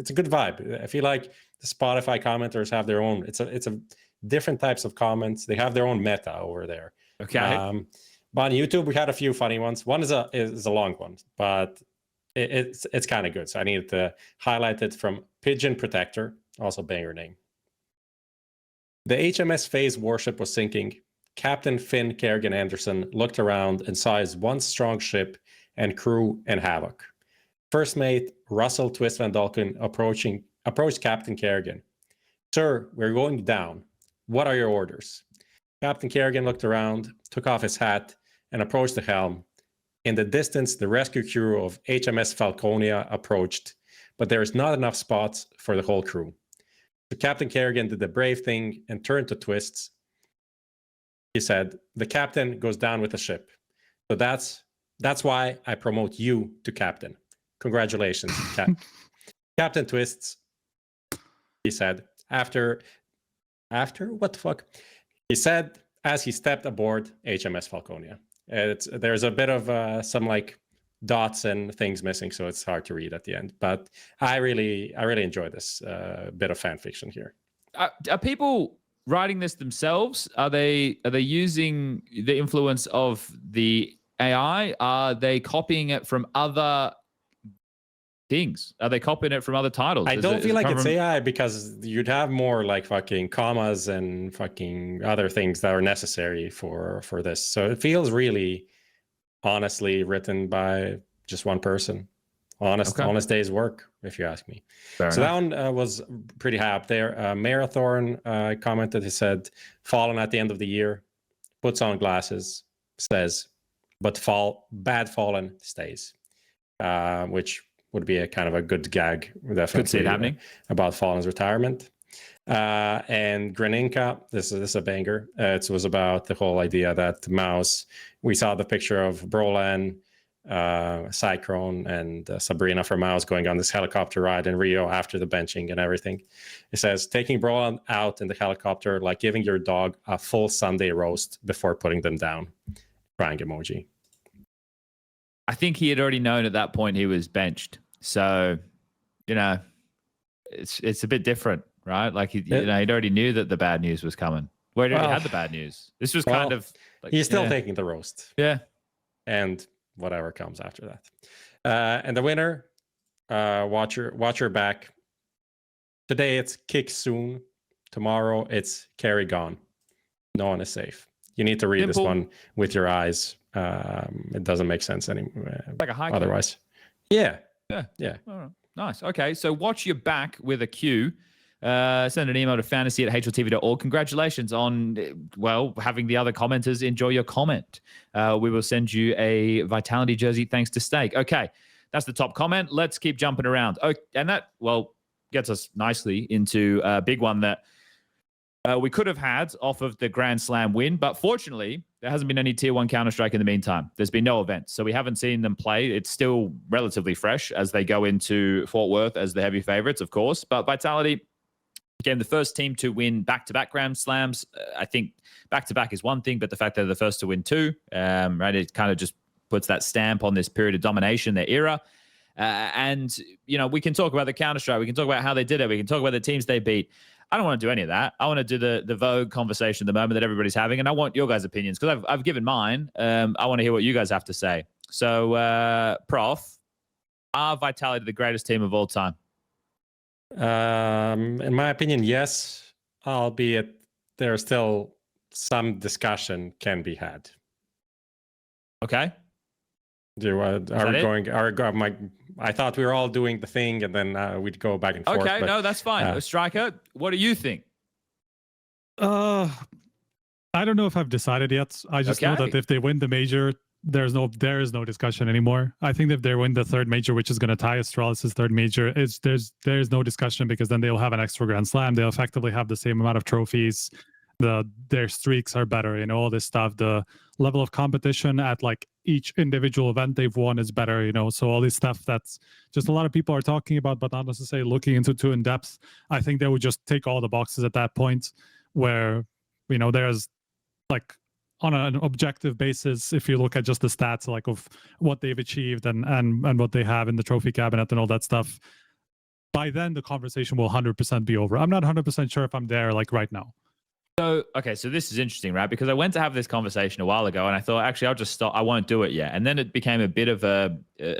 a good vibe. I feel like the Spotify commenters have their own. It's a different types of comments. They have their own meta over there. Okay. But on YouTube, we had a few funny ones. One is a long one, but it's kind of good. So I needed to highlight it from Pigeon Protector, also banger name. The HMS Phase warship was sinking. Captain Finn Kerrigan Anderson looked around and saw his once strong ship and crew in havoc. First mate Russell Twist Van Dalken approached Captain Kerrigan. Sir, we're going down. What are your orders? Captain Kerrigan looked around, took off his hat, and approached the helm. In the distance, the rescue crew of HMS Falconia approached, but there is not enough spots for the whole crew. So Captain Kerrigan did the brave thing and turned to Twists. He said, the captain goes down with the ship. So that's why I promote you to captain. Congratulations, Captain Twists. He said, after what the fuck? He said as he stepped aboard HMS Falconia. There's a bit of some like dots and things missing, so it's hard to read at the end. But I really enjoy this bit of fan fiction here. Are people writing this themselves? Are they using the influence of the AI? Are they copying it from other things? Are they copying it from other titles? I don't feel like it's AI, because you'd have more like fucking commas and fucking other things that are necessary for this. So it feels really honestly written by just one person. Honest day's work, if you ask me. Fair enough. That one was pretty high up there. Marathon commented, he said, fallen at the end of the year, puts on glasses, says, but bad fallen stays, which would be a kind of a good gag, definitely. Could see it happening. About Fallen's retirement. And Greninka, this is a banger. It was about the whole idea that Mouse, we saw the picture of Brolan, Cyclone, and Sabrina from Mouse going on this helicopter ride in Rio after the benching and everything. It says, taking Brolan out in the helicopter like giving your dog a full Sunday roast before putting them down. Crying emoji. I think he had already known at that point he was benched. So, it's a bit different, right? Like, he'd already knew that the bad news was coming. Well, he already had the bad news. This was kind of like, he's still taking the roast. Yeah. And whatever comes after that. And the winner, watch your back. Today it's kick soon. Tomorrow it's carry gone. No one is safe. You need to read this one with your eyes. It doesn't make sense anymore. Like a high otherwise. Yeah. Yeah. Oh, nice. Okay. So watch your back with a Q. Send an email to fantasy@hltv.org. Congratulations on, well, having the other commenters enjoy your comment. We will send you a Vitality jersey thanks to Steak. Okay, that's the top comment. Let's keep jumping around. Oh, and that, well, gets us nicely into a big one that we could have had off of the Grand Slam win, but fortunately, there hasn't been any Tier 1 Counter-Strike in the meantime. There's been no events, so we haven't seen them play. It's still relatively fresh as they go into Fort Worth as the heavy favorites, of course, but Vitality became the first team to win back-to-back Grand Slams. I think back-to-back is one thing, but the fact that they're the first to win two, right, it kind of just puts that stamp on this period of domination, their era. And, you know, we can talk about the Counter-Strike. We can talk about how they did it. We can talk about the teams they beat. I don't want to do any of that. I want to do the Vogue conversation at the moment that everybody's having, and I want your guys' opinions because I've given mine. I want to hear what you guys have to say. So, Prof, are Vitality the greatest team of all time? In my opinion, yes, albeit there's still some discussion can be had. Okay. I thought we were all doing the thing, and then we'd go back and forth. Okay, no, that's fine. Striker, what do you think? I don't know if I've decided yet. I just know that if they win the major, there is no discussion anymore. I think if they win the third major, which is going to tie Astralis' third major, there's no discussion because then they'll have an extra Grand Slam. They'll effectively have the same amount of trophies. Their streaks are better, all this stuff. The level of competition at like each individual event they've won is better, so all this stuff that's just a lot of people are talking about but not necessarily looking into too in depth. I think they would just take all the boxes at that point where there's like on an objective basis, if you look at just the stats like of what they've achieved and what they have in the trophy cabinet and all that stuff, by then the conversation will 100% be over. I'm not 100% sure if I'm there like right now. So, okay, so this is interesting, right? Because I went to have this conversation a while ago and I thought, actually, I'll just stop. I won't do it yet. And then it became a bit of a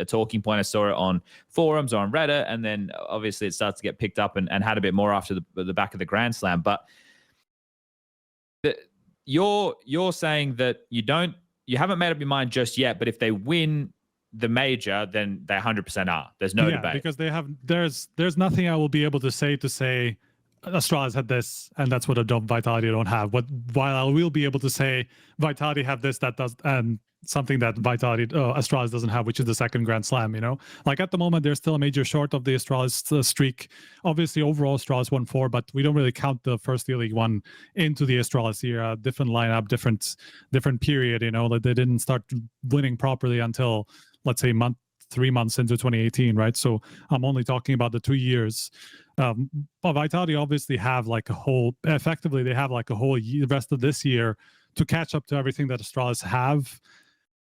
talking point. I saw it on forums or on Reddit. And then obviously it starts to get picked up and had a bit more after the back of the Grand Slam. But you're saying that you haven't made up your mind just yet, but if they win the major, then they 100% are. There's no debate. Because there's nothing I will be able to say Astralis had this, and that's what Vitality don't have. While I will be able to say Vitality have this, that does, and something that Astralis doesn't have, which is the second Grand Slam. Like at the moment, they're still a major short of the Astralis streak. Obviously, overall Astralis won 4, but we don't really count the first E-League one into the Astralis era. Different lineup, different period. That they didn't start winning properly until, let's say, 3 months into 2018, right? So I'm only talking about the 2 years. But Vitality obviously have like effectively they have like a whole year, the rest of this year to catch up to everything that Astralis have.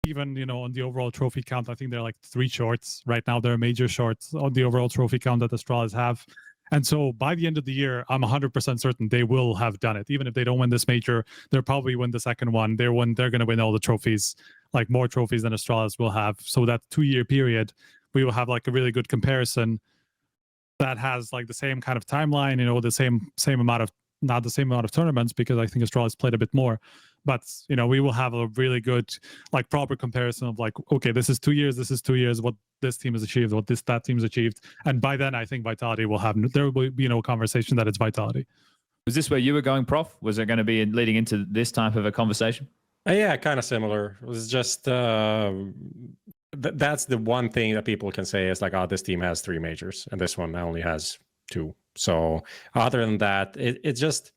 Even, on the overall trophy count, I think they're like 3 shorts. Right now, they're major shorts on the overall trophy count that Astralis have. And so by the end of the year, I'm 100% certain they will have done it. Even if they don't win this major, they'll probably win the second one. They're going to win all the trophies, like more trophies than Astralis will have. So that 2-year period, we will have like a really good comparison that has like the same kind of timeline, the same amount of, not the same amount of tournaments because I think Astralis played a bit more. But, we will have a really good, like proper comparison of like, okay, this is 2 years, what this team has achieved, what that team's achieved. And by then, I think Vitality there will be no conversation that it's Vitality. Was this where you were going, Prof? Was it going to be leading into this type of a conversation? Yeah, kind of similar. It was just, that's the one thing that people can say is like, oh, this team has 3 majors and this one only has 2. So other than that, it's just...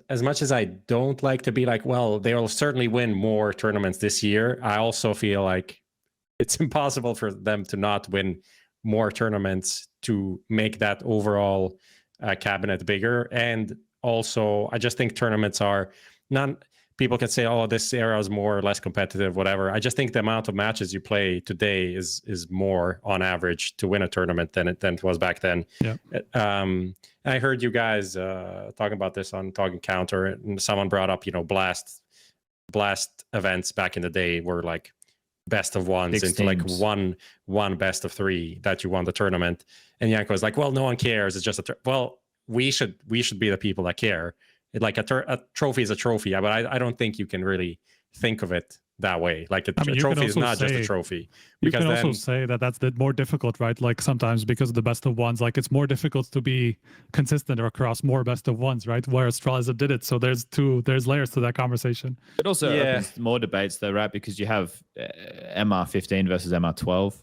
As much as I don't like to be like, well, they will certainly win more tournaments this year, I also feel like it's impossible for them to not win more tournaments to make that overall cabinet bigger. And also, I just think tournaments are not... People can say, oh, this era is more or less competitive, whatever. I just think the amount of matches you play today is more on average to win a tournament than it was back then. Yeah. I heard you guys talking about this on Talking Counter, and someone brought up, blast events back in the day were like best of ones into like one best of 3 that you won the tournament. And Yanko was like, well, no one cares. It's just well, we should be the people that care. Like a trophy is a trophy, but I don't think you can really think of it that way. Like a I mean, you can trophy is also not just a say- trophy. You Because can also then, say that that's the more difficult, right? Like sometimes because of the best of ones, like it's more difficult to be consistent across more best of ones, right? Where Astralis did it. So there's layers to that conversation. It also Yeah. opens more debates, though, right? Because you have MR15 versus MR12.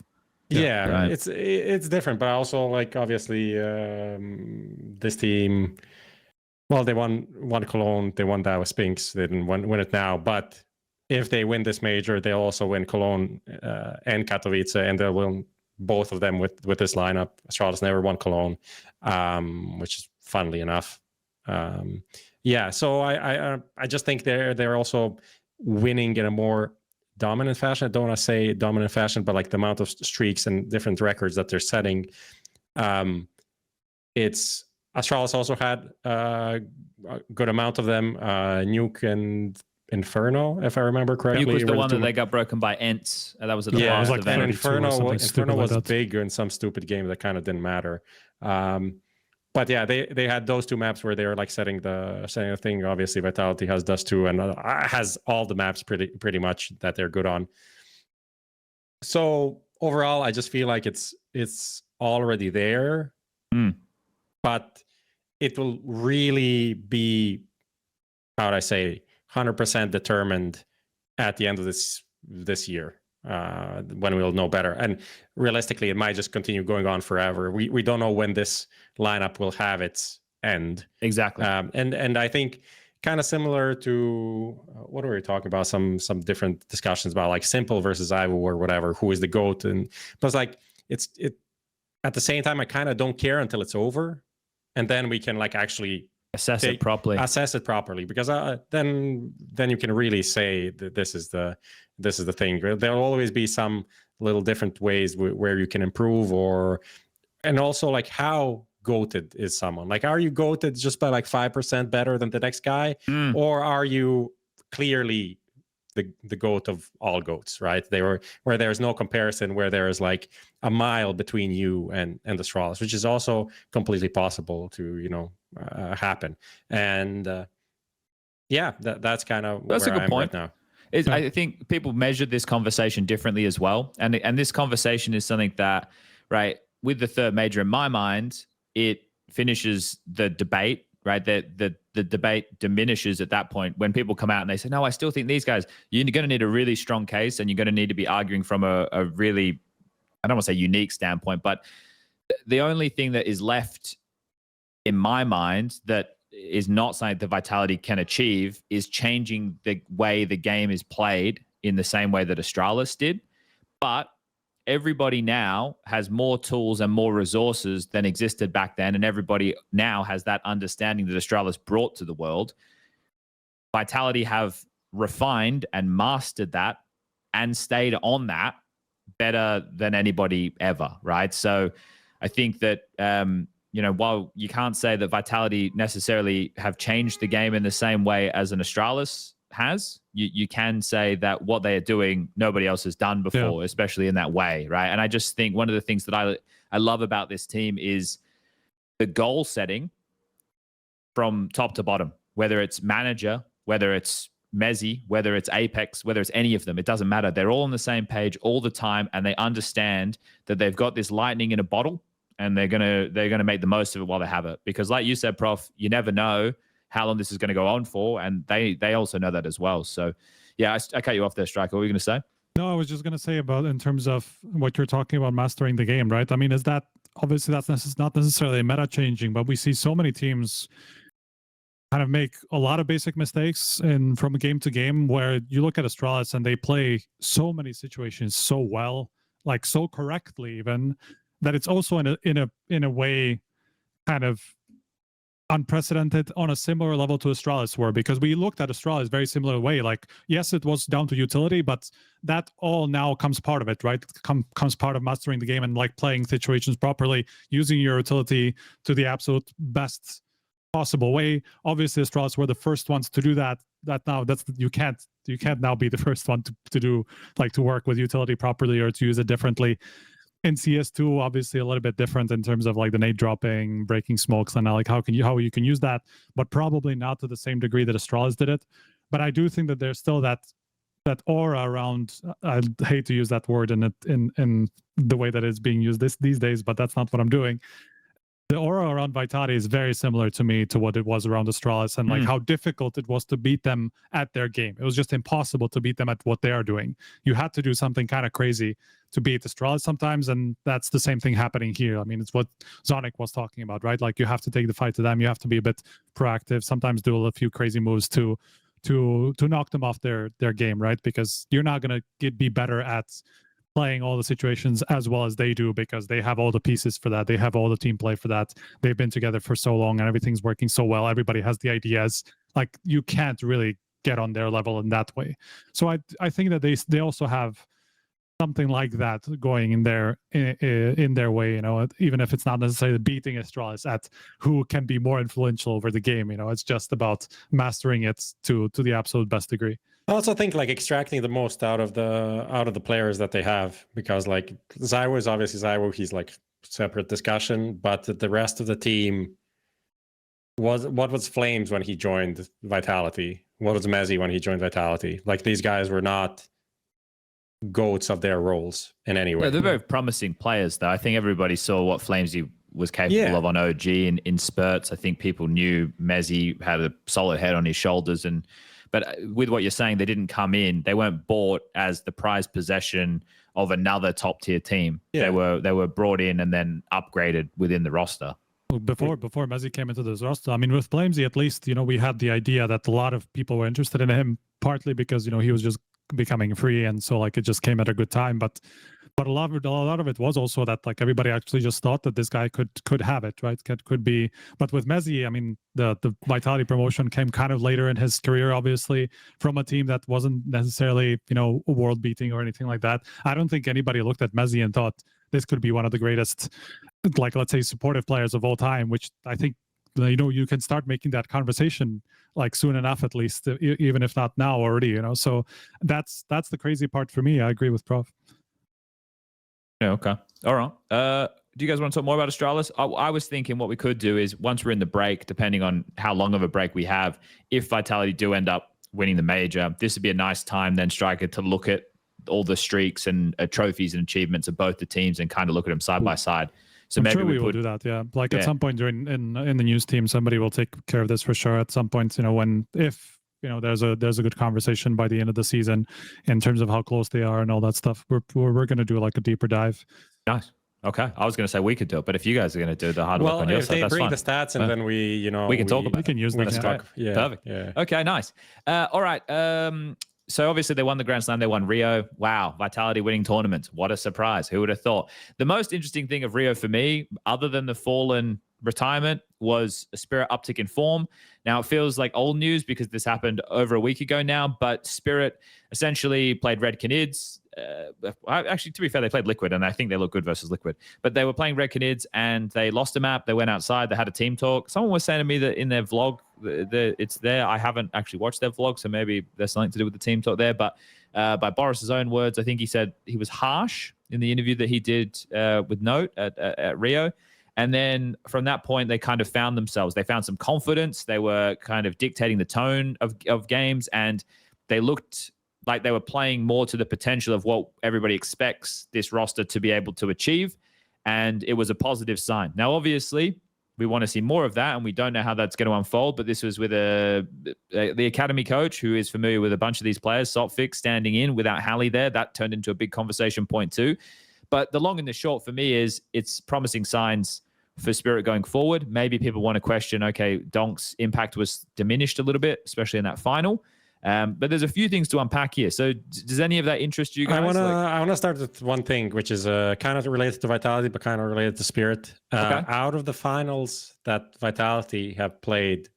yeah, right. it's different. But also, like, obviously, this team, well, they won Cologne, they won AWPing, they didn't win it now. But if they win this major, they'll also win Cologne and Katowice, and they'll win both of them with this lineup. Astralis never won Cologne, which is funnily enough. Yeah, so I just think they're also winning in a more dominant fashion. I don't want to say dominant fashion, but like the amount of streaks and different records that they're setting. It's Astralis also had a good amount of them. Nuke and Inferno, if I remember correctly. Nuke was the were one two that they got broken by Ents. That was at the yeah, last it was like event. and 32 or something stupid Inferno like was that. big in some stupid game that kind of didn't matter. But yeah, they had those two maps where they were like setting the thing. Obviously, Vitality does too, and has all the maps pretty much that they're good on. So overall, I just feel like it's already there, but it will really be, how would I say, 100% determined at the end of this year, when we'll know better. And realistically, it might just continue going on forever. We don't know when this lineup will have its end. Exactly. And I think kind of similar to what were we talking about? Some different discussions about like Simple versus Ivo or whatever. Who is the GOAT? And plus, like it at the same time, I kind of don't care until it's over, and then we can like actually assess it properly. Assess it properly, because then you can really say that this is the thing. There'll always be some little different ways where you can improve, and also like how goated is someone. Like, are you goated just by like 5% better than the next guy, or are you clearly the goat of all goats, right? Where there's no comparison, where there is like a mile between you and the Astralis, which is also completely possible to happen. And yeah, that's kind of that's where a good I am point. right now. I think people measure this conversation differently as well, and this conversation is something that, right, with the third major, in my mind, it finishes the debate. Right, the debate diminishes at that point when people come out and they say, no, I still think these guys, you're going to need a really strong case, and you're going to need to be arguing from a really, I don't want to say unique standpoint, but the only thing that is left in my mind that is not something that Vitality can achieve is changing the way the game is played in the same way that Astralis did. But everybody now has more tools and more resources than existed back then, and everybody now has that understanding that Astralis brought to the world. Vitality have refined and mastered that and stayed on that better than anybody ever, right? So I think that, while you can't say that Vitality necessarily have changed the game in the same way as an Astralis has, you can say that what they are doing, nobody else has done before, especially in that way, right? And I just think one of the things that I love about this team is the goal setting from top to bottom, whether it's manager, whether it's Mezzi, whether it's Apex, whether it's any of them, it doesn't matter. They're all on the same page all the time, and they understand that they've got this lightning in a bottle, and they're gonna make the most of it while they have it. Because like you said, Prof, you never know how long this is going to go on for, and they also know that as well. So yeah, I cut you off there, Striker. What were you going to say? No, I was just going to say about, in terms of what you're talking about, mastering the game, right? I mean, is that, obviously that's not necessarily meta changing, but we see so many teams kind of make a lot of basic mistakes from game to game, where you look at Astralis and they play so many situations so well, like so correctly even, that it's also in a way kind of unprecedented on a similar level to Astralis were, because we looked at Astralis very similar way. Like, yes, it was down to utility, but that all now comes part of it, right? Comes part of mastering the game and like playing situations properly, using your utility to the absolute best possible way. Obviously, Astralis were the first ones to do that. You can't now be the first one to do, like, to work with utility properly or to use it differently. In CS2, obviously a little bit different in terms of like the nade dropping, breaking smokes, and like how you can use that, but probably not to the same degree that Astralis did it. But I do think that there's still that aura around. I hate to use that word in the way that it's being used these days, but that's not what I'm doing. The aura around Vitality is very similar to me to what it was around Astralis, and like how difficult it was to beat them at their game. It was just impossible to beat them at what they are doing. You had to do something kind of crazy to beat Astralis sometimes, and that's the same thing happening here. I mean, it's what Zonic was talking about, right? Like you have to take the fight to them. You have to be a bit proactive. Sometimes do a few crazy moves to knock them off their game, right? Because you're not gonna be better at playing all the situations as well as they do, because they have all the pieces for that. They have all the team play for that. They've been together for so long and everything's working so well. Everybody has the ideas. Like you can't really get on their level in that way. So I think that they also have something like that going in their way, you know, even if it's not necessarily beating Astralis at who can be more influential over the game, you know, it's just about mastering it to the absolute best degree. I also think like extracting the most out of the players that they have, because like Zywo is obviously Zywo, he's like separate discussion, but the rest of the team what was Flames when he joined Vitality? What was Mezzy when he joined Vitality? Like these guys were not goats of their roles in any way. No, they're very promising players though. I think everybody saw what Flamesy was capable of on OG in spurts. I think people knew Mezzy had a solid head on his shoulders, but with what you're saying, they didn't come in. They weren't bought as the prized possession of another top tier team. Yeah. They were brought in and then upgraded within the roster. Before Mezzy came into this roster, I mean, with Flamesy, at least, you know, we had the idea that a lot of people were interested in him, partly because, you know, he was just becoming free, and so like it just came at a good time. But a lot of it was also that like everybody actually just thought that this guy could have it, right? Could be. But with Mezzy, I mean, the Vitality promotion came kind of later in his career, obviously, from a team that wasn't necessarily, you know, world beating or anything like that. I don't think anybody looked at Mezzy and thought this could be one of the greatest, like, let's say, supportive players of all time, which I think, you know, you can start making that conversation like soon enough, at least, even if not now already, you know. So that's the crazy part for me. I agree with Prof. Yeah, okay. All right. Do you guys want to talk more about Astralis? I was thinking what we could do is, once we're in the break, depending on how long of a break we have, if Vitality do end up winning the major, this would be a nice time then, Striker, to look at all the streaks and trophies and achievements of both the teams and kind of look at them side by side. So I'm maybe sure we will do that. Yeah, like at some point during in the news team, somebody will take care of this for sure. At some point, you know, if you know there's a good conversation by the end of the season in terms of how close they are and all that stuff. We're going to do like a deeper dive. Nice. Okay, I was going to say we could do it, but if you guys are going to do the hard work on your side, that's fine. Well, if they bring the stats and then we can talk about it. We can use them. Yeah. Perfect. Yeah. Okay, nice. All right. So obviously they won the Grand Slam, they won Rio. Wow, Vitality winning tournaments. What a surprise. Who would have thought? The most interesting thing of Rio for me, other than the Fallen retirement, was Spirit uptick in form. Now it feels like old news because this happened over a week ago now, but Spirit essentially played Red Canids. Actually, to be fair, they played Liquid, and I think they look good versus Liquid. But they were playing Red Canids, and they lost a map. They went outside. They had a team talk. Someone was saying to me that in their vlog, it's there. I haven't actually watched their vlog, so maybe there's something to do with the team talk there. But by Boris's own words, I think he said he was harsh in the interview that he did with Note at Rio. And then from that point, they kind of found themselves. They found some confidence. They were kind of dictating the tone of games, and they looked like they were playing more to the potential of what everybody expects this roster to be able to achieve. And it was a positive sign. Now, obviously, we want to see more of that, and we don't know how that's going to unfold. But this was with the academy coach who is familiar with a bunch of these players, Saltfix, standing in without Hally there. That turned into a big conversation point too. But the long and the short for me is it's promising signs for Spirit going forward. Maybe people want to question, okay, Donk's impact was diminished a little bit, especially in that final. But there's a few things to unpack here. So does any of that interest you guys? I wanna start with one thing, which is kind of related to Vitality, but kind of related to Spirit. Okay. Out of the finals that Vitality have played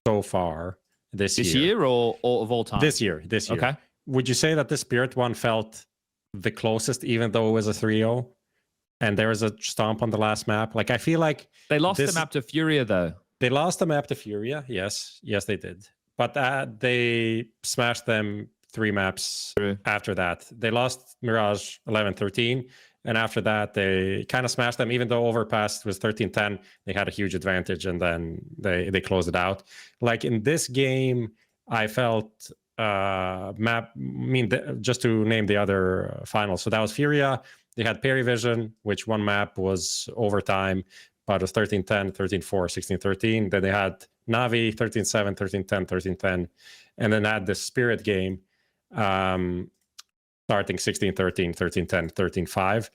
so far this year or of all time? This year. Okay. Would you say that the Spirit one felt the closest, even though it was a 3-0? And there was a stomp on the last map. Like, I feel like they lost the map to Furia, though. They lost the map to Furia. Yes, they did. But they smashed them 3 maps after that. They lost Mirage 11-13. And after that, they kind of smashed them. Even though Overpass was 13-10, they had a huge advantage. And then they closed it out. Like in this game, I felt map. I mean, just to name the other finals. So that was Furia. They had Perivision, which one map was overtime, but it was 13-10, 13-4, 16-13. Then they had Navi, 13-7, 13-10, 13-10. And then had the Spirit game, starting 16-13, 13-10, 13-5.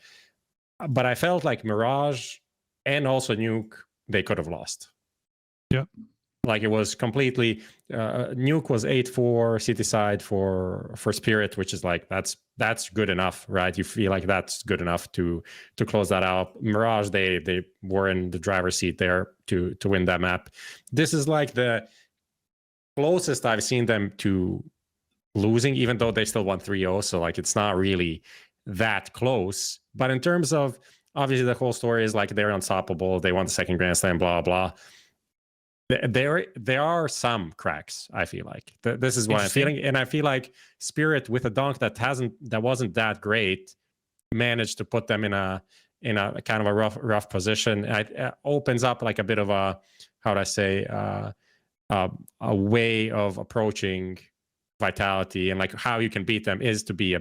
But I felt like Mirage and also Nuke, they could have lost. Yeah. Like it was completely Nuke was 8-4 city side for Spirit, which is like that's good enough, right? You feel like that's good enough to close that out. Mirage, they were in the driver's seat there to win that map. This is like the closest I've seen them to losing, even though they still won 3-0. So like it's not really that close. But in terms of obviously the whole story is like they're unstoppable. They won the second Grand Slam, blah blah. There are some cracks. I feel like this is what I'm feeling, and I feel like Spirit with a dunk that wasn't that great managed to put them in a kind of a rough position. It opens up like a bit of a, how do I say, a way of approaching Vitality, and like how you can beat them is to be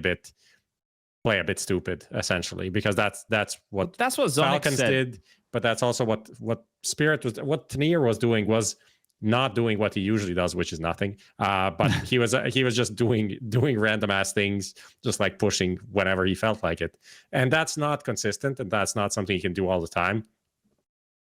play a bit stupid, essentially, because that's what Falcons did. But that's also what Spirit was, what Tanier was doing was not doing what he usually does, which is nothing. But he was just doing random ass things, just like pushing whenever he felt like it. And that's not consistent, and that's not something you can do all the time.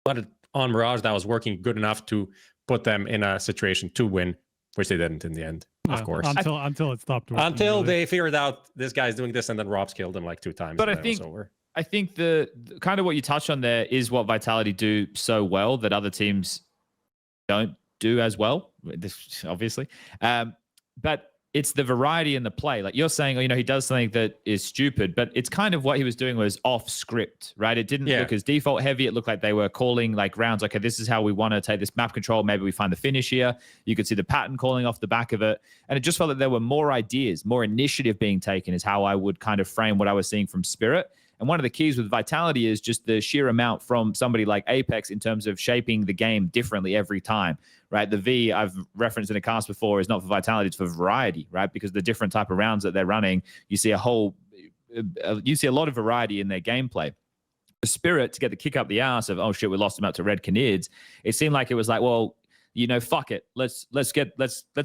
But on Mirage, that was working good enough to put them in a situation to win, which they didn't in the end, of course. Until it stopped working. Until they figured out this guy's doing this, and then Rob's killed him like 2 times. But I think I think the kind of what you touched on there is what Vitality do so well that other teams don't do as well, obviously. But it's the variety in the play. Like you're saying, he does something that is stupid, but it's kind of what he was doing was off script, right? It didn't look as default heavy. It looked like they were calling like rounds. Okay, this is how we want to take this map control. Maybe we find the finish here. You could see the pattern calling off the back of it. And it just felt that there were more ideas, more initiative being taken is how I would kind of frame what I was seeing from Spirit. And one of the keys with Vitality is just the sheer amount from somebody like Apex in terms of shaping the game differently every time, right? The V I've referenced in a cast before is not for Vitality, it's for variety, right? Because the different type of rounds that they're running, you see a lot of variety in their gameplay. The Spirit, to get the kick up the ass of, oh shit, we lost him out to Red Canids, it seemed like it was like, well, fuck it. Let's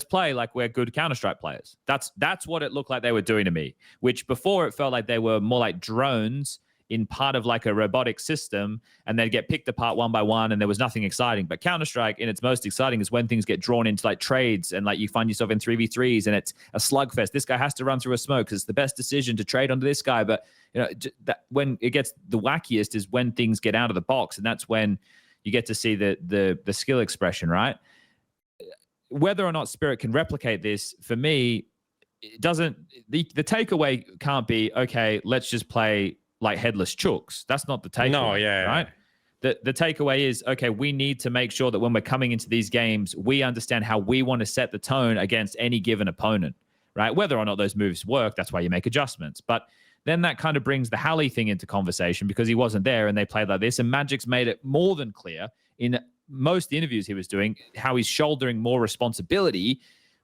play like we're good Counter-Strike players. That's what it looked like they were doing to me, which before it felt like they were more like drones in part of like a robotic system, and they'd get picked apart one by one, and there was nothing exciting. But Counter-Strike in its most exciting is when things get drawn into like trades, and like you find yourself in 3v3s, and it's a slugfest. This guy has to run through a smoke because it's the best decision to trade onto this guy. But that when it gets the wackiest is when things get out of the box, and that's when you get to see the skill expression, right? Whether or not Spirit can replicate this, for me, it doesn't. The takeaway can't be, okay, let's just play like headless chooks. That's not the takeaway. No, right? The takeaway is, okay, we need to make sure that when we're coming into these games, we understand how we want to set the tone against any given opponent, right? Whether or not those moves work, that's why you make adjustments. But then that kind of brings the Hally thing into conversation because he wasn't there and they played like this. And Magic's made it more than clear in most interviews he was doing how he's shouldering more responsibility,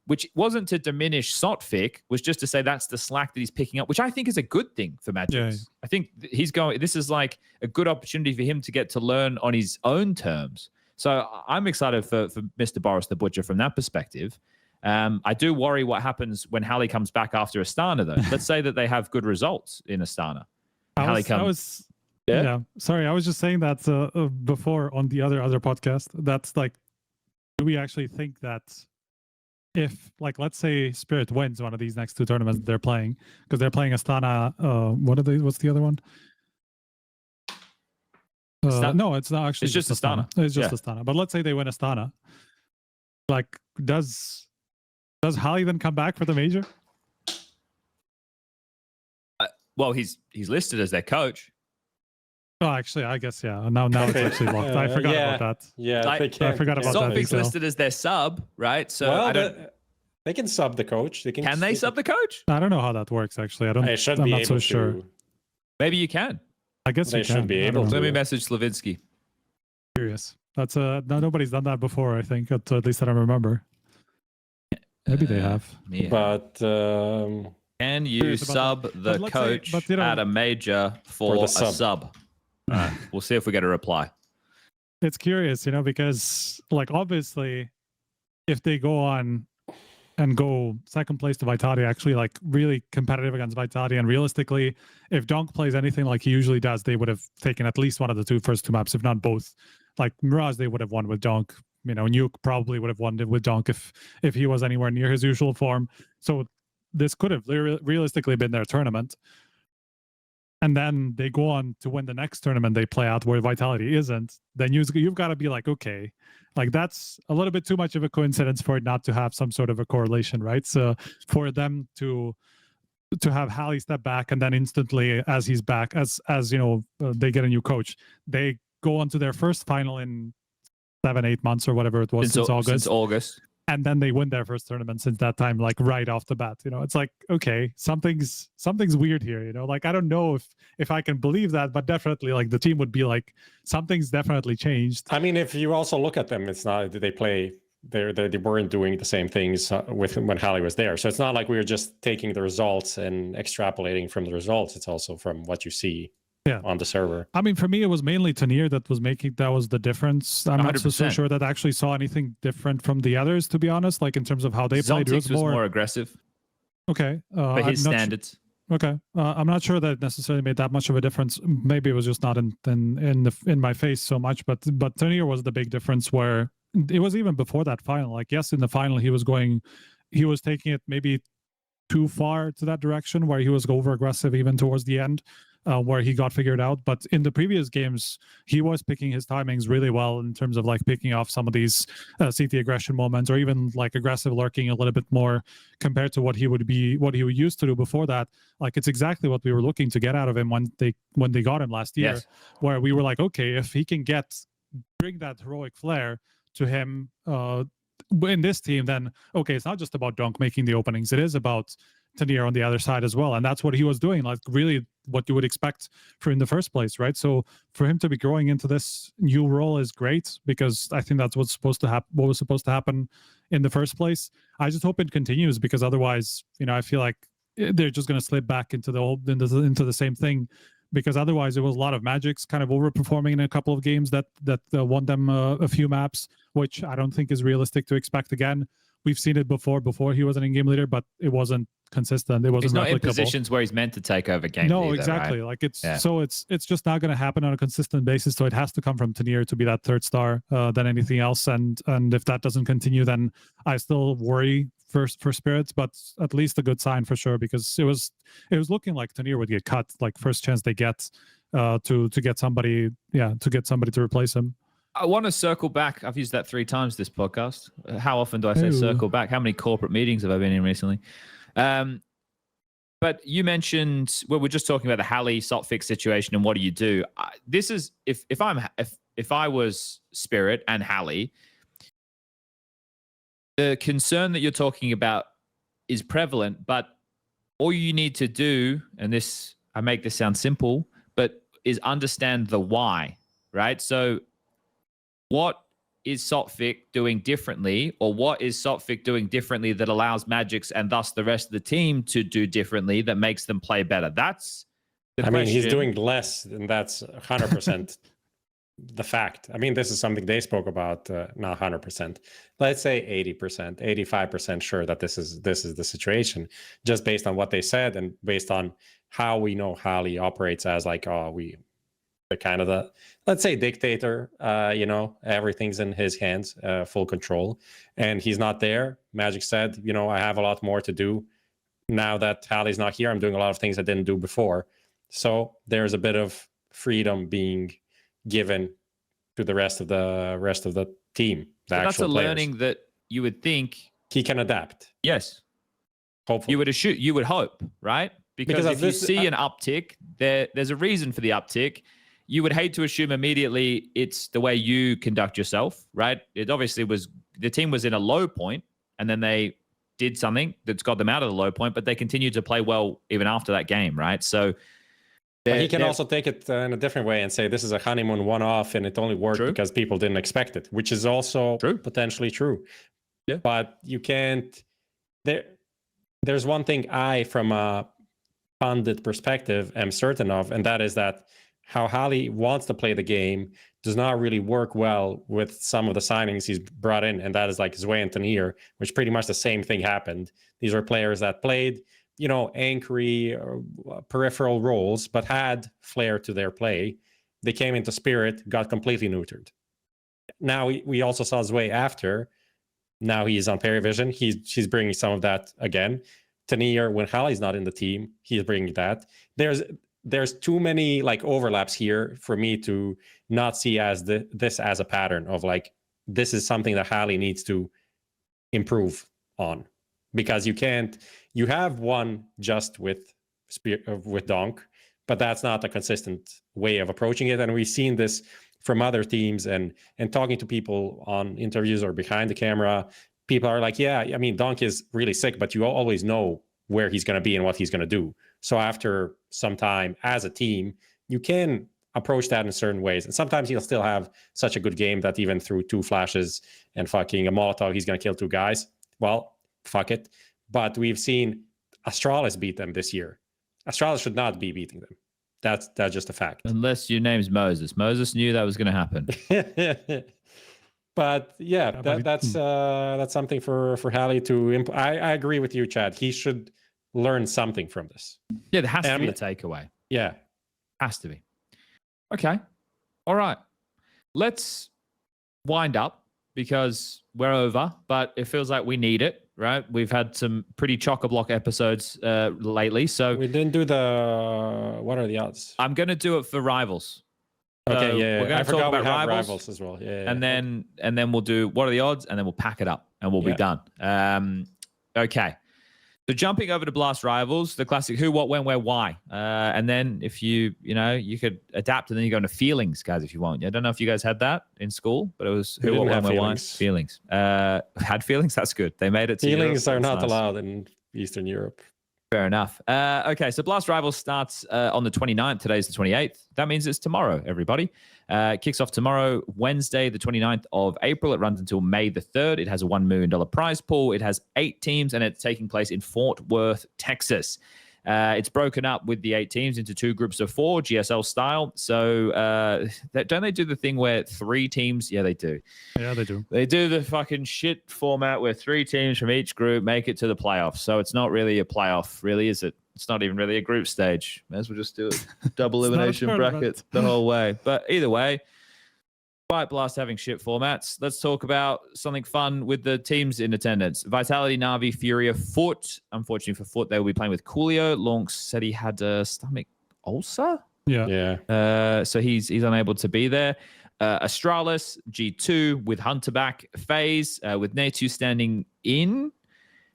which wasn't to diminish Sotfik, was just to say that's the slack that he's picking up, which I think is a good thing for Magic. Yeah. I think this is like a good opportunity for him to get to learn on his own terms. So I'm excited for Mr. Boris the Butcher from that perspective. I do worry what happens when Hally comes back after Astana, though. Let's say that they have good results in Astana. Sorry, I was just saying that before on the other podcast. That's like, do we actually think that if, like, let's say Spirit wins one of these next 2 tournaments they're playing, because they're playing Astana, what's the other one? No, it's not actually. It's just Astana. It's just Astana. But let's say they win Astana. Like, does Hally then come back for the major? Well, he's listed as their coach. Oh, actually, I guess, yeah. Now it's actually locked. I forgot about that. Yeah, I forgot about that. Sotfik's listed as their sub, right? So they can sub the coach. Can they sub the coach? I don't know how that works, actually. I'm not so sure. Maybe you can. I guess they should be able to. Let me message Slavinsky. Curious. That's nobody's done that before, I think, at least I don't remember. Maybe they have. Yeah. But Can you Curious about sub that. the But let's say- coach but, you know- at a major for the a sub. sub? All right, we'll see if we get a reply. It's curious, because like obviously, if they go on and go second place to Vitality, actually like really competitive against Vitality, and realistically, if Donk plays anything like he usually does, they would have taken at least one of the first two maps, if not both. Like Mirage, they would have won with Donk. Nuke probably would have won it with Donk if he was anywhere near his usual form. So this could have realistically been their tournament. And then they go on to win the next tournament they play out where Vitality isn't, then you've got to be like, okay, like that's a little bit too much of a coincidence for it not to have some sort of a correlation, right? So for them to have hally step back and then instantly as he's back, as they get a new coach, they go on to their first final in 7-8 months or whatever it was since August. And then they win their first tournament since that time, like right off the bat. It's like, okay, something's weird here. Like I don't know if I can believe that, but definitely like the team would be like, something's definitely changed. I mean, if you also look at them, it's not they play. They weren't doing the same things with when hally was there. So it's not like we were just taking the results and extrapolating from the results. It's also from what you see on the server. I mean, for me, it was mainly Tanier that was the difference. I'm 100%. not so sure that I actually saw anything different from the others, to be honest, like in terms of how they played. It was more aggressive. Okay. For his standards. Okay. I'm not sure that it necessarily made that much of a difference. Maybe it was just not in my face so much, but Tanier was the big difference where it was even before that final. Like, yes, in the final, he was taking it maybe too far to that direction where he was over aggressive even towards the end. Where he got figured out, but in the previous games he was picking his timings really well in terms of like picking off some of these CT aggression moments, or even like aggressive lurking a little bit more compared to what he used to do before that. Like it's exactly what we were looking to get out of him when they got him last year. Yes. Where we were like, okay, if he can bring that heroic flair to him in this team, then okay, it's not just about Donk making the openings, it is about Tanier on the other side as well. And that's what he was doing, like really what you would expect for in the first place, right? So for him to be growing into this new role is great, because I think that's what was supposed to happen in the first place. I just hope it continues, because otherwise, I feel like they're just going to slip back into the same thing, because otherwise it was a lot of Magic's kind of overperforming in a couple of games that won them a few maps, which I don't think is realistic to expect again. We've seen it before he was an in-game leader, but it wasn't consistent. It wasn't He's not replicable. in positions where he's meant to take over games. No, either, exactly. right? Like it's just not going to happen on a consistent basis. So it has to come from Tanier to be that third star than anything else. And if that doesn't continue, then I still worry for Spirits, but at least a good sign for sure, because it was looking like Tanier would get cut, like first chance they get to get somebody to replace him. I want to circle back. I've used that 3 times this podcast. How often do I say circle back? How many corporate meetings have I been in recently? But you mentioned, well, we're just talking about the hally Sotfix situation and what do you do? This is if I was Spirit and hally, the concern that you're talking about is prevalent, but all you need to do, and this, I make this sound simple, but is understand the why, right? So what is Sotfix doing differently, or what is Sotfix doing differently that allows Magix and thus the rest of the team to do differently that makes them play better? That's the question. Mean, he's doing less, and that's 100% the fact. I mean, this is something they spoke about, not 100%. Let's say 80%, 85% sure that this is the situation, just based on what they said and based on how we know hally operates as like, the kind of let's say dictator, everything's in his hands, full control, and he's not there. Magic said, I have a lot more to do now that hally's not here. I'm doing a lot of things I didn't do before. So there's a bit of freedom being given to the rest of the team. That's a learning that you would think he can adapt. Yes. Hopefully. You would hope, right? Because if you see an uptick, there's a reason for the uptick. You would hate to assume immediately it's the way you conduct yourself, right? It obviously was, the team was in a low point and then they did something that's got them out of the low point, but they continued to play well even after that game, right? So he can also take it in a different way and say this is a honeymoon one-off and it only worked because people didn't expect it, which is also potentially true. Yeah. But you can't there's one thing I, from a pundit perspective, am certain of, and that is that how hally wants to play the game does not really work well with some of the signings he's brought in, and that is like Zwei and Tanier, which pretty much the same thing happened. These are players that played, you know, anchory or peripheral roles, but had flair to their play. They came into Spirit, got completely neutered. Now we also saw Zwei after. Now he's on Perivision. He's bringing some of that again. Tanier, when Hally's not in the team, he's bringing that. There's too many like overlaps here for me to not see as this as a pattern of like, this is something that Hally needs to improve on, because you have one just with Donk, but that's not a consistent way of approaching it. And we've seen this from other teams, and talking to people on interviews or behind the camera, people are like, yeah, I mean, Donk is really sick, but you always know where he's going to be and what he's going to do. So after some time as a team, you can approach that in certain ways. And sometimes he'll still have such a good game that even through 2 flashes and fucking a Molotov, he's going to kill 2 guys. Well, fuck it. But we've seen Astralis beat them this year. Astralis should not be beating them. That's just a fact. Unless your name's Moses. Moses knew that was going to happen. But yeah, that's something for Hally to I agree with you, Chad. He should learn something from this. Yeah, there has to be a takeaway. Yeah. Has to be. Okay. All right. Let's wind up because we're over, but it feels like we need it, right? We've had some pretty chock-a-block episodes lately. So we didn't do what are the odds? I'm going to do it for rivals. Okay, so yeah. We're going to talk about rivals as well. Yeah. And then we'll do what are the odds, and then we'll pack it up and we'll be done. Okay. So jumping over to Blast Rivals, the classic who, what, when, where, why. And then if you could adapt, and then you go into feelings, guys, if you want. I don't know if you guys had that in school, but it was who, what, when, where, why. Feelings. Had feelings? That's good. They made it to feelings Europe. Are not allowed in Eastern Europe. Fair enough. Okay, so Blast Rivals starts on the 29th. Today's the 28th. That means it's tomorrow, everybody. Kicks off tomorrow, Wednesday, the 29th of April. It runs until May the 3rd. It has a $1 million prize pool. It has 8 teams, and it's taking place in Fort Worth, Texas. It's broken up with the 8 teams into 2 groups of 4, GSL style. So don't they do the thing where 3 teams? Yeah, they do. Yeah, they do. They do the fucking shit format where 3 teams from each group make it to the playoffs. So it's not really a playoff, really, is it? It's not even really a group stage. May as well just do it. Double elimination bracket the whole way. But either way, Fight Blast having shit formats. Let's talk about something fun with the teams in attendance. Vitality, Na'Vi, Furia, Foot. Unfortunately for Foot, they will be playing with Coolio. Lonks said he had a stomach ulcer. Yeah. So he's unable to be there. Astralis, G2 with Hunter back. FaZe with Natu standing in.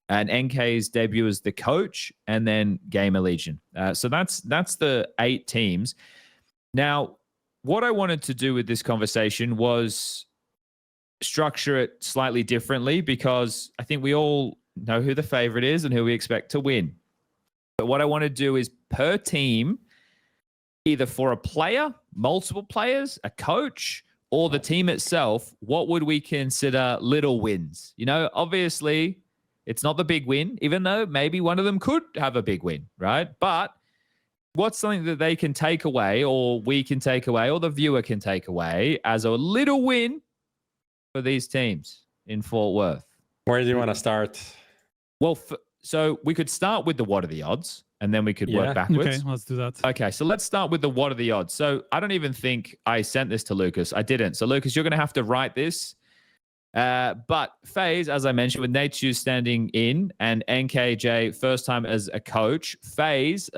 And NK's debut as the coach. And then Gamer Legion. So that's the 8 teams. Now, what I wanted to do with this conversation was structure it slightly differently, because I think we all know who the favorite is and who we expect to win. But what I want to do is per team, either for a player, multiple players, a coach, or the team itself, what would we consider little wins? You know, obviously, it's not the big win, even though maybe one of them could have a big win, right? But what's something that they can take away, or we can take away, or the viewer can take away as a little win for these teams in Fort Worth? Where do you want to start? Well, so we could start with the what are the odds, and then we could work backwards. Okay, let's do that. Okay, so let's start with the what are the odds. So I don't even think I sent this to Lucas. I didn't. So Lucas, you're going to have to write this. But FaZe, as I mentioned, with Nate standing in and NKJ first time as a coach, FaZe,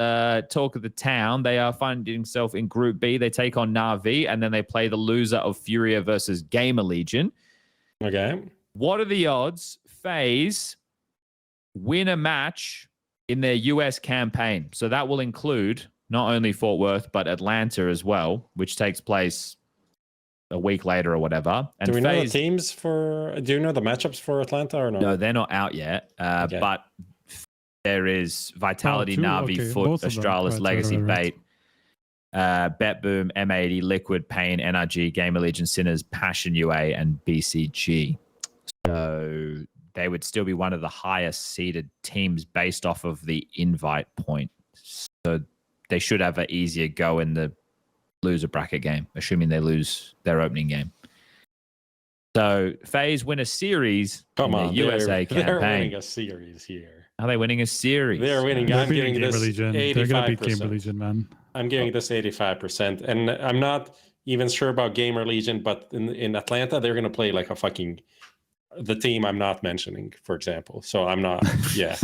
talk of the town, they are finding themselves in Group B. They take on Na'Vi, and then they play the loser of Furia versus Gamer Legion. Okay. What are the odds FaZe win a match in their US campaign? So that will include not only Fort Worth, but Atlanta as well, which takes place a week later or whatever. And do we know the teams for? Do you know the matchups for Atlanta or no? No, they're not out yet. Okay. But there is Vitality, Na'Vi, Foot, Astralis, Legacy, Bait, Bet Boom, M80, Liquid, Pain, NRG, Gamer Legion, Sinners, Passion UA, and BCG. So they would still be one of the highest seeded teams based off of the invite point. So they should have an easier go in the loser bracket game, assuming they lose their opening game. So FaZe win a series in the USA campaign. They're winning a series here. Are they winning a series? They're winning. They're I'm giving this 85%. They're gonna beat Gamer Legion, man. I'm giving this 85%, and I'm not even sure about Gamer Legion, but in Atlanta they're gonna play like a fucking the team I'm not mentioning, for example. So I'm not. Yeah.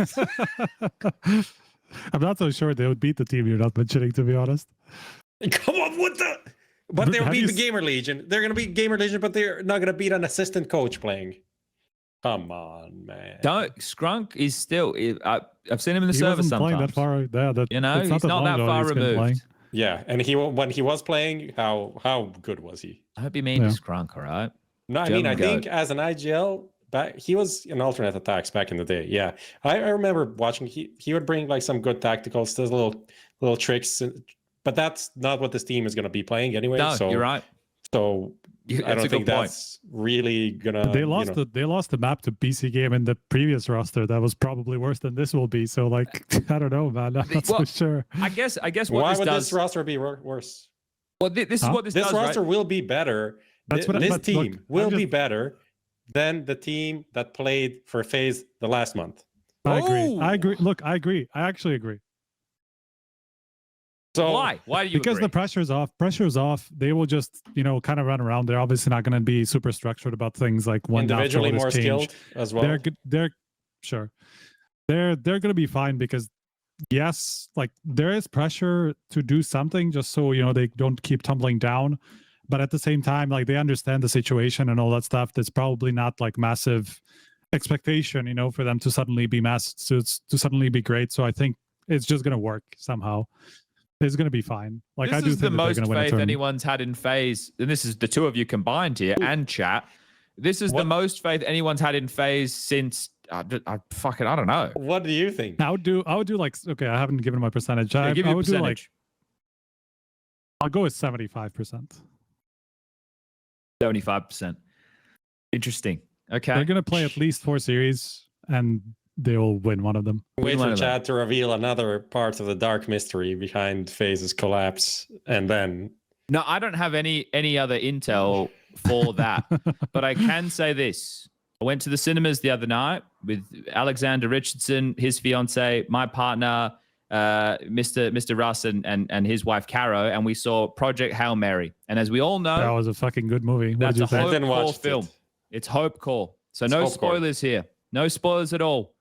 I'm not so sure they would beat the team you're not mentioning, to be honest. Come on, what the? But they'll beat the Gamer Legion. They're gonna beat Gamer Legion, but they're not gonna beat an assistant coach playing. Come on, man. Don't Skrunk is still. I've seen him in the server sometimes. That far, yeah, you know, he's not that far removed. Yeah, and when he was playing, how good was he? I hope you mean Skrunk, all right? No, I mean, I think as an IGL, he was an alternate attacks back in the day. Yeah, I remember watching. He would bring like some good tacticals, those little tricks, but that's not what this team is going to be playing anyway. No, so you're right. So I don't think that's really gonna. They lost the map to BCGame in the previous roster. That was probably worse than this will be. So like, I don't know, man. I'm not so sure. I guess what why this would does, this roster be worse? Well, this is what this does. This roster right? will be better. This team will be better than the team that played for FaZe the last month. I agree. Look, I agree. I actually agree. So why do you because agree? The pressure's off. They will just kind of run around. They're obviously not going to be super structured about things like one individually more skilled as well. They're sure they're going to be fine because yes, like there is pressure to do something just so they don't keep tumbling down, but at the same time like they understand the situation and all that stuff. There's probably not like massive expectation for them to suddenly be to suddenly be great. So I think it's just going to work somehow. It's going to be fine. Like, I do think the most they're going to win a faith tournament. anyone's had in FaZe, and this is the two of you combined here and chat. This is the most faith anyone's had in FaZe since I don't know. What do you think? I would do like, okay, I haven't given my percentage. I would do like, I'll go with 75%. 75%. Interesting. Okay. They're going to play at least 4 series and they will win one of them. Wait for Chad to reveal another part of the dark mystery behind FaZe's collapse, and then. No, I don't have any other intel for that, but I can say this: I went to the cinemas the other night with Alexander Richardson, his fiance, my partner, Mr. Russ, and his wife Caro, and we saw Project Hail Mary. And as we all know, that was a fucking good movie. That's a Hope Core film. It's Hope Core, so no spoilers here. No spoilers at all.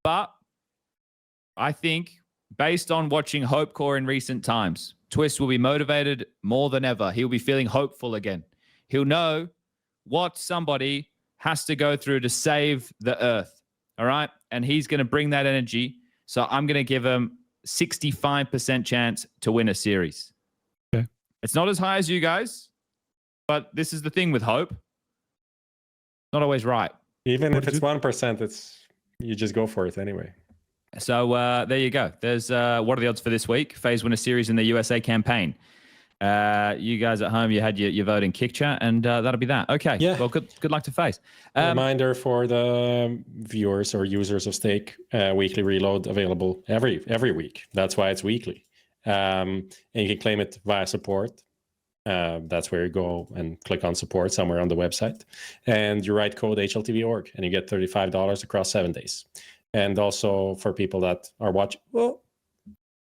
But I think, based on watching Hope Core in recent times, Twist will be motivated more than ever. He'll be feeling hopeful again. He'll know what somebody has to go through to save the Earth. All right? And he's going to bring that energy. So I'm going to give him 65% chance to win a series. Okay. It's not as high as you guys, but this is the thing with hope. Not always right. Even if it's 1%, you just go for it anyway. So there you go. There's what are the odds for this week? FaZe win a series in the USA campaign. You guys at home, you had your vote in Kick Chat, and that'll be that. Okay. Yeah. Well, good luck to FaZe. Reminder for the viewers or users of Stake: weekly reload available every week. That's why it's weekly, and you can claim it via support. That's where you go and click on support somewhere on the website, and you write code HLTV.org, and you get $35 across 7 days. And also for people that are watching, well,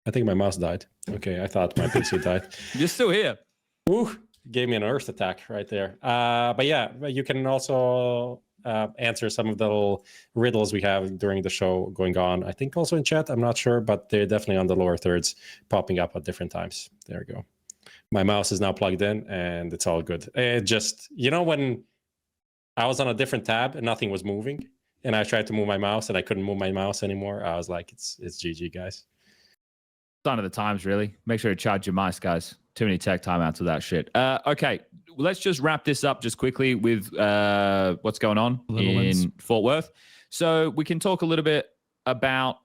I think my mouse died. Okay, I thought my PC died. You're still here. Ooh, gave me an earth attack right there. But yeah, you can also answer some of the little riddles we have during the show going on. I think also in chat, I'm not sure, but they're definitely on the lower thirds, popping up at different times. There we go. My mouse is now plugged in and it's all good. It just, when I was on a different tab and nothing was moving and I tried to move my mouse and I couldn't move my mouse anymore, I was like, it's GG, guys. Sign of the times, really. Make sure to charge your mice, guys. Too many tech timeouts with that shit. Okay, let's just wrap this up just quickly with what's going on in Fort Worth. So we can talk a little bit about,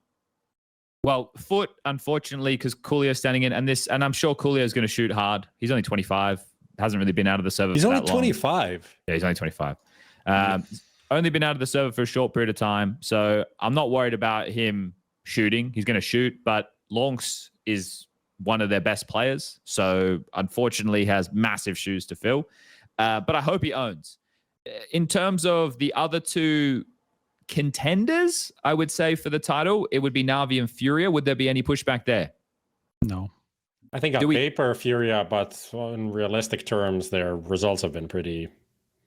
well, Foot, unfortunately, because Coolio's standing in, and I'm sure Coolio's going to shoot hard. He's only 25. Hasn't really been out of the server for that long. He's only 25. Yeah, he's only 25. only been out of the server for a short period of time, so I'm not worried about him shooting. He's going to shoot, but Lonks is one of their best players, so unfortunately has massive shoes to fill. But I hope he owns. In terms of the other two contenders, I would say for the title, it would be Na'Vi and Furia. Would there be any pushback there? No. I think on paper, Furia, but in realistic terms, their results have been pretty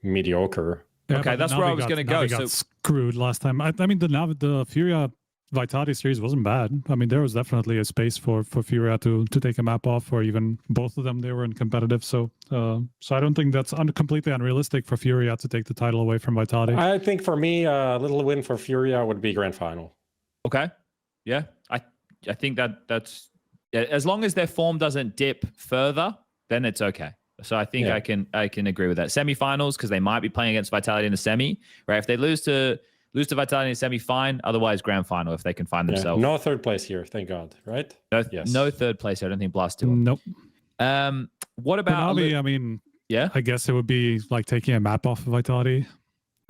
mediocre. Yeah, okay, that's where I was going to go. Got screwed last time. I mean, the Furia Vitality series wasn't bad. I mean, there was definitely a space for Furia to take a map off, or even both of them. They were in competitive, so I don't think that's completely unrealistic for Furia to take the title away from Vitality. I think for me, a little win for Furia would be grand final. Okay, yeah, I think that's as long as their form doesn't dip further, then it's okay. So I think I can agree with that. Semifinals, because they might be playing against Vitality in the semi, right? If they lose to Vitality in the semi, fine. Otherwise, grand final if they can find themselves. No third place here, thank God, right? No third place. I don't think Blast do. Nope. What about Na'Vi? I mean, yeah, I guess it would be like taking a map off of Vitality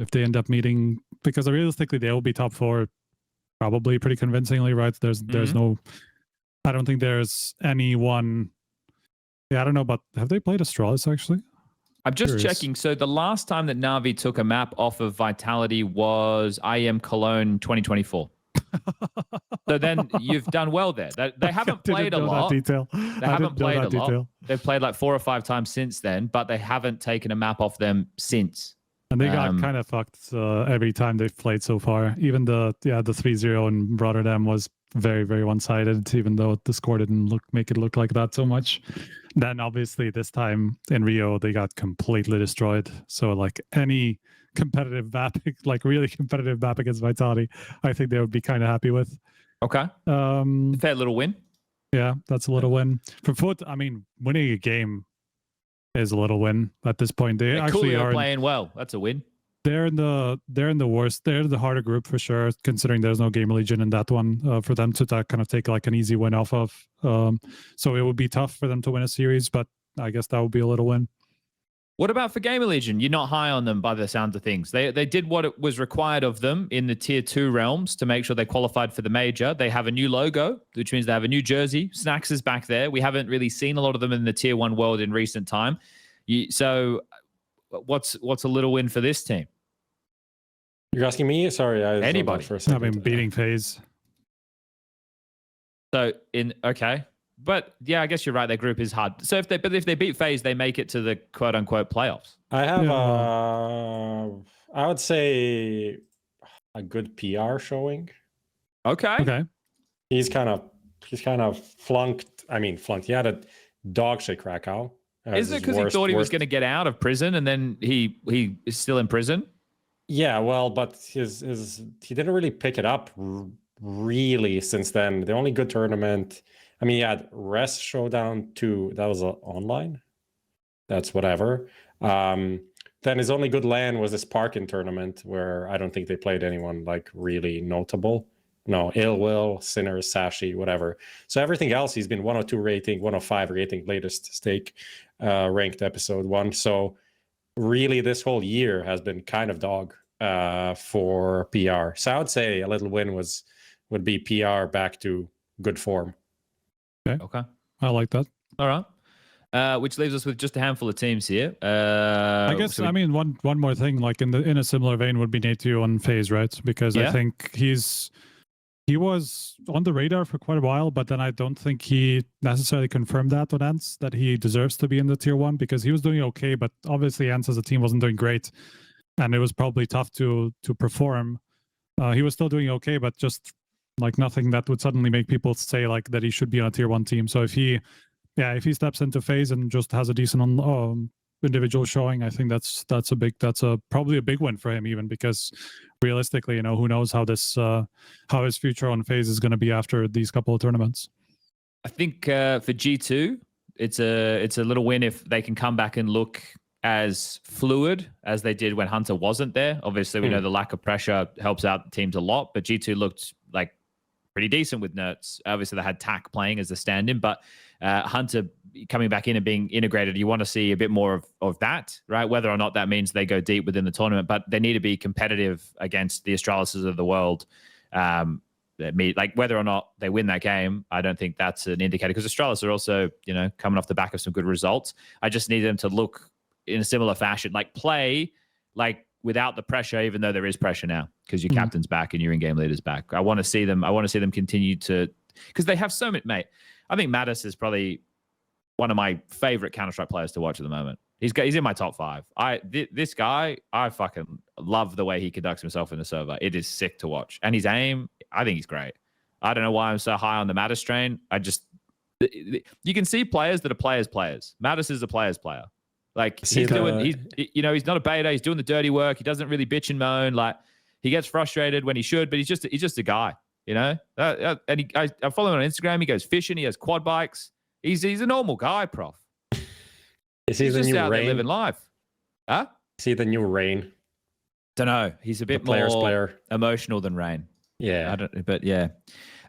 if they end up meeting, because realistically they will be top 4 probably pretty convincingly, right? There's no, I don't think there's anyone. Yeah, I don't know, but have they played Astralis actually? I'm just Curious. checking. So the last time that Na'Vi took a map off of Vitality was IM Cologne 2024. So then you've done well there. They haven't played a lot. They haven't played a lot. They've played like 4 or 5 times since then, but they haven't taken a map off them since. And they got kind of fucked every time they've played so far. Even the 3-0 in Rotterdam was very, very one-sided, even though the score didn't make it look like that so much. Then obviously this time in Rio, they got completely destroyed. So like any competitive map, like really competitive map against Vitality, I think they would be kind of happy with. Okay. Fair little win. Yeah, that's a little win. For Foot, I mean, winning a game is a little win at this point. They actually are playing well. That's a win. They're in the worst. They're the harder group for sure, considering there's no Game Legion in that one for them to kind of take like an easy win off of. So it would be tough for them to win a series, but I guess that would be a little win. What about for Game Legion? You're not high on them by the sound of things. They did what it was required of them in the tier 2 realms to make sure they qualified for the major. They have a new logo, which means they have a new jersey. Snacks is back there. We haven't really seen a lot of them in the tier 1 world in recent time. So what's a little win for this team? You're asking me? Sorry, anybody for a second. I mean, beating FaZe. So okay, but yeah, I guess you're right. Their group is hard. So if they beat FaZe, they make it to the quote unquote playoffs. I have I would say a good PR showing. Okay. He's kind of flunked. I mean, flunked. He had a dog shit Krakow. Isn't it because he thought he was going to get out of prison and then he is still in prison? Yeah, well, but he didn't really pick it up really since then. The only good tournament, I mean, he had Rest Showdown 2. That was online. That's whatever. Then his only good LAN was this Parkin tournament where I don't think they played anyone like really notable. No, Ill Will, Sinner, Sashi, whatever. So everything else, he's been 102 rating, 105 rating, latest stake ranked episode 1. So really this whole year has been kind of dog for PR. So I would say a little win would be PR back to good form. Okay. I like that. All right. Which leaves us with just a handful of teams here. I guess I mean one more thing, like in a similar vein, would be Natu on FaZe, right? Because I think he was on the radar for quite a while, but then I don't think he necessarily confirmed that on Ants that he deserves to be in the tier 1, because he was doing okay, but obviously Ants as a team wasn't doing great, and it was probably tough to perform. He was still doing okay, but just like nothing that would suddenly make people say like that he should be on a tier 1 team. So if he steps into FaZe and just has a decent individual showing, I think that's probably a big win for him, even because realistically, who knows how his future on FaZe is going to be after these couple of tournaments. I think for G2, it's a little win if they can come back and look as fluid as they did when Hunter wasn't there. Obviously, we know the lack of pressure helps out teams a lot, but G2 looked like pretty decent with Nerds. Obviously, they had TAC playing as a stand-in, but Hunter coming back in and being integrated. You want to see a bit more of that, right? Whether or not that means they go deep within the tournament, but they need to be competitive against the Astralises of the world. Like whether or not they win that game, I don't think that's an indicator, because Astralis are also, you know, coming off the back of some good results. I just need them to look in a similar fashion, like play like without the pressure, even though there is pressure now because your captain's back and your in-game leader's back. I want to see them continue to, because they have so many, mate. I think Mattis is probably one of my favorite Counter-Strike players to watch at the moment. He's in my top 5. This guy, I fucking love the way he conducts himself in the server. It is sick to watch. And his aim, I think he's great. I don't know why I'm so high on the Mattis train. You can see players that are players. Mattis is a player's player. Like he's not a beta. He's doing the dirty work. He doesn't really bitch and moan. Like he gets frustrated when he should, but he's just a guy, you know? And I follow him on Instagram. He goes fishing. He has quad bikes. He's a normal guy, prof. Is he he's the just new out Rain? there living life. Huh? Is he the new Rain? Don't know. He's a bit more emotional than Rain. Yeah. But yeah.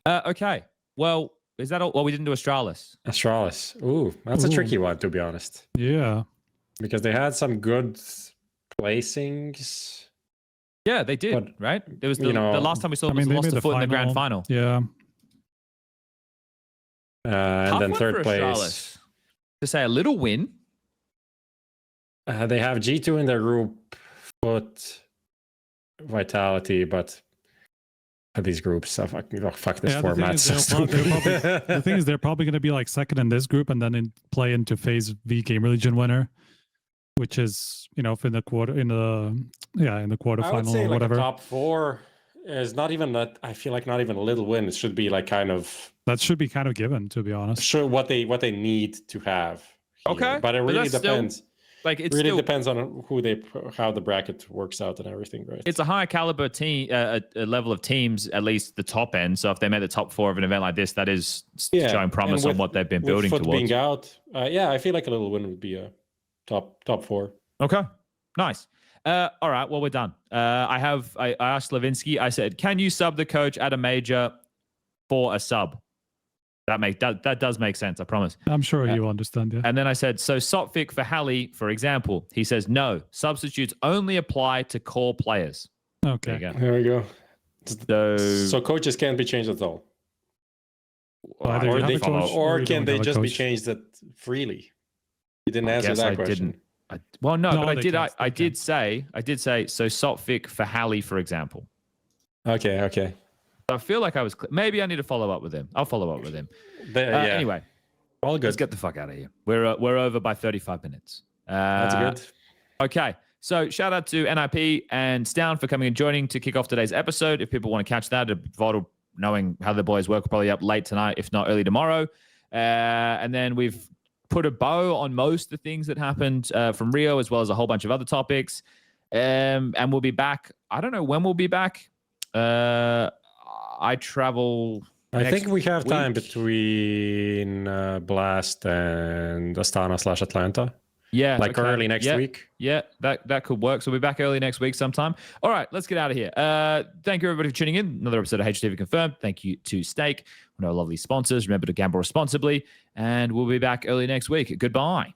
Okay. Well, is that all? Well, we didn't do Astralis. Astralis. Ooh, that's a tricky one, to be honest. Yeah. Because they had some good placings. Yeah, they did, But, right? There was the last time we saw them was they lost made a foot in the grand final. Yeah. And then third place. Astralis. To say a little win. They have G2 in their group, foot, vitality, but these groups, fuck this format. The thing is, they're probably going to be like second in this group and then play into phase V game religion winner, which is, you know, in the quarterfinal I would say or whatever. Like a top 4 is not even that. I feel like not even a little win. It should be like that should be kind of given, to be honest. Sure, what they need to have. Here. Okay, but it really depends. It really depends on how the bracket works out and everything, right? It's a higher caliber team, a level of teams, at least the top end. So if they made the top 4 of an event like this, that is showing promise on what they've been building with towards. Being out, I feel like a little win would be a top 4. Okay, nice. All right, well, we're done. I asked Levinsky, I said, can you sub the coach at a major for a sub? That does make sense, I promise. I'm sure you understand, yeah. And then I said, so Sotfic for Hally, for example. He says, no, substitutes only apply to core players. Okay. There we go. So coaches can't be changed at all. Or can they just be changed freely? You didn't answer that question. I did say, so Sotfic for Hally, for example. Okay. I feel like I was maybe I need to follow up with him. I'll follow up with him. Anyway, all good. Let's get the fuck out of here. We're over by 35 minutes. That's good. Okay, so shout out to NIP and Stavn for coming and joining to kick off today's episode. If people want to catch that, vital knowing how the boys work, probably up late tonight, if not early tomorrow. And then we've put a bow on most of the things that happened from Rio, as well as a whole bunch of other topics. And we'll be back. I don't know when we'll be back. I travel. I think we have time between Blast and Astana/Atlanta. Yeah, like early next week. Yeah, that could work. So we'll be back early next week sometime. All right, let's get out of here. Thank you everybody for tuning in. Another episode of HLTV Confirmed. Thank you to Stake, one of our lovely sponsors. Remember to gamble responsibly, and we'll be back early next week. Goodbye.